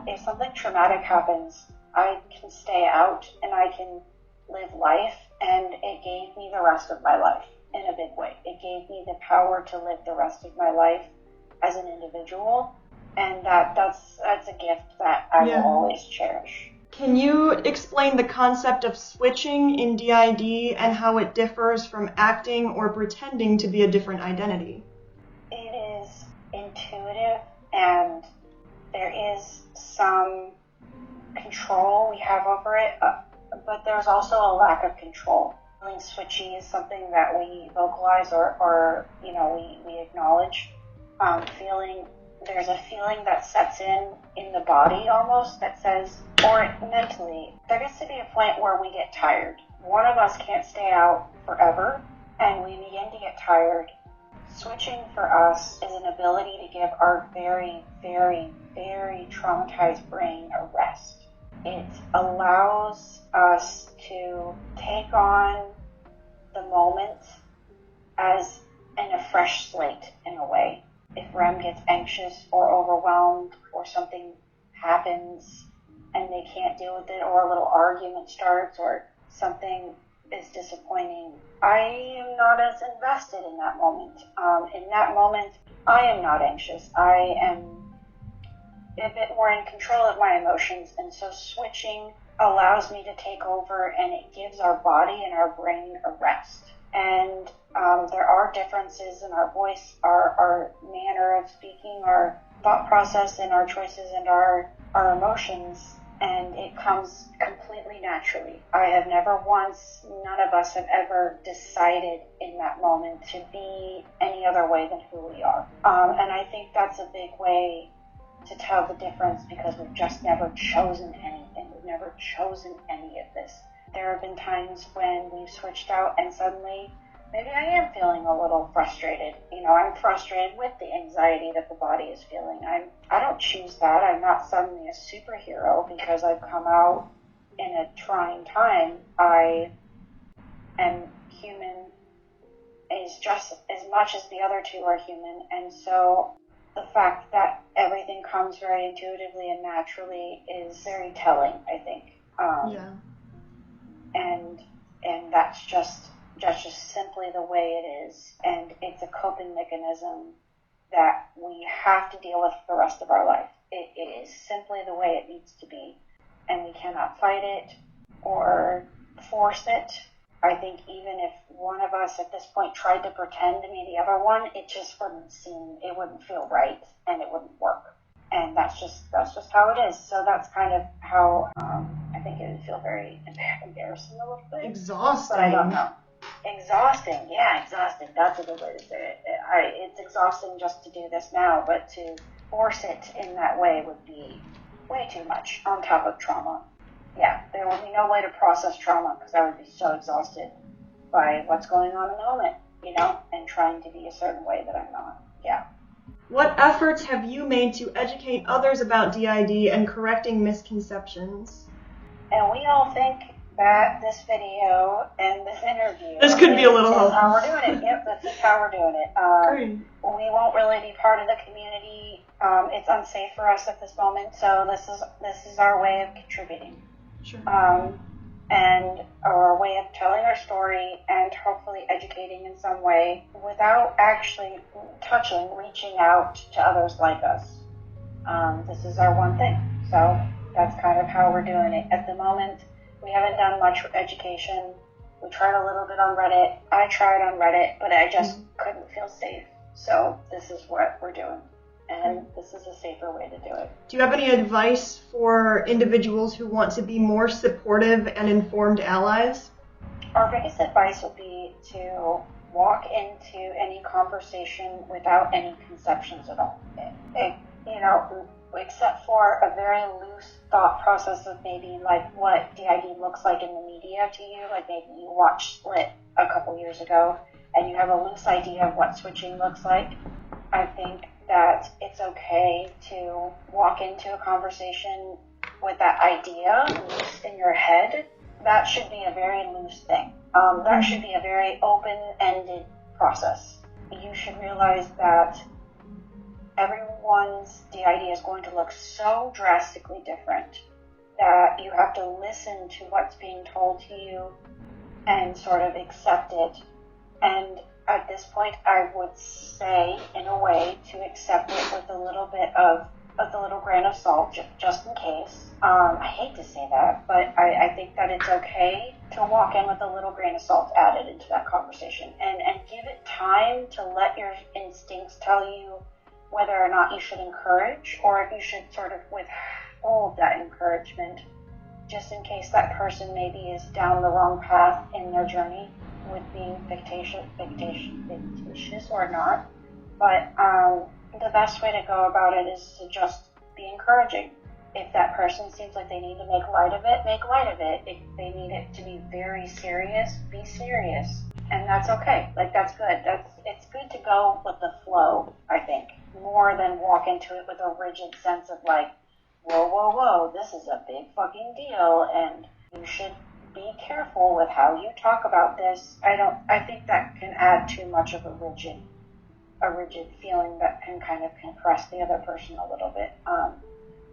if something traumatic happens, I can stay out and I can live life. And it gave me the rest of my life in a big way. It gave me the power to live the rest of my life as an individual. And that's a gift that I will always cherish. Can you explain the concept of switching in DID and how it differs from acting or pretending to be a different identity? It is intuitive, and there is some control we have over it, but there's also a lack of control. Feeling switchy is something that we vocalize or we acknowledge. There's a feeling that sets in the body almost that says, or mentally, there gets to be a point where we get tired. One of us can't stay out forever, and we begin to get tired. Switching for us is an ability to give our very, very, very traumatized brain a rest. It allows us to take on the moment as in a fresh slate, in a way. If REM gets anxious or overwhelmed, or something happens and they can't deal with it, or a little argument starts, or something is disappointing, I am not as invested in that moment. In that moment, I am not anxious. I am a bit more in control of my emotions, and so switching allows me to take over, and it gives our body and our brain a rest. And there are differences in our voice, our manner of speaking, our thought process, and our choices and our emotions, and it comes completely naturally. I have never once, none of us have ever decided in that moment to be any other way than who we are. And I think that's a big way to tell the difference, because we've just never chosen anything. We've never chosen any of this. There have been times when we've switched out and suddenly maybe I am feeling a little frustrated. I'm frustrated with the anxiety that the body is feeling. I don't choose that. I'm not suddenly a superhero because I've come out in a trying time. I am human is just as much as the other two are human, and so the fact that everything comes very intuitively and naturally is very telling, I think. Yeah. And that's just simply the way it is, and it's a coping mechanism that we have to deal with for the rest of our life. It is simply the way it needs to be, and we cannot fight it or force it. I think even if one of us at this point tried to pretend to be the other one, it just it wouldn't feel right, and it wouldn't work. And that's just how it is. So that's kind of how I think it would feel very embarrassing a little bit. Exhausting. But I don't know. Exhausting. Yeah, exhausting. That's a good way to say it. It's exhausting just to do this now, but to force it in that way would be way too much on top of trauma. Yeah, there would be no way to process trauma, because I would be so exhausted by what's going on in the moment, and trying to be a certain way that I'm not. Yeah. What efforts have you made to educate others about DID and correcting misconceptions? And we all think that this video and this interview... This could be a little helpful. How we're doing it. Yep, this is how we're doing it. Great. We won't really be part of the community. It's unsafe for us at this moment, so this is our way of contributing. Sure. And our way of telling our story and hopefully educating in some way without actually reaching out to others like us. This is our one thing. So that's kind of how we're doing it. At the moment, we haven't done much education. We tried a little bit on Reddit. I tried on Reddit, but I just couldn't feel safe. So this is what we're doing. And this is a safer way to do it. Do you have any advice for individuals who want to be more supportive and informed allies? Our biggest advice would be to walk into any conversation without any conceptions at all. Except for a very loose thought process of maybe like what DID looks like in the media to you, like maybe you watched Split a couple years ago and you have a loose idea of what switching looks like. I think that it's okay to walk into a conversation with that idea loose in your head. That should be a very loose thing. That should be a very open-ended process. You should realize that everyone's DID is going to look so drastically different that you have to listen to what's being told to you and sort of accept it. And at this point, I would say, in a way, to accept it with a little bit of a little grain of salt, just in case. I hate to say that, but I think that it's okay to walk in with a little grain of salt added into that conversation and give it time to let your instincts tell you whether or not you should encourage or if you should sort of withhold that encouragement, just in case that person maybe is down the wrong path in their journey with being fictitious or not. But the best way to go about it is to just be encouraging. If that person seems like they need to make light of it, make light of it. If they need it to be very serious, be serious. And that's okay. Like, that's good. It's good to go with walk into it with a rigid sense of like, whoa, whoa, whoa, this is a big fucking deal, and you should be careful with how you talk about this. I think that can add too much of a rigid feeling that can kind of compress the other person a little bit.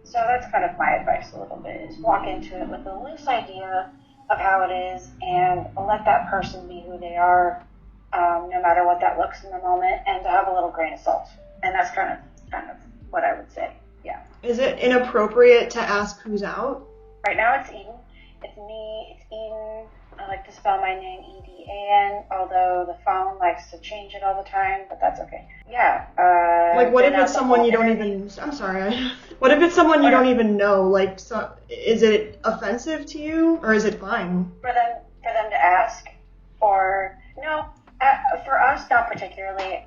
So that's kind of my advice a little bit, is walk into it with a loose idea of how it is and let that person be who they are, no matter what that looks in the moment, and to have a little grain of salt. And that's kind of what I would say. Yeah. Is it inappropriate to ask who's out? Right now it's Eden. It's me. It's Eden. I like to spell my name E-D-A-N, although the phone likes to change it all the time, but that's okay. Yeah. Like, what if it's someone you don't even... I'm sorry. What if it's someone you don't even know? Like, so, is it offensive to you, or is it fine? For them to ask, or... No, for us, not particularly.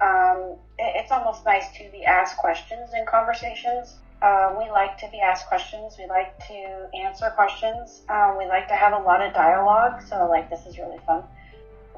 It's almost nice to be asked questions in conversations. We like to be asked questions. We like to answer questions. We like to have a lot of dialogue. So, like, this is really fun.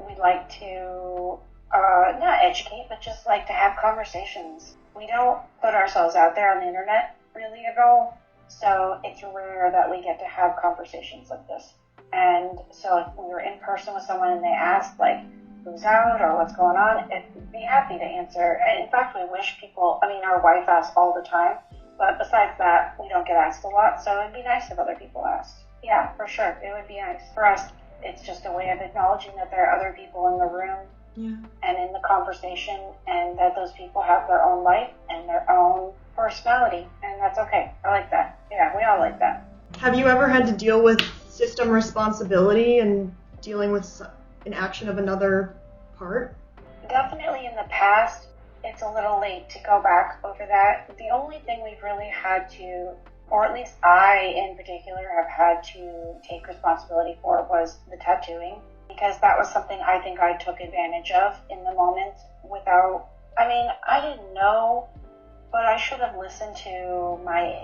We like to not educate, but just like to have conversations. We don't put ourselves out there on the internet really at all. So it's rare that we get to have conversations like this. And so if we were in person with someone and they asked, like, who's out or what's going on, I'd be happy to answer. And in fact, we wish people, our wife asks all the time. But besides that, we don't get asked a lot, so it'd be nice if other people asked. Yeah, for sure, it would be nice. For us, it's just a way of acknowledging that there are other people in the room and in the conversation, and that those people have their own life and their own personality, and that's okay. I like that. Yeah, we all like that. Have you ever had to deal with system responsibility and dealing with an action of another part? Definitely in the past. It's a little late to go back over that. The only thing we've really had to, or at least I in particular have had to take responsibility for, was the tattooing, because that was something I think I took advantage of in the moment without, I didn't know, but I should have listened to my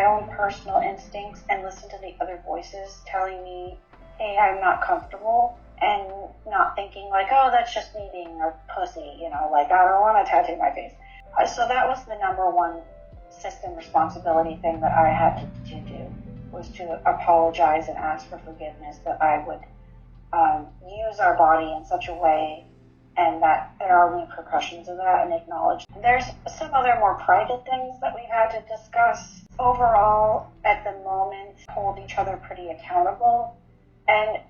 own personal instincts and listened to the other voices telling me, hey, I'm not comfortable. And not thinking like, oh, that's just me being a pussy, like I don't want to tattoo my face. So that was the number one system responsibility thing that I had to do, was to apologize and ask for forgiveness, that I would use our body in such a way, and that there are repercussions of that, and acknowledge. There's some other more private things that we've had to discuss. Overall, at the moment, hold each other pretty accountable, and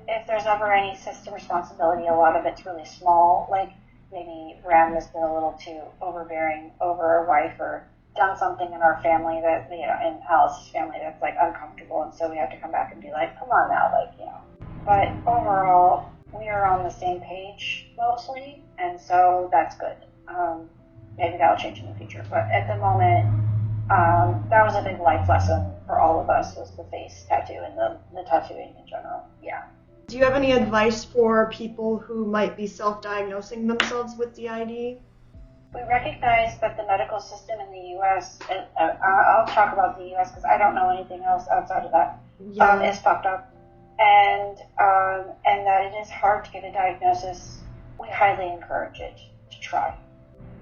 if there's ever any system responsibility, a lot of it's really small, like maybe Ram has been a little too overbearing over our wife, or done something in our family that, in Alice's family that's like uncomfortable, and so we have to come back and be like, come on now, But overall, we are on the same page mostly, and so that's good. Maybe that'll change in the future, but at the moment, that was a big life lesson for all of us, was the face tattoo and the tattooing in general. Yeah. Do you have any advice for people who might be self-diagnosing themselves with DID? We recognize that the medical system in the U.S., and I'll talk about the U.S. because I don't know anything else outside of that, is fucked up. And that it is hard to get a diagnosis. We highly encourage it to try.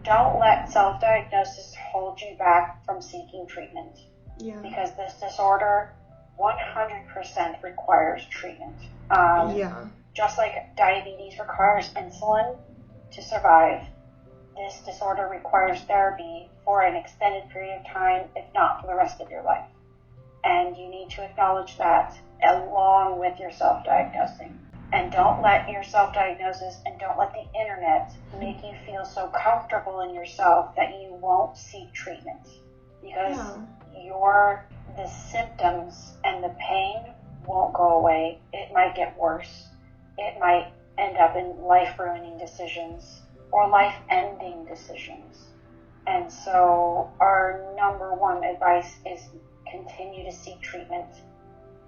Don't let self-diagnosis hold you back from seeking treatment. Yeah. Because this disorder 100% requires treatment. Just like diabetes requires insulin to survive, this disorder requires therapy for an extended period of time, if not for the rest of your life. And you need to acknowledge that along with your self-diagnosing. And don't let your self-diagnosis and don't let the internet make you feel so comfortable in yourself that you won't seek treatment. Because the symptoms and the pain won't go away. It might get worse. It might end up in life-ruining decisions or life-ending decisions. And so our number one advice is continue to seek treatment,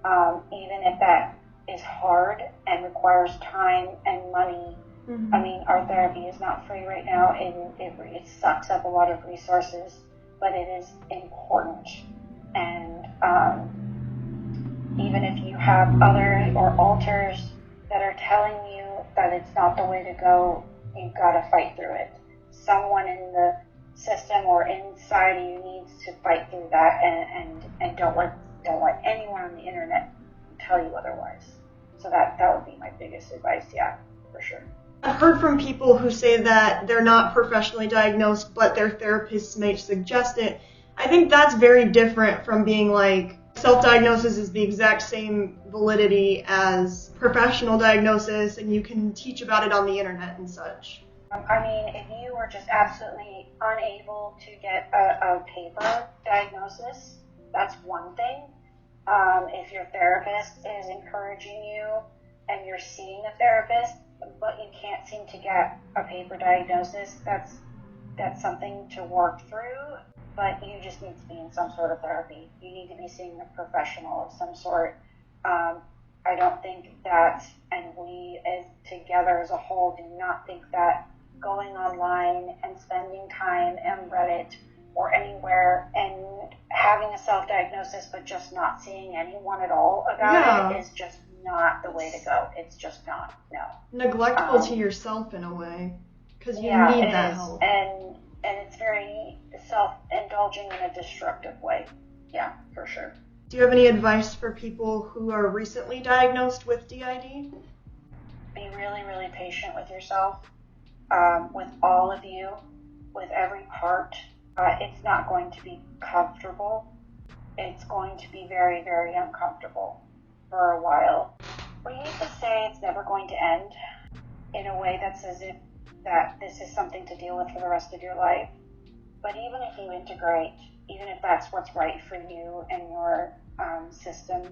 even if that is hard and requires time and money. Mm-hmm. Our therapy is not free right now, and it sucks up a lot of resources, but it is important. And even if you have others or alters that are telling you that it's not the way to go, you've got to fight through it. Someone in the system or inside of you needs to fight through that, and don't let anyone on the internet tell you otherwise. So that would be my biggest advice, yeah, for sure. I've heard from people who say that they're not professionally diagnosed, but their therapists may suggest it. I think that's very different from being like, self-diagnosis is the exact same validity as professional diagnosis, and you can teach about it on the internet and such. I mean, if you were just absolutely unable to get a paper diagnosis, that's one thing. If your therapist is encouraging you and you're seeing a therapist, but you can't seem to get a paper diagnosis, that's something to work through, but you just need to be in some sort of therapy. You need to be seeing a professional of some sort. I don't think that, and we as together as a whole do not think that going online and spending time on Reddit or anywhere and having a self-diagnosis but just not seeing anyone at all about it is just not the way to go. It's just not, no. Neglectful to yourself in a way, because you need that help. And it's very self-indulging in a destructive way. Yeah, for sure. Do you have any advice for people who are recently diagnosed with DID? Be really, really patient with yourself, with all of you, with every part. It's not going to be comfortable. It's going to be very, very uncomfortable for a while. We used to say it's never going to end in a way that says that this is something to deal with for the rest of your life. But even if you integrate, even if that's what's right for you and your system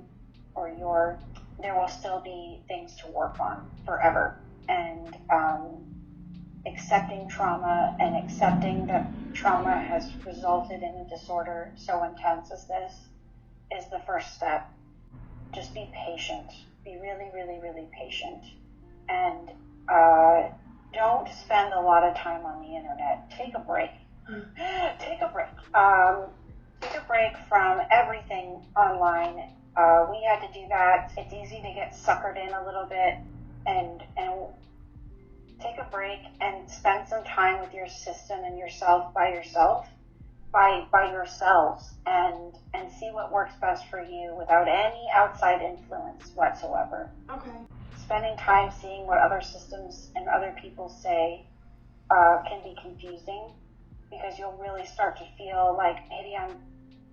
or there will still be things to work on forever. And accepting trauma and accepting that trauma has resulted in a disorder so intense as this is the first step. Just be patient. Be really, really, really patient. And don't spend a lot of time on the internet. Take a break. Take a break. Take a break from everything online. We had to do that. It's easy to get suckered in a little bit and take a break and spend some time with your system and yourself by yourselves and see what works best for you without any outside influence whatsoever. Okay. Spending time seeing what other systems and other people say can be confusing, because you'll really start to feel like maybe I'm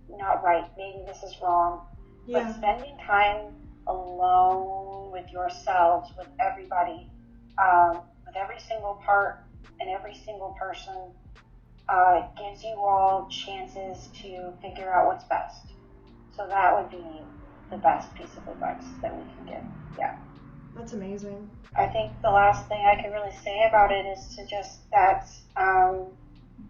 not right, maybe this is wrong. Yeah. But spending time alone with yourselves, with everybody, with every single part and every single person, gives you all chances to figure out what's best. So that would be the best piece of advice that we can give. Yeah. That's amazing. I think the last thing I can really say about it is to just that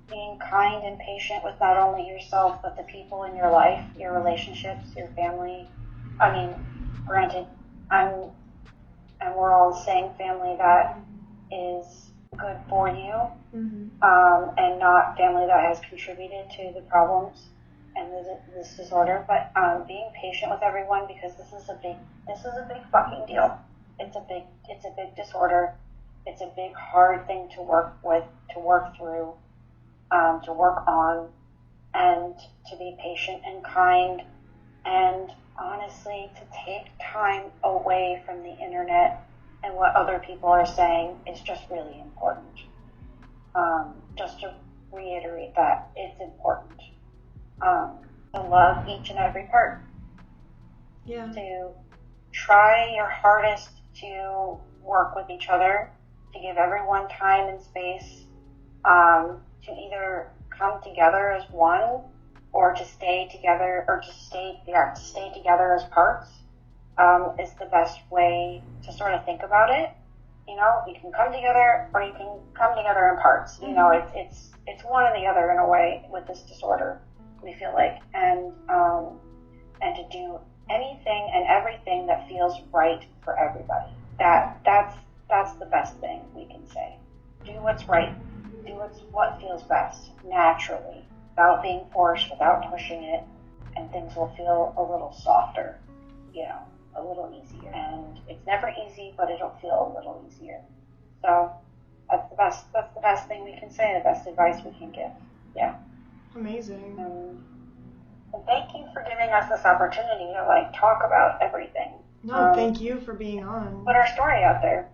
being kind and patient with not only yourself but the people in your life, your relationships, your family. I mean, granted, and we're all saying family that is good for you, and not family that has contributed to the problems and this disorder. But being patient with everyone, because this is a big fucking deal. It's a big disorder. It's a big hard thing to work with, to work through, to work on, and to be patient and kind, and honestly to take time away from the internet and what other people are saying is just really important. Just to reiterate that, it's important. To love each and every part. Yeah. To try your hardest to work with each other, to give everyone time and space, to either come together as one, or to stay together, or to stay together as parts, is the best way to sort of think about it. You know, you can come together, or you can come together in parts. You know, it's one or the other in a way with this disorder, we feel like, and to do anything and everything that feels right for everybody. That's the best thing we can say. Do what's right. Do what feels best naturally, without being forced, without pushing it, and things will feel a little softer, you know, a little easier. And it's never easy, but it'll feel a little easier. So that's the best thing we can say, the best advice we can give. Yeah. Amazing. And thank you for giving us this opportunity to like talk about everything. No, thank you for being on. Put our story out there.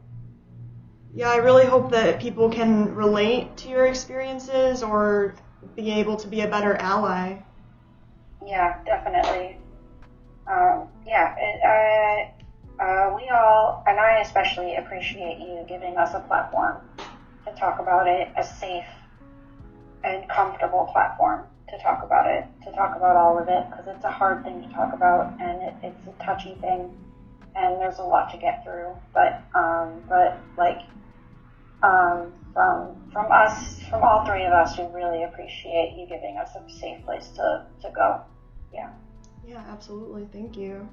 Yeah, I really hope that people can relate to your experiences or be able to be a better ally. Yeah, definitely. We all, and I especially, appreciate you giving us a platform to talk about it, a safe and comfortable platform to talk about it, to talk about all of it, because it's a hard thing to talk about, and it's a touchy thing, and there's a lot to get through. But from us, from all three of us, we really appreciate you giving us a safe place to go. Yeah. Yeah, absolutely. Thank you.